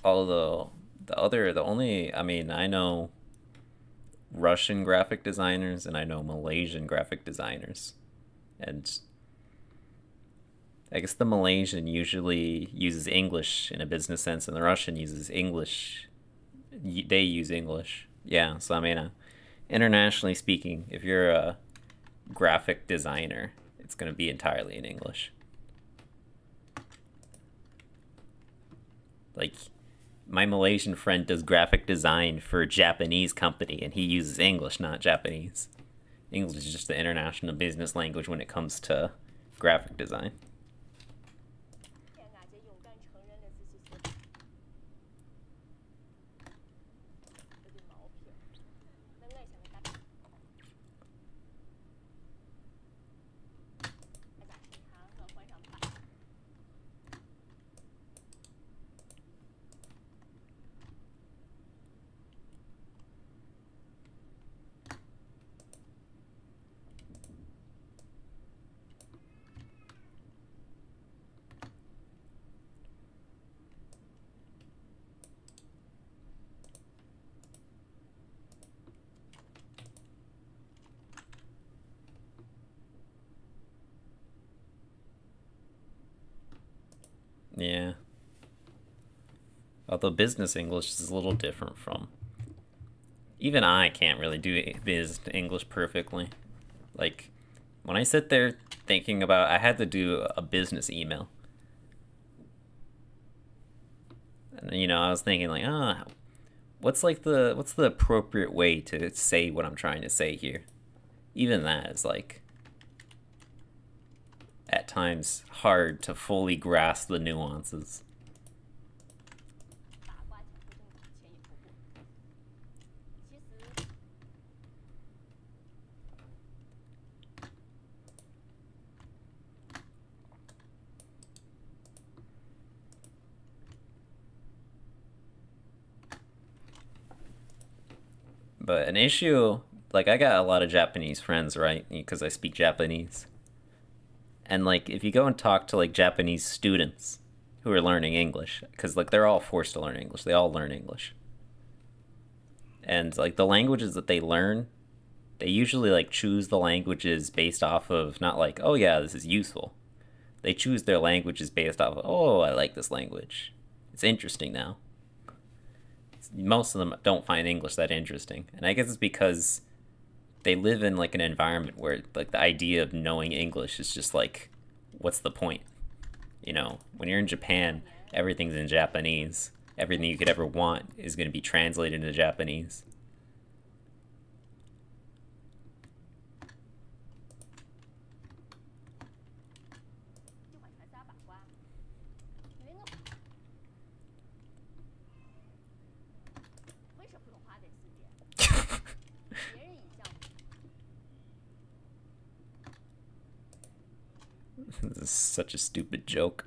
Although, I know Russian graphic designers and I know Malaysian graphic designers. And I guess the Malaysian usually uses English in a business sense, and the Russian uses English. They use English. Yeah, so I mean, internationally speaking, if you're a graphic designer, it's going to be entirely in English. Like, my Malaysian friend does graphic design for a Japanese company, and he uses English, not Japanese. English is just the international business language when it comes to graphic design. Yeah. Although business English is a little different from... Even I can't really do biz English perfectly. Like, when I sit there thinking about... I had to do a business email. And, you know, I was thinking like, what's the appropriate way to say what I'm trying to say here? Even that is like... at times hard to fully grasp the nuances. But an issue, like, I got a lot of Japanese friends, right? Because I speak Japanese. And, like, if you go and talk to, like, Japanese students who are learning English, because, like, they're all forced to learn English. They all learn English. And, like, the languages that they learn, they usually, like, choose the languages based off of, not like, oh, yeah, this is useful. They choose their languages based off of, oh, I like this language. It's interesting now. Most of them don't find English that interesting. And I guess it's because they live in, like, an environment where, like, the idea of knowing English is just, like, what's the point? You know, when you're in Japan, everything's in Japanese. Everything you could ever want is going to be translated into Japanese. This is such a stupid joke.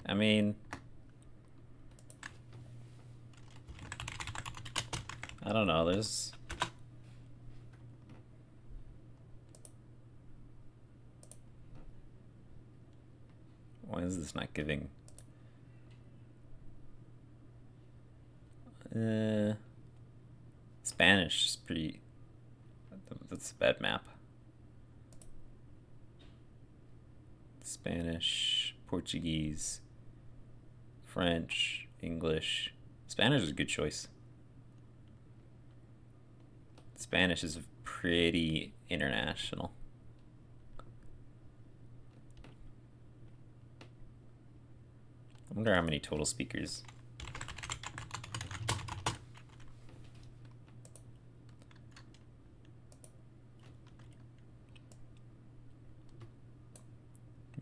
I mean, I don't know, there's... Why is this not giving? Spanish is pretty... That's a bad map. Spanish, Portuguese, French, English. Spanish is a good choice. Spanish is pretty international. I wonder how many total speakers.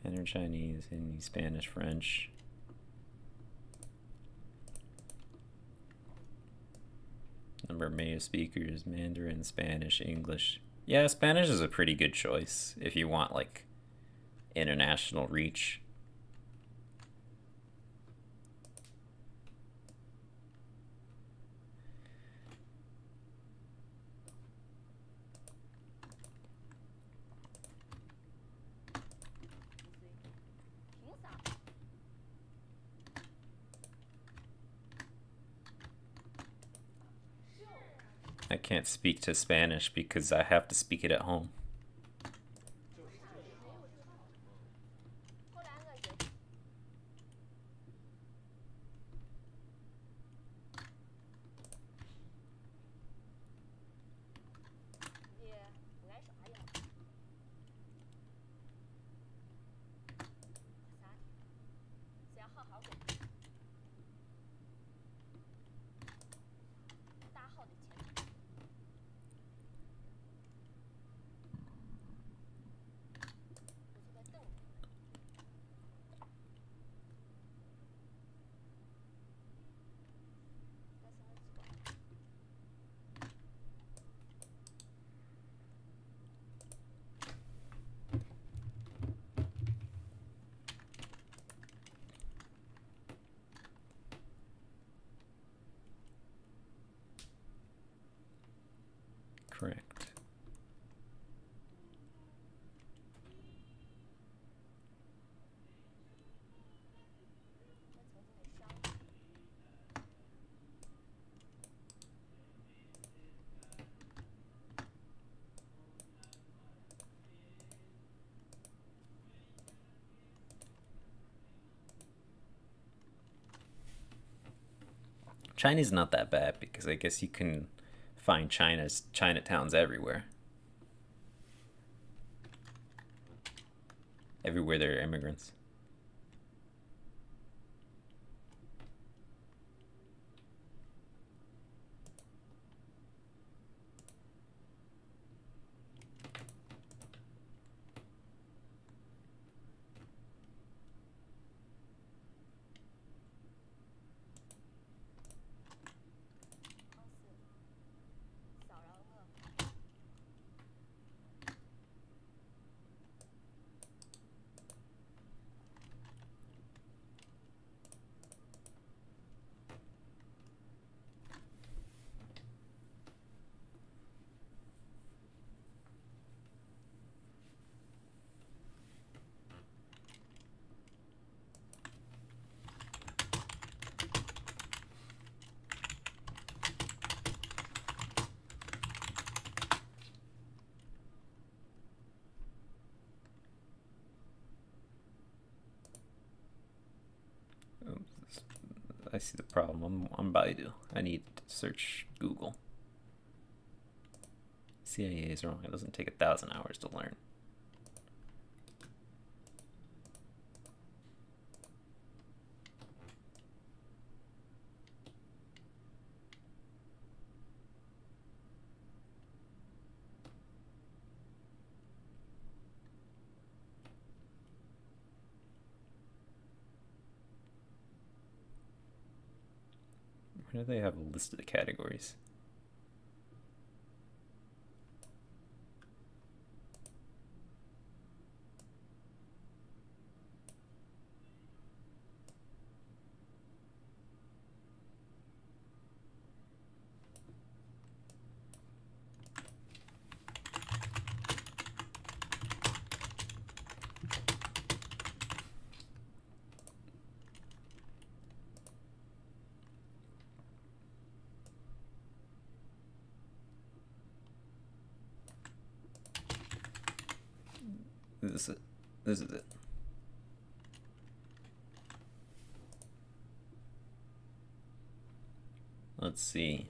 Mandarin Chinese, Hindi, Spanish, French. Number of native speakers: Mandarin, Spanish, English. Yeah, Spanish is a pretty good choice if you want like international reach. I can't speak to Spanish because I have to speak it at home. Correct. Chinese not that bad because I guess you can find Chinatowns everywhere. Everywhere there are immigrants. I see the problem. I'm Baidu. I need to search Google. CIA is wrong. It doesn't take 1,000 hours to learn. Where do they have a list of the categories? This is it. This is it. Let's see.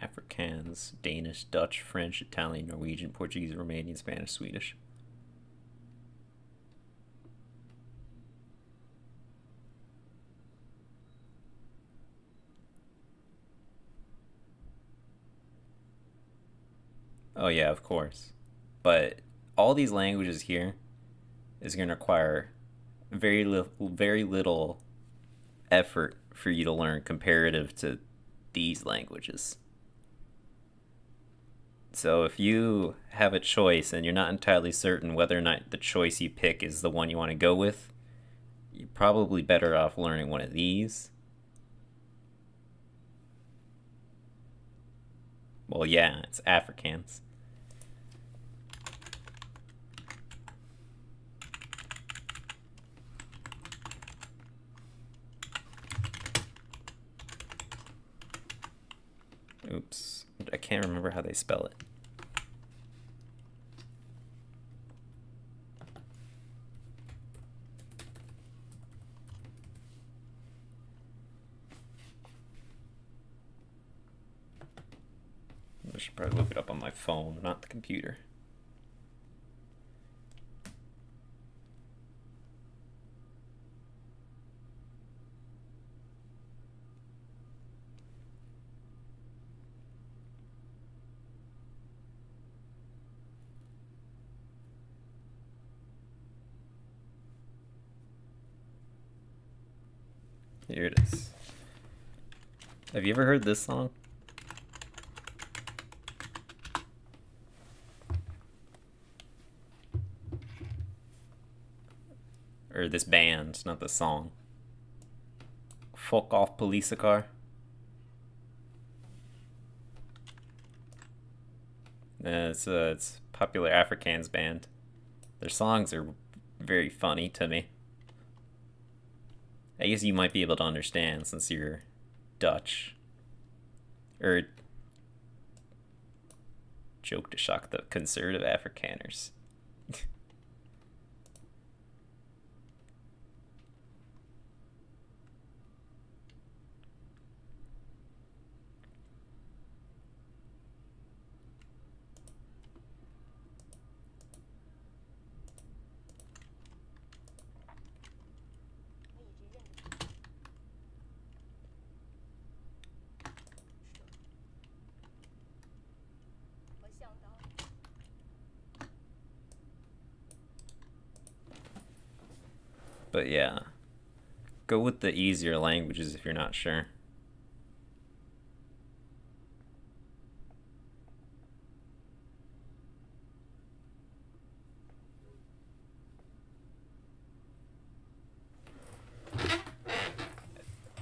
Afrikaans, Danish, Dutch, French, Italian, Norwegian, Portuguese, Romanian, Spanish, Swedish. Oh yeah, of course. But all these languages here is going to require very little effort for you to learn comparative to these languages. So if you have a choice and you're not entirely certain whether or not the choice you pick is the one you want to go with, you're probably better off learning one of these. Well, yeah, it's Afrikaans. Oops, I can't remember how they spell it. I should probably look it up on my phone, not the computer. Here it is. Have you ever heard this song? Or this band, not the song. Fuck Off Police Car. It's a popular Afrikaans band. Their songs are very funny to me. I guess you might be able to understand since you're Dutch. Or joke to shock the conservative Afrikaners. But yeah, go with the easier languages if you're not sure.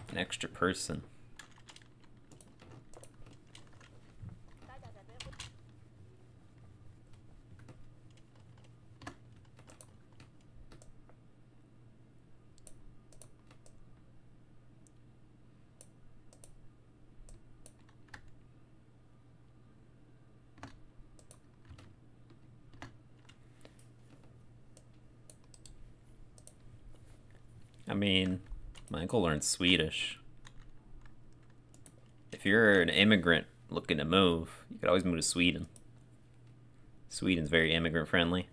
An extra person. I mean, my uncle learned Swedish. If you're an immigrant looking to move, you could always move to Sweden. Sweden's very immigrant friendly.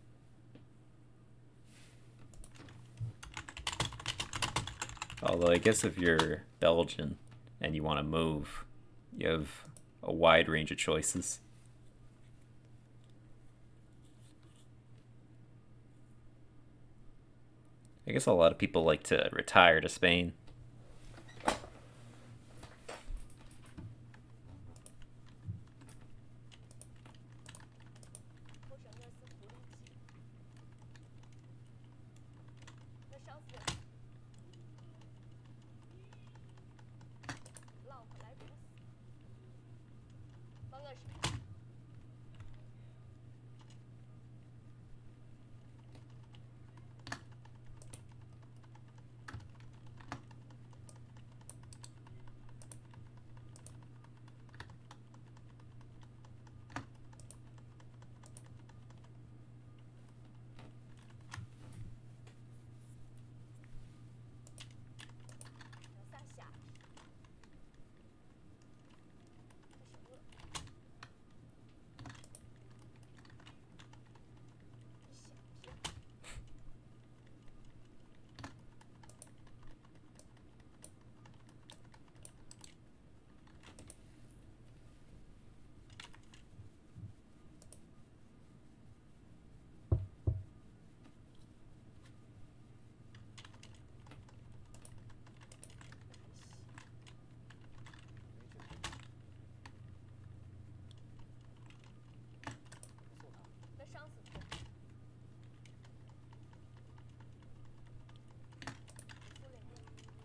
Although I guess if you're Belgian and you want to move, you have a wide range of choices. I guess a lot of people like to retire to Spain.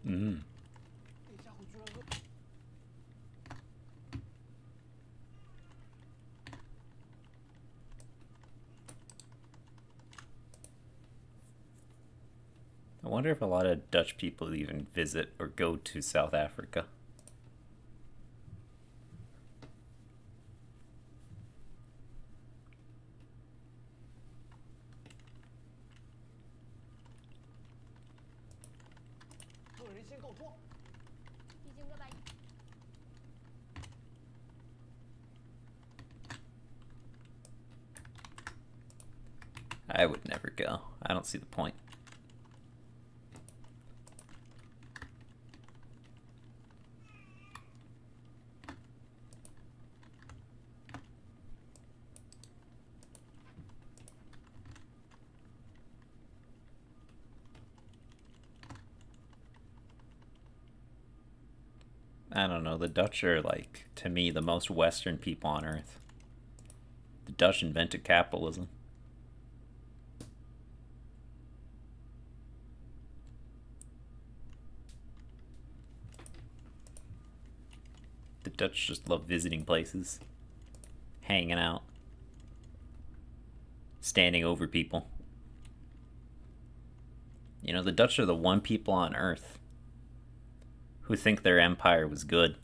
Mm. I wonder if a lot of Dutch people even visit or go to South Africa. I would never go. I don't see the point. I don't know, the Dutch are, like, to me, the most Western people on Earth. The Dutch invented capitalism. The Dutch just love visiting places, hanging out, standing over people. You know, the Dutch are the one people on Earth who think their empire was good.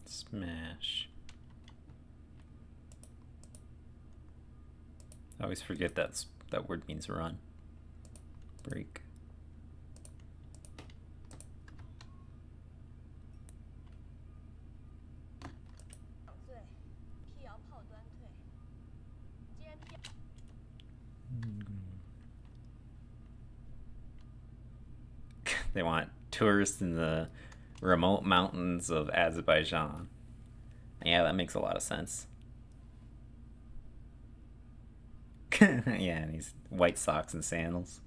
Smash. I always forget that word means run. Break. They want tourists in the remote mountains of Azerbaijan. Yeah, that makes a lot of sense. Yeah, and these white socks and sandals.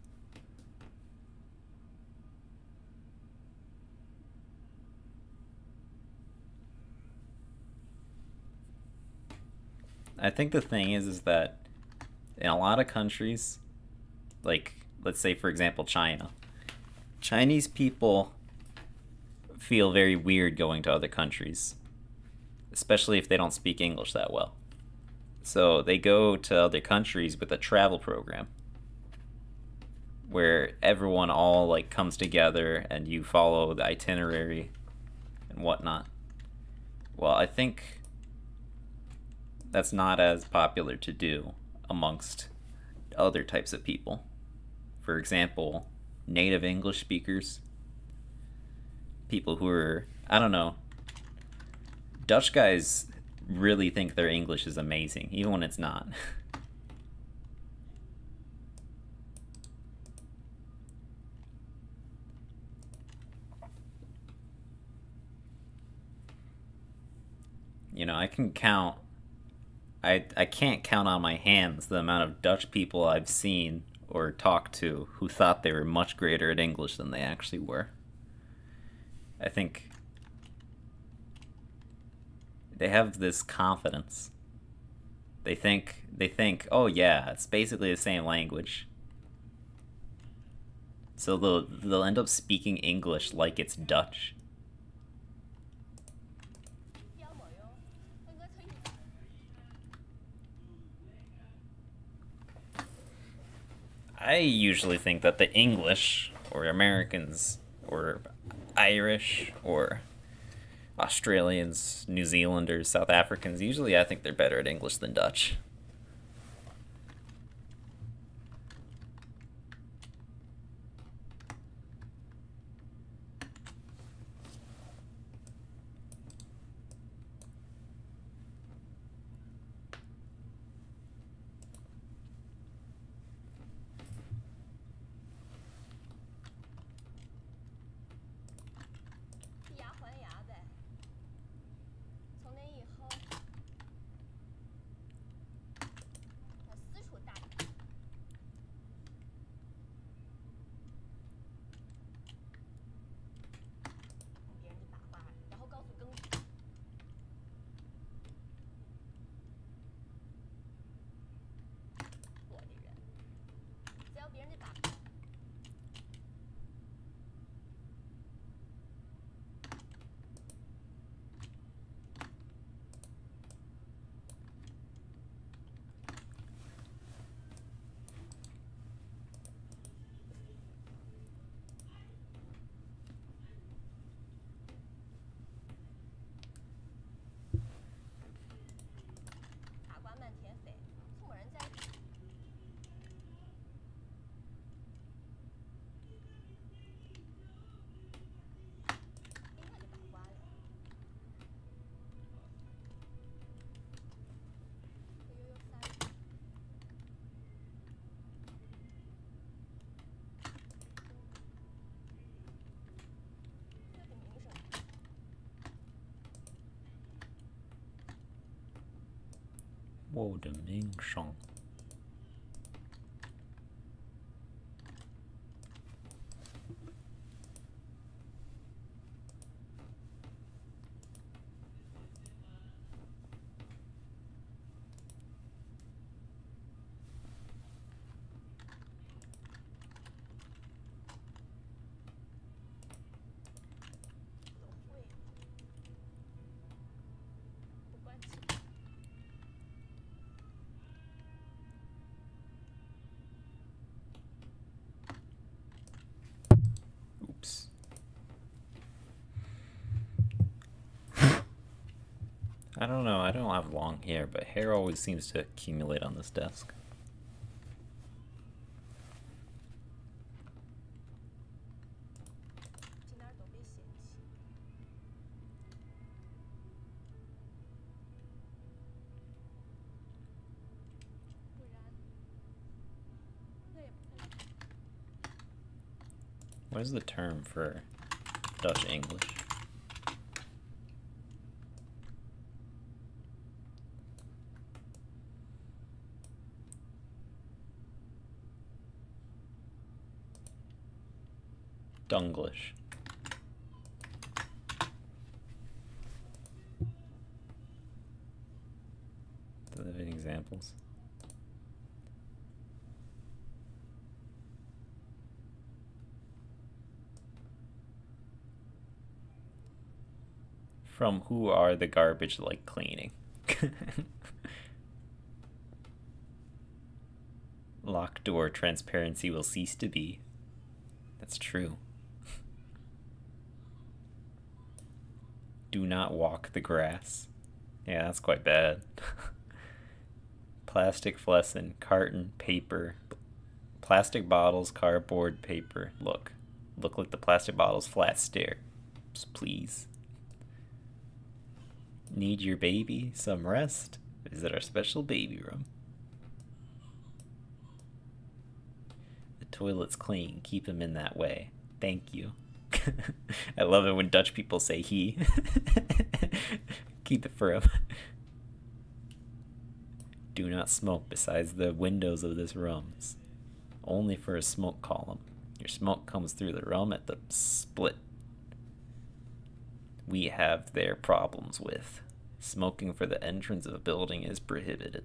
I think the thing is that in a lot of countries, like, let's say, for example, China, Chinese people feel very weird going to other countries, especially if they don't speak English that well. So they go to other countries with a travel program where everyone all like comes together and you follow the itinerary and whatnot. Well, I think that's not as popular to do amongst other types of people. For example, native English speakers, people who are, I don't know, Dutch guys really think their English is amazing, even when it's not. You know, I can count, I can't count on my hands the amount of Dutch people I've seen or talked to who thought they were much greater at English than they actually were. I think they have this confidence. They think, oh yeah, it's basically the same language. So they'll end up speaking English like it's Dutch. I usually think that the English, or Americans, or Irish, or Australians, New Zealanders, South Africans, usually I think they're better at English than Dutch.我的名声。Oops. I don't know, I don't have long hair, but hair always seems to accumulate on this desk. What is the term for Dutch English? Dunglish. Do they have any examples? From who are the garbage like cleaning? Locked door transparency will cease to be. That's true. Do not walk the grass. Yeah, that's quite bad. Plastic flessen, carton, paper, plastic bottles, cardboard, paper. Look like the plastic bottles, flat stare. Just please. Need your baby some rest? Visit our special baby room. The toilet's clean. Keep him in that way. Thank you. I love it when Dutch people say he. Keep it for him. Do not smoke besides the windows of this room. Only for a smoke column. Your smoke comes through the room at the split. We have their problems with. Smoking for the entrance of a building is prohibited.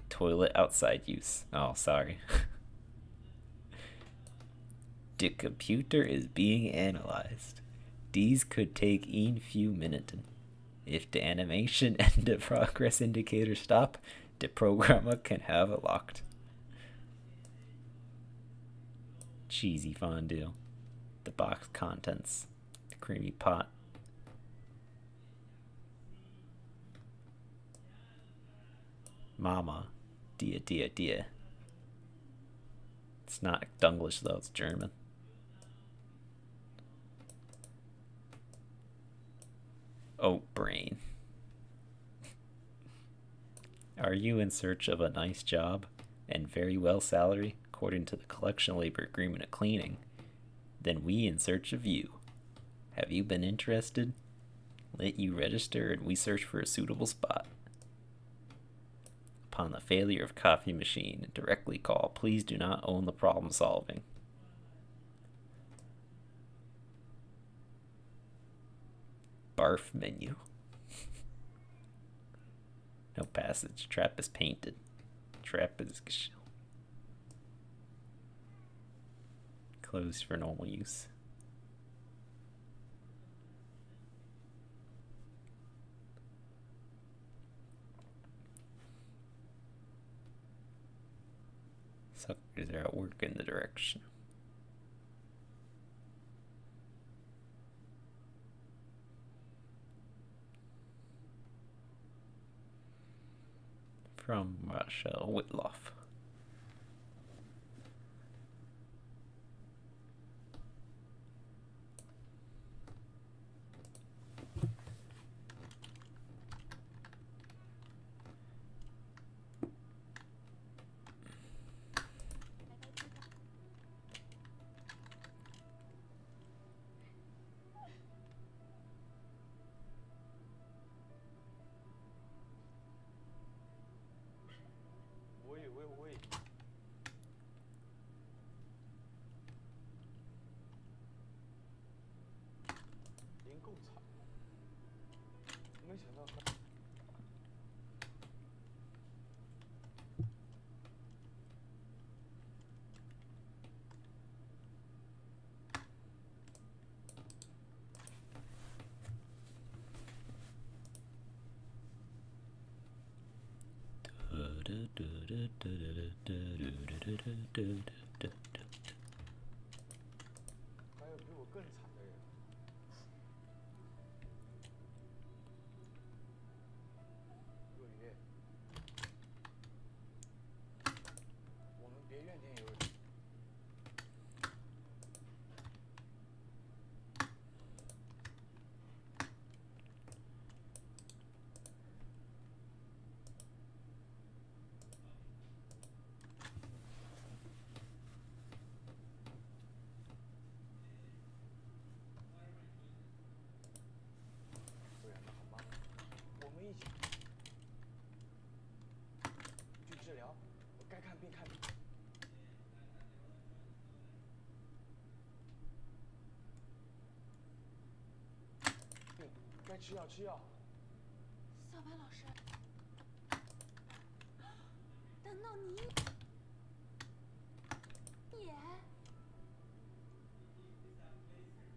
Toilet outside use. Oh, sorry. The computer is being analyzed. These could take een few minutes. If the animation and the progress indicator stop, the programmer can have it locked. Cheesy fondue. The box contents. The creamy pot. Mama. Dia, dia, dia. It's not Dunglish though, it's German. Oh, brain. Are you in search of a nice job and very well salary according to the collection labor agreement of cleaning? Then we in search of you. Have you been interested? Let you register and we search for a suitable spot. Upon the failure of coffee machine, directly call. Please do not own the problem solving. Barf menu. No passage. Trap is painted. Trap is closed for normal use. Suckers are at work in the direction. From Russia, Whitloff.喂，您够惨，没想到还。还有比我更惨的人。若雨，我们别怨天尤人。不然的好吗？我们一起去治疗，我该看病看病。病该吃药吃药。小白老师，难道你也？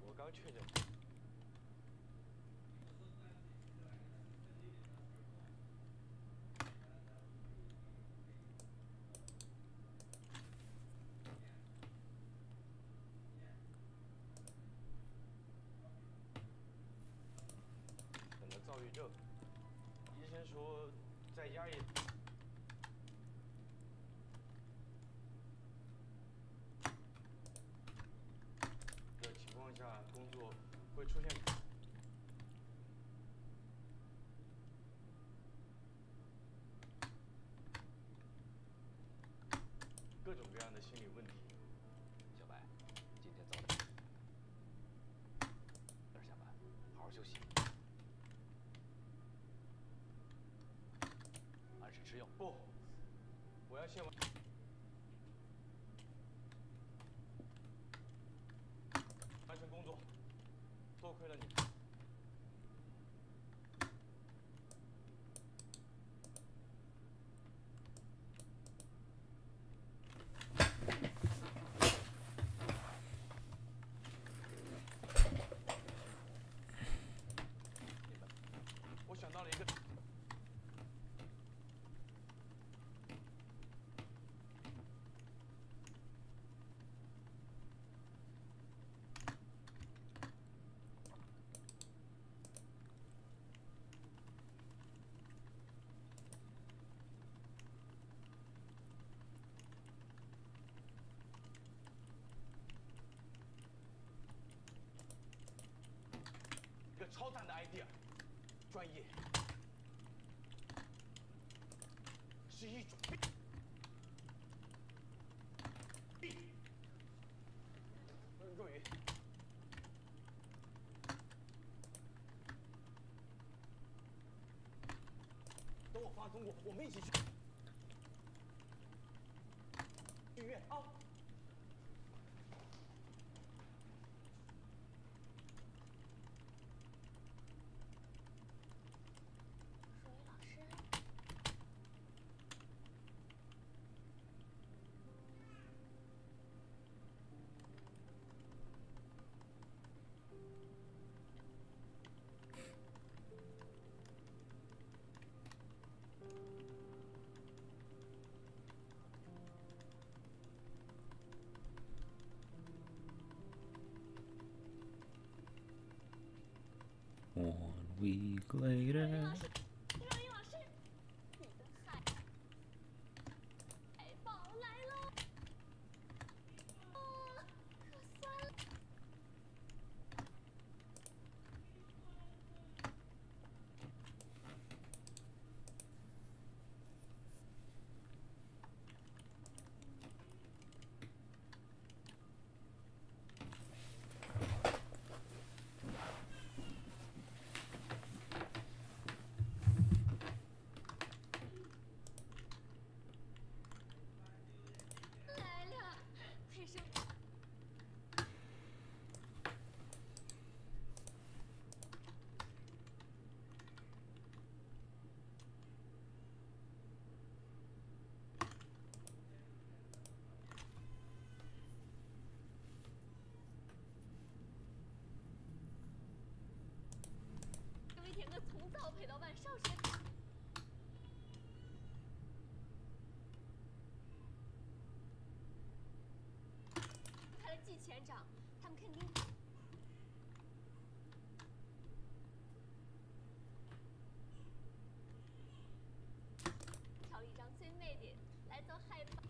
我刚确诊。得了躁郁症，医生说在家也。这情况下，工作会出现。各种各样的心理问题。小白，今天早点下班，好好休息，按时吃药。不，我要先完成工作。多亏了你。我想到了一个。赞的 idea， 专业是一种病。若雨，等我发通过，我们一起去剧院啊。1 week later. 若云老师，你的海报来喽！哦，可酸了。来了，配上。有一天，我从早陪到晚上学。派了季前长，他们肯定挑了一张最美的来做海报。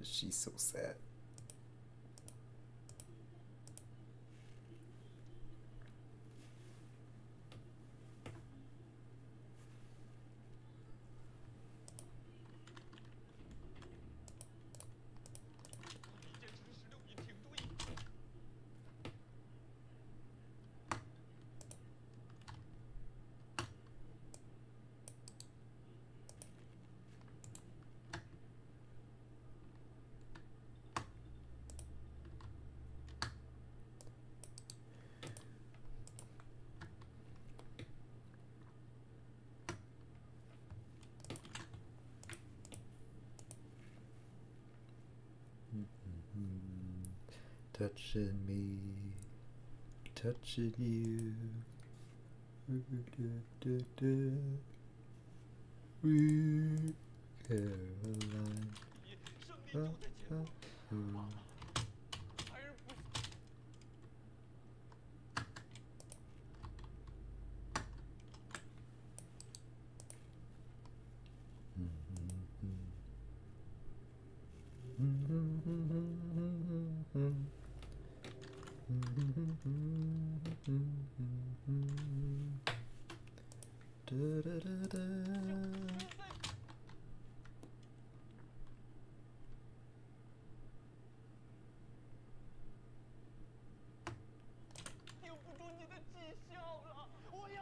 She's so sad. Touching me, touching you. Caroline. 胜利就在前方，完了，还是不行。顶不住你的讥笑了，我要。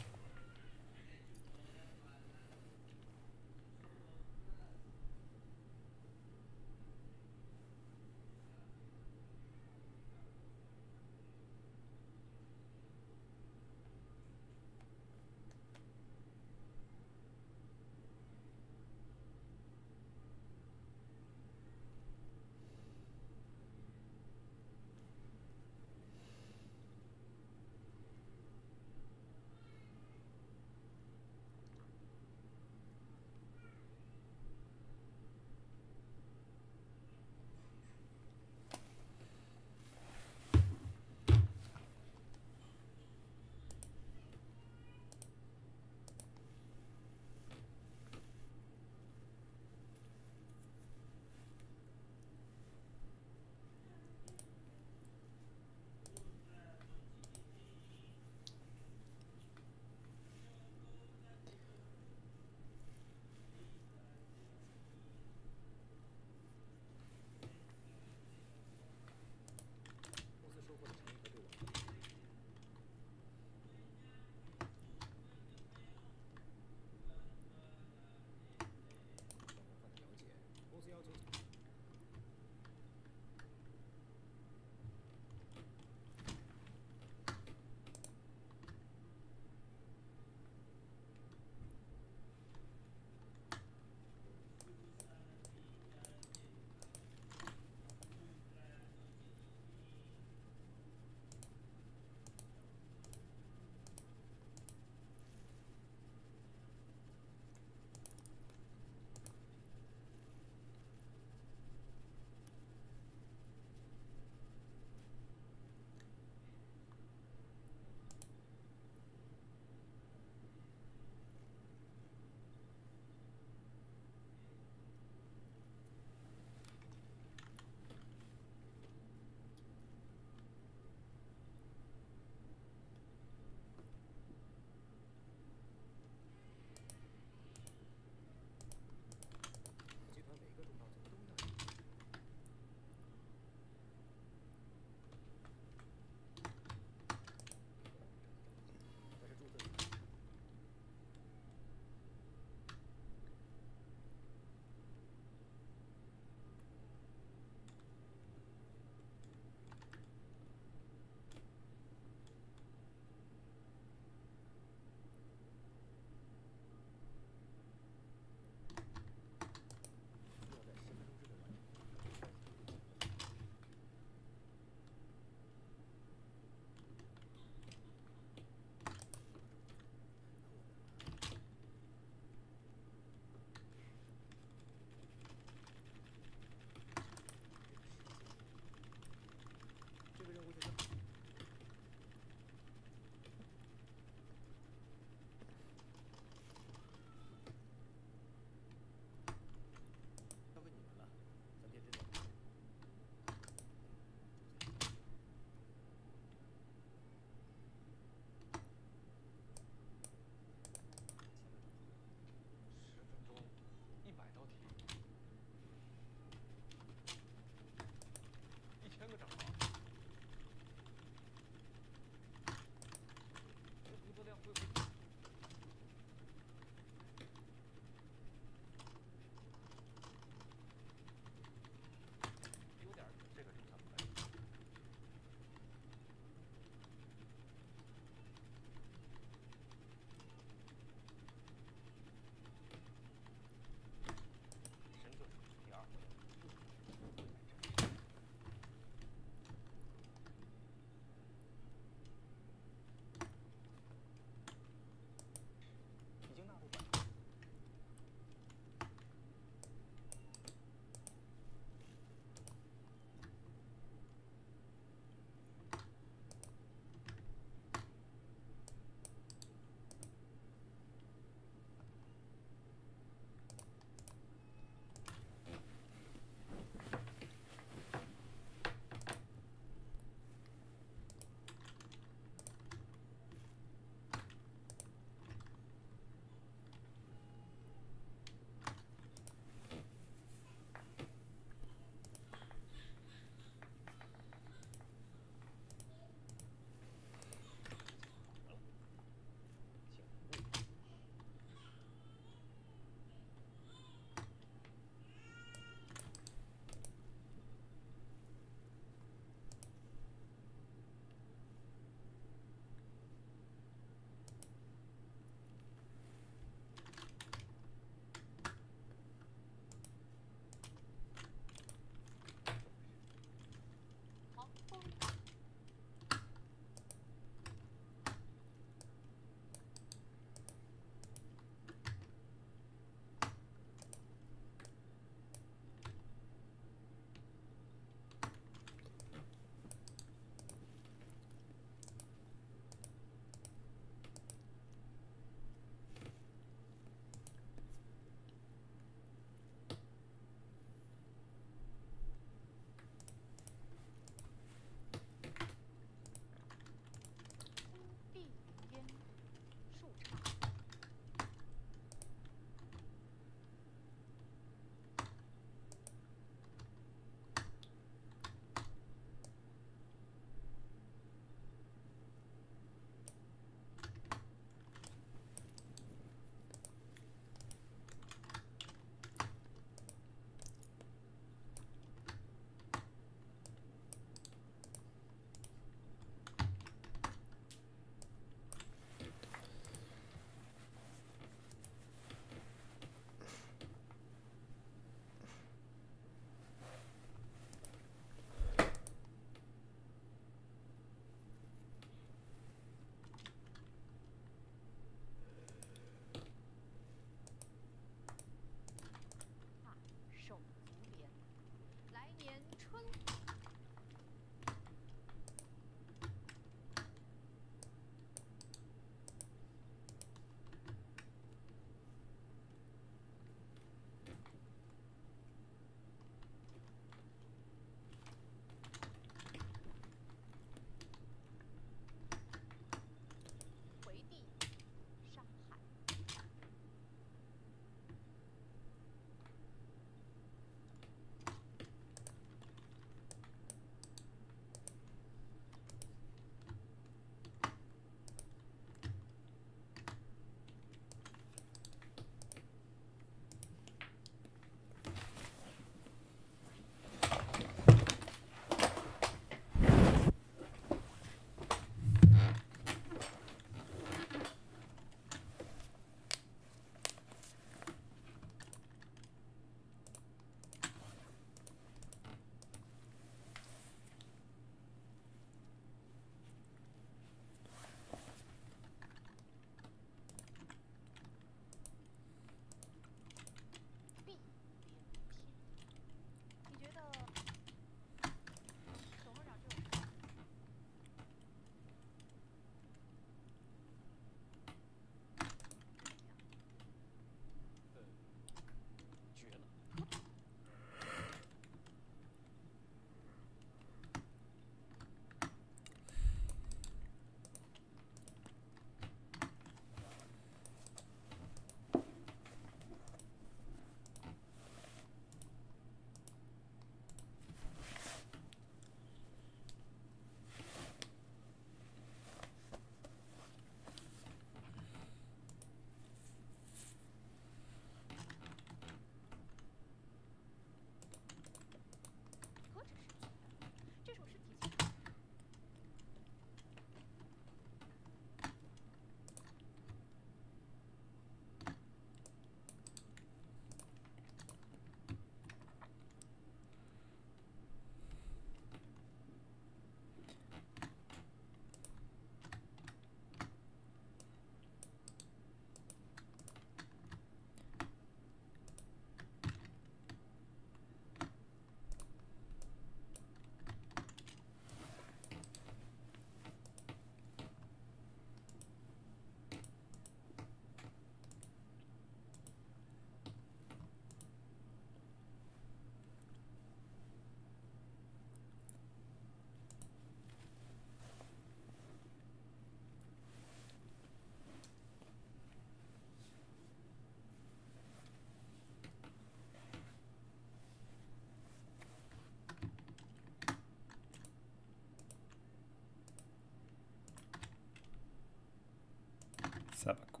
砂漠。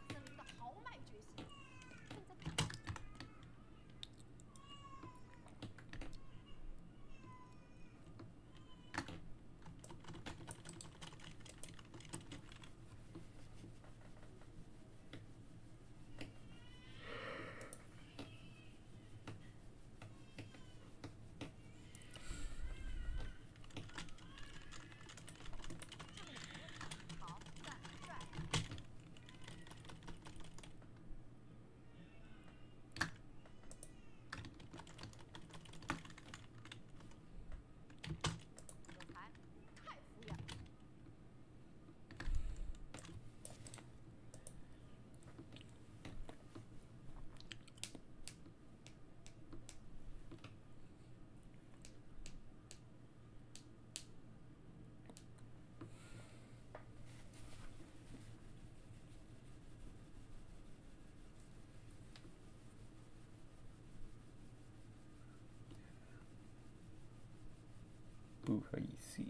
森林的豪迈决心，正在看。好，赞，帅。有才，太敷衍了。不好意思。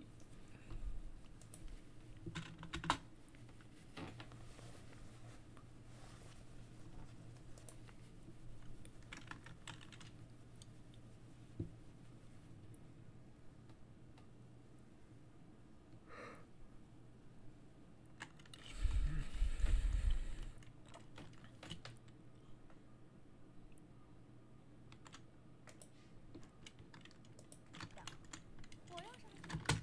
我要上去。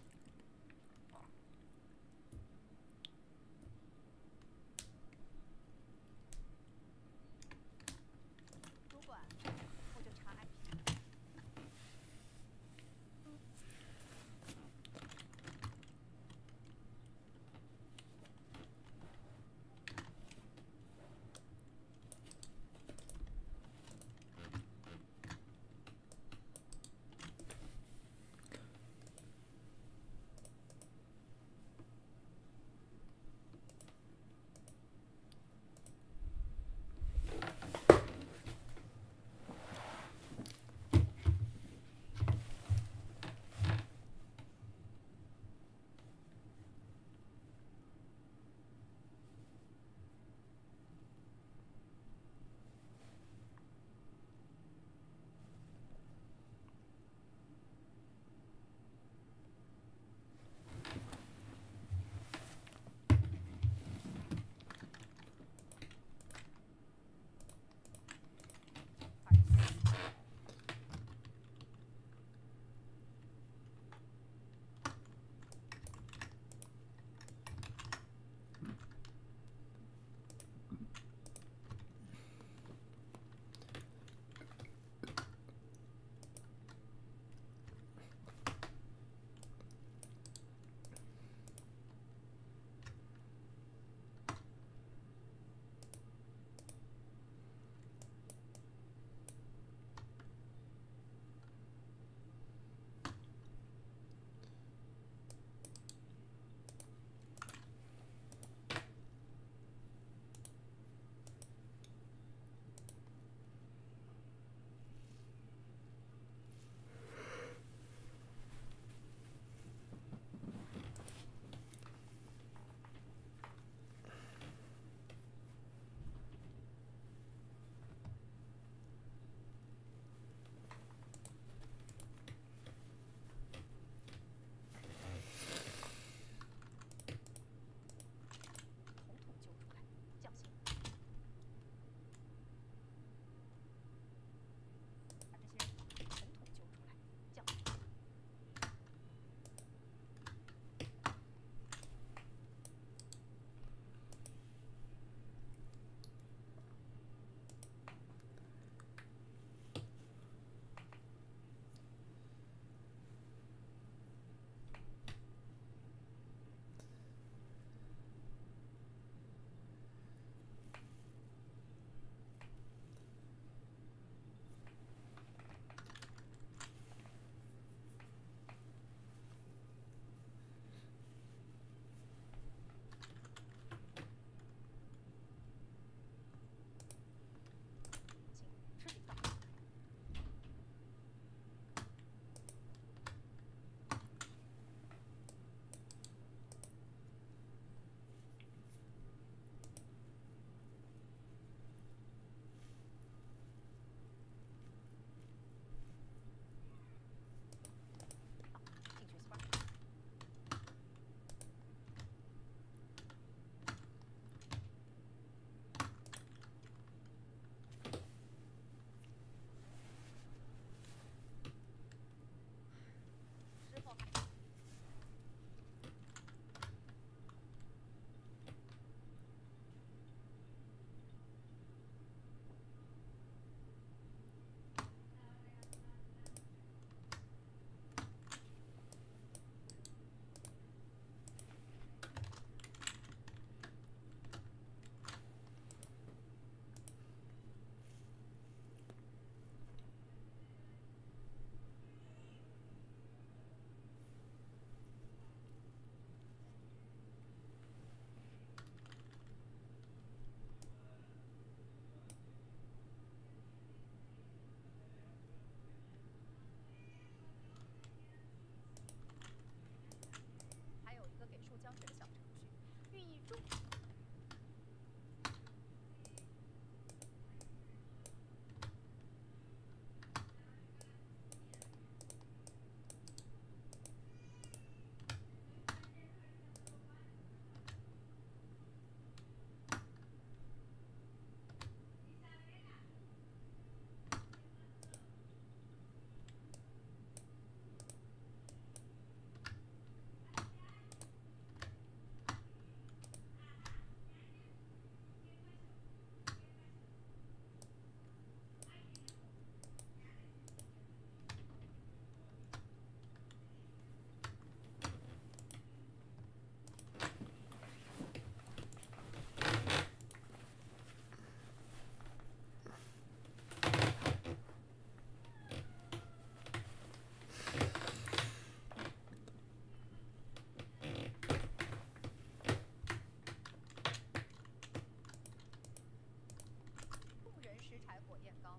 海火焰高，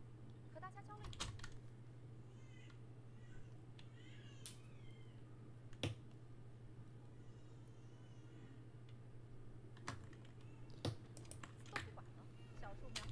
和大家交了一点。都不管了，小树苗。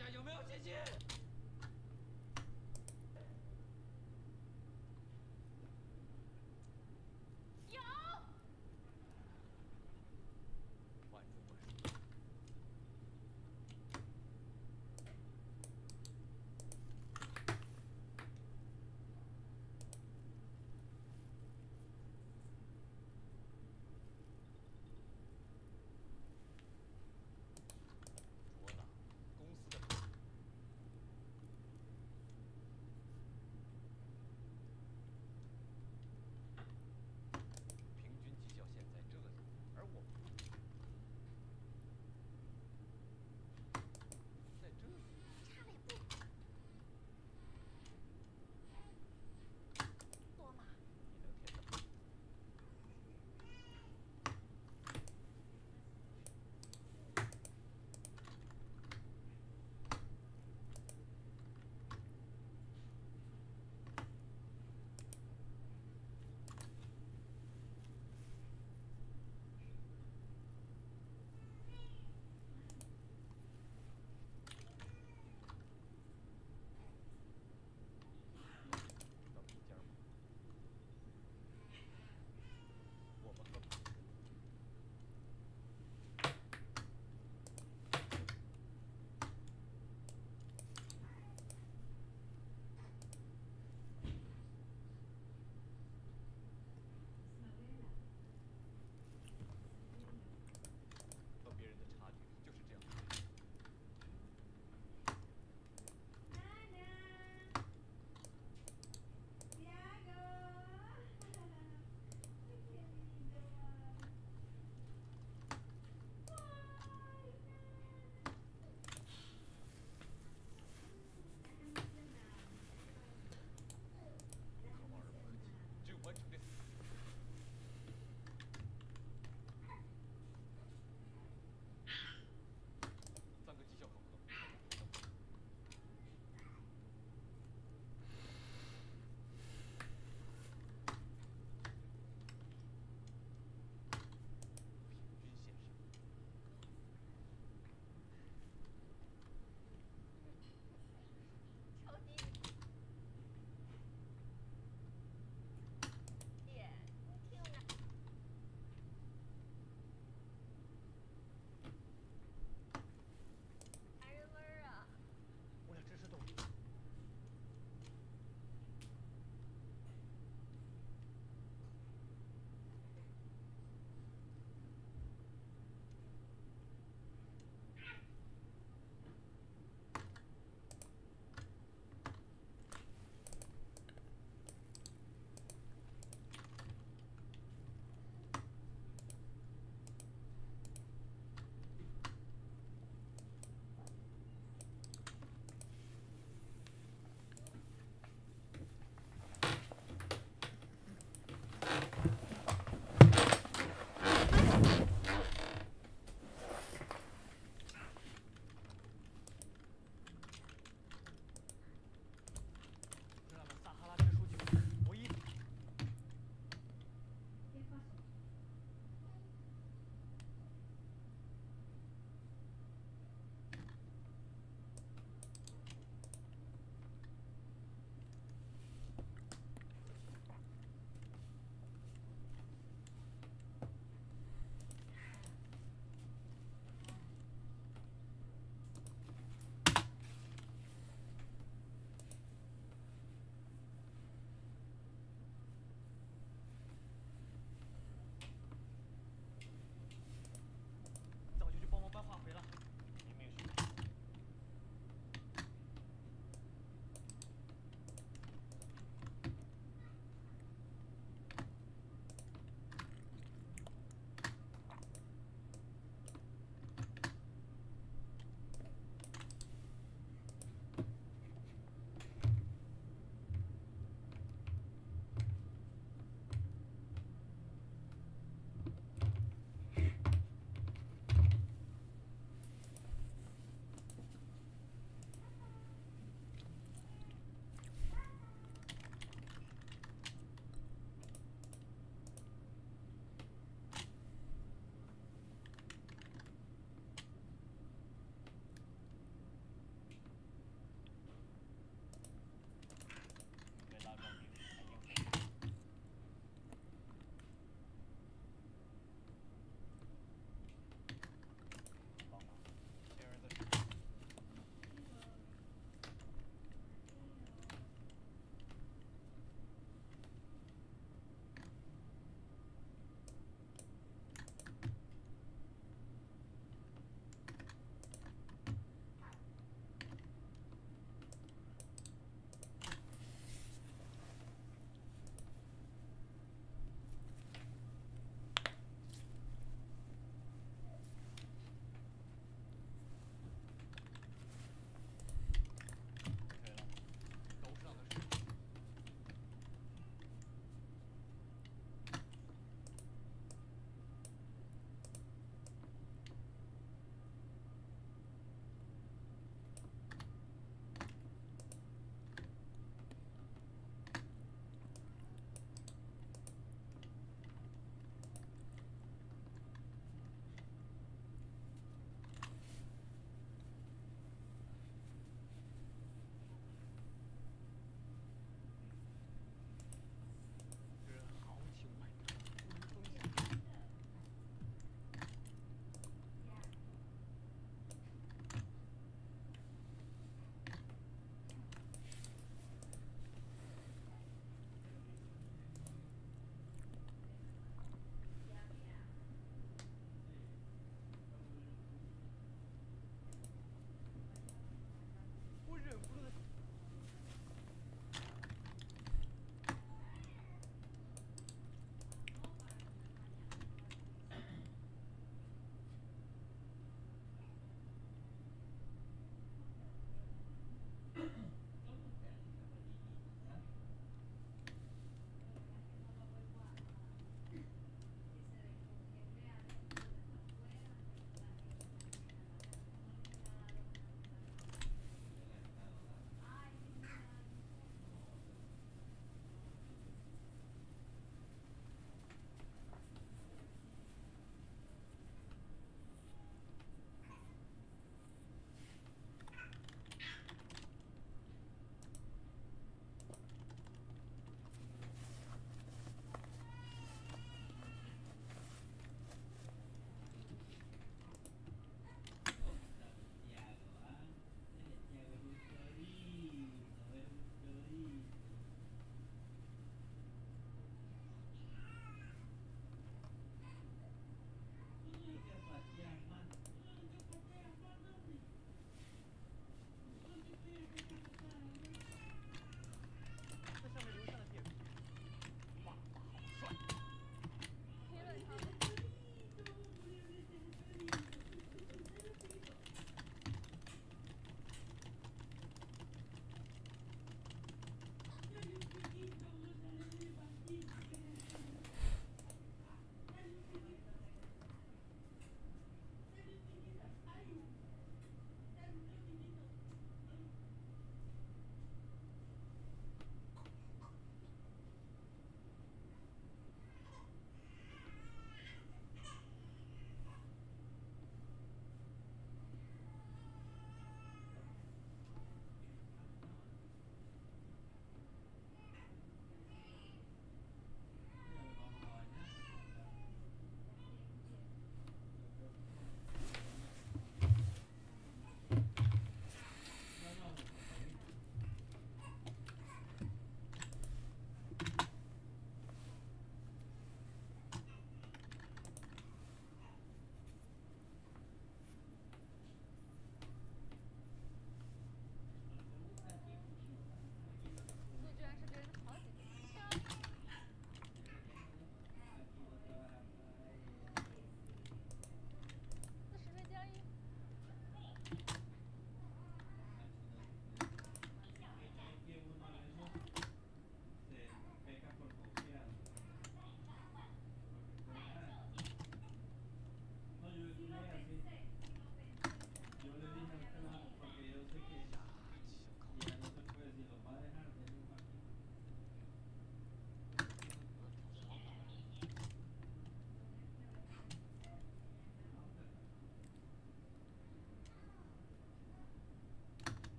家有没有信心？有。万事不是。卓朗，公司的。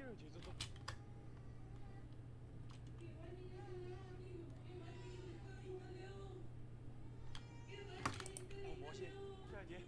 有节奏都。魔仙，下一节。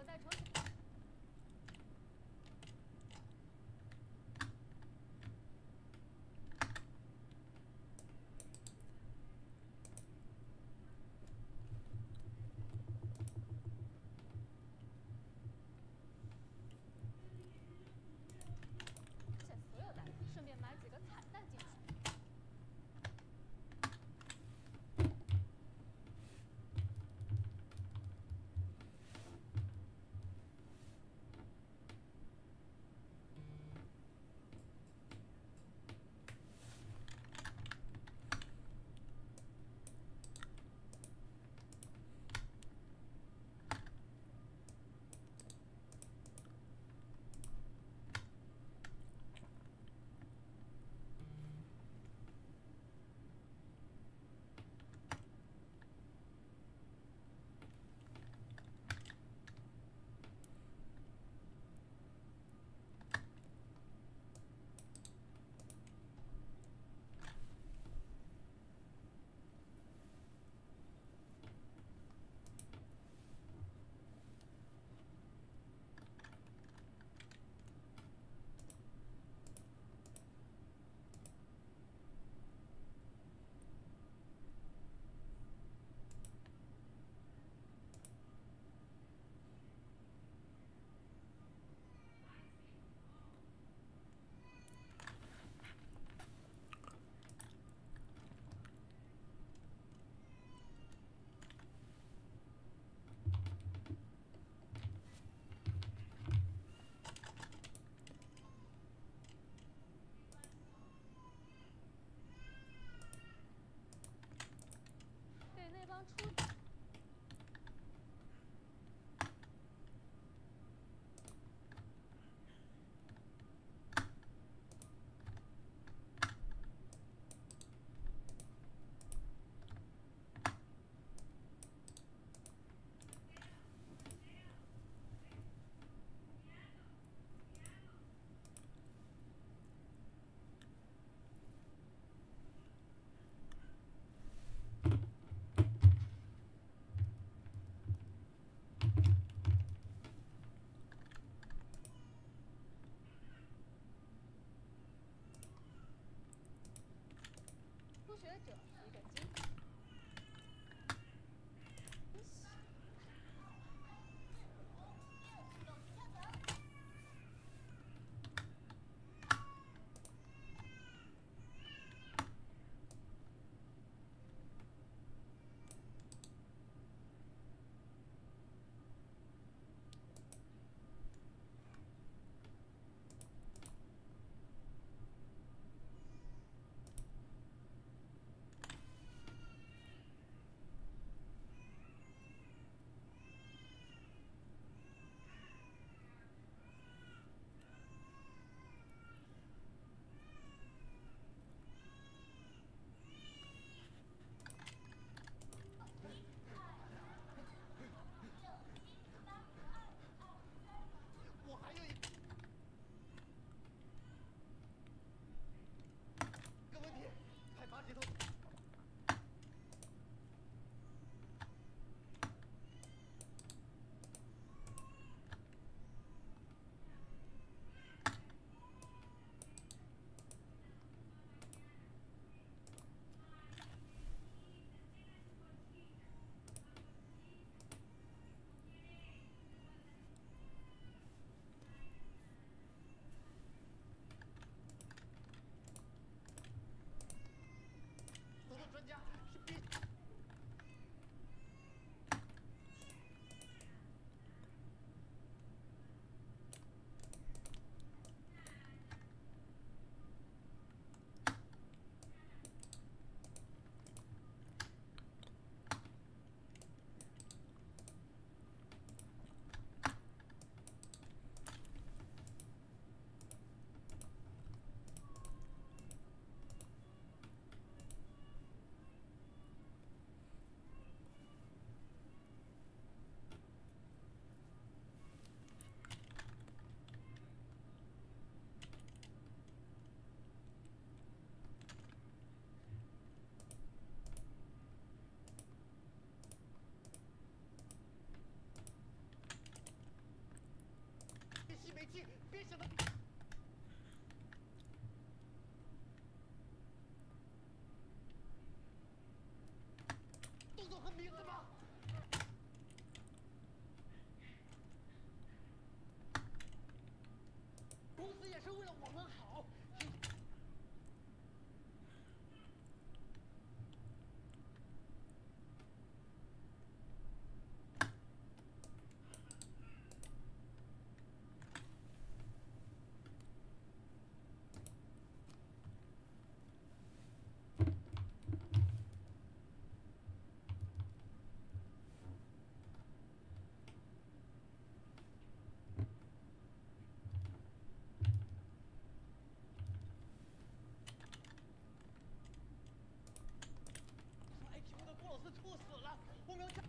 我再重新。现所有单，顺便买几个彩蛋进去。给那帮出。没劲，别想到。动作和名字吗？公司也是为了我们好。IQ 的郭老师猝死了，我们要加。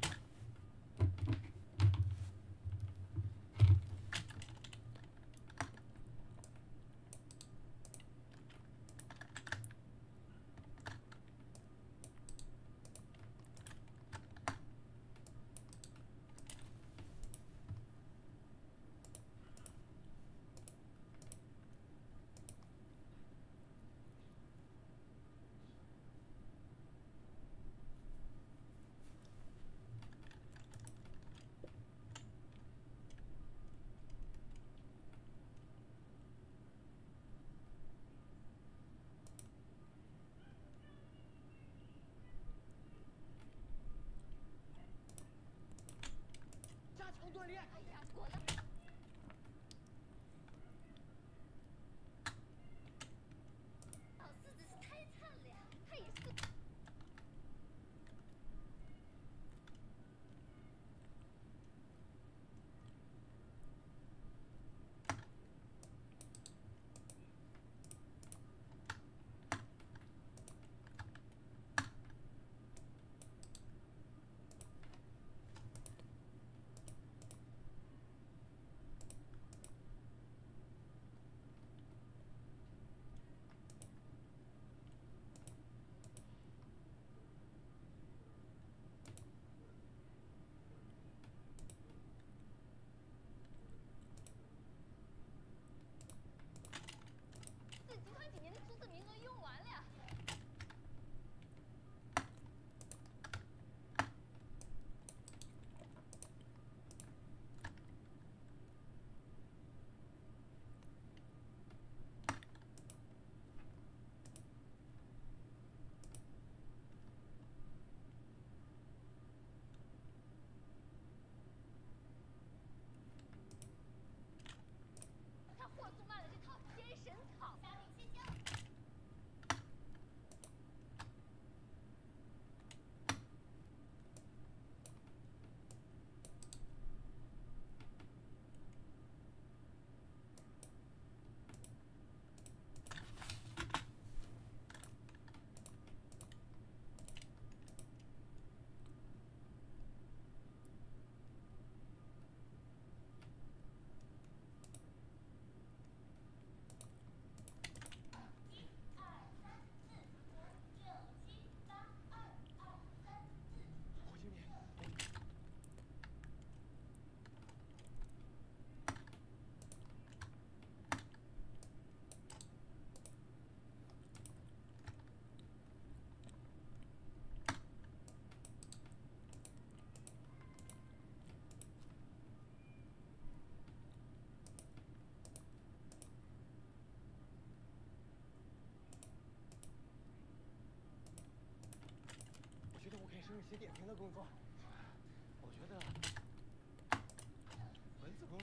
加强锻炼。哎呀，滚了！老四真是太惨了呀，他也是个。这集团几年的出资名额用完了呀！他货速卖了这套天神草，下令歇香。火星人。我觉得我可以胜任写点评的工作。我觉得文字工。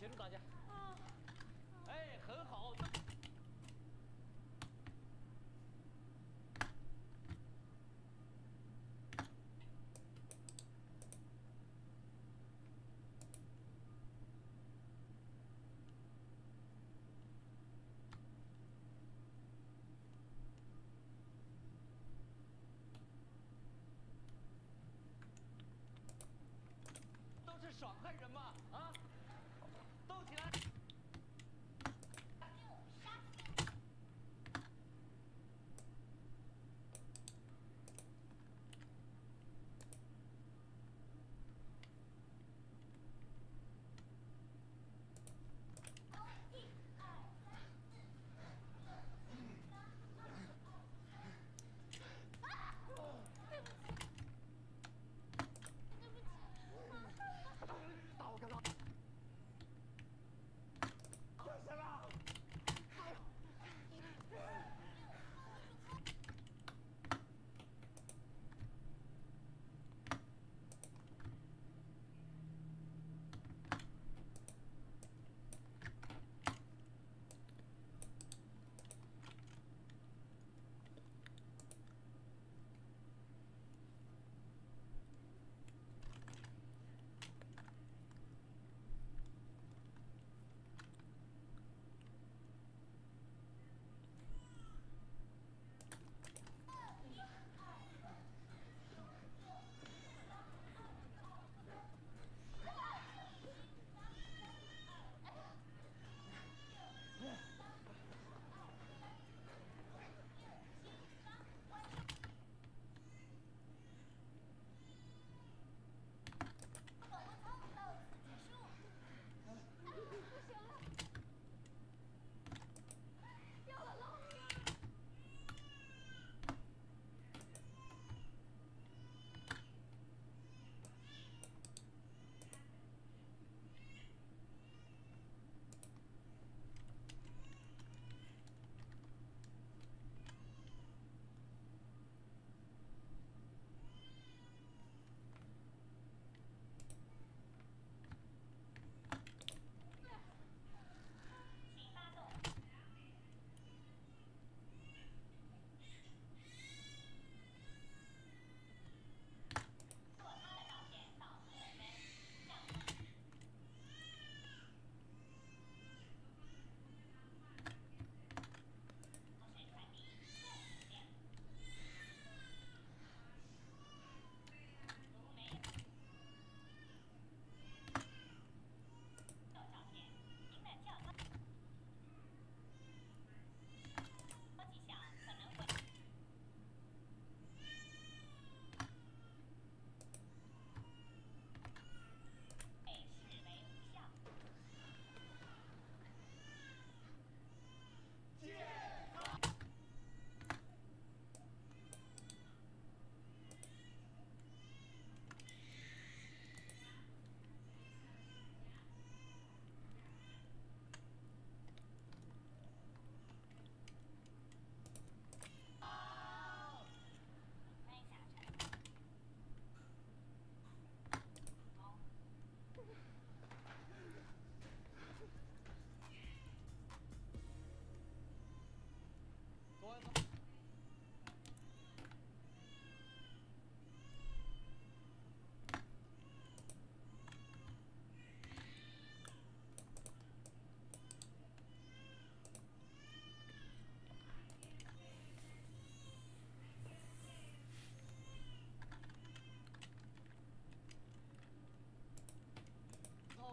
协助大家。哎，很好。都是爽汉人嘛，啊，动起来！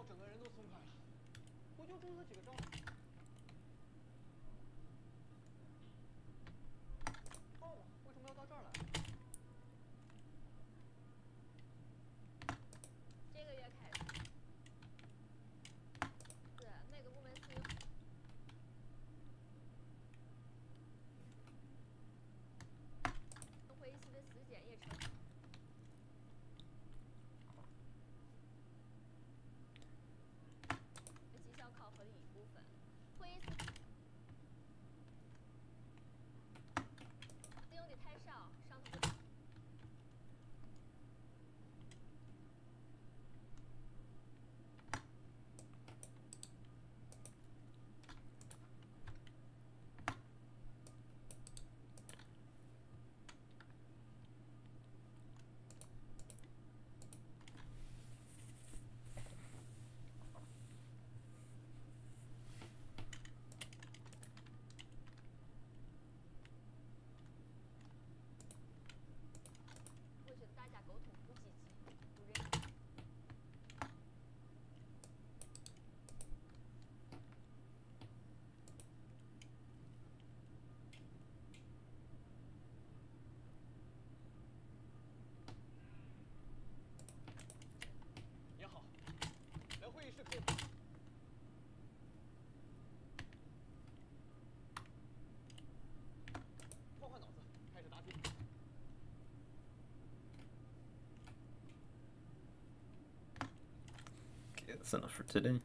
整个人都松开了，不就注册几个账？哦，为什么要到这儿来？这个月开始，是那个部门CEO。会议室的时间也成。绩效考核的一部分。会议室用的太少，上头不。换换脑子，开始答题。Okay, that's enough for today.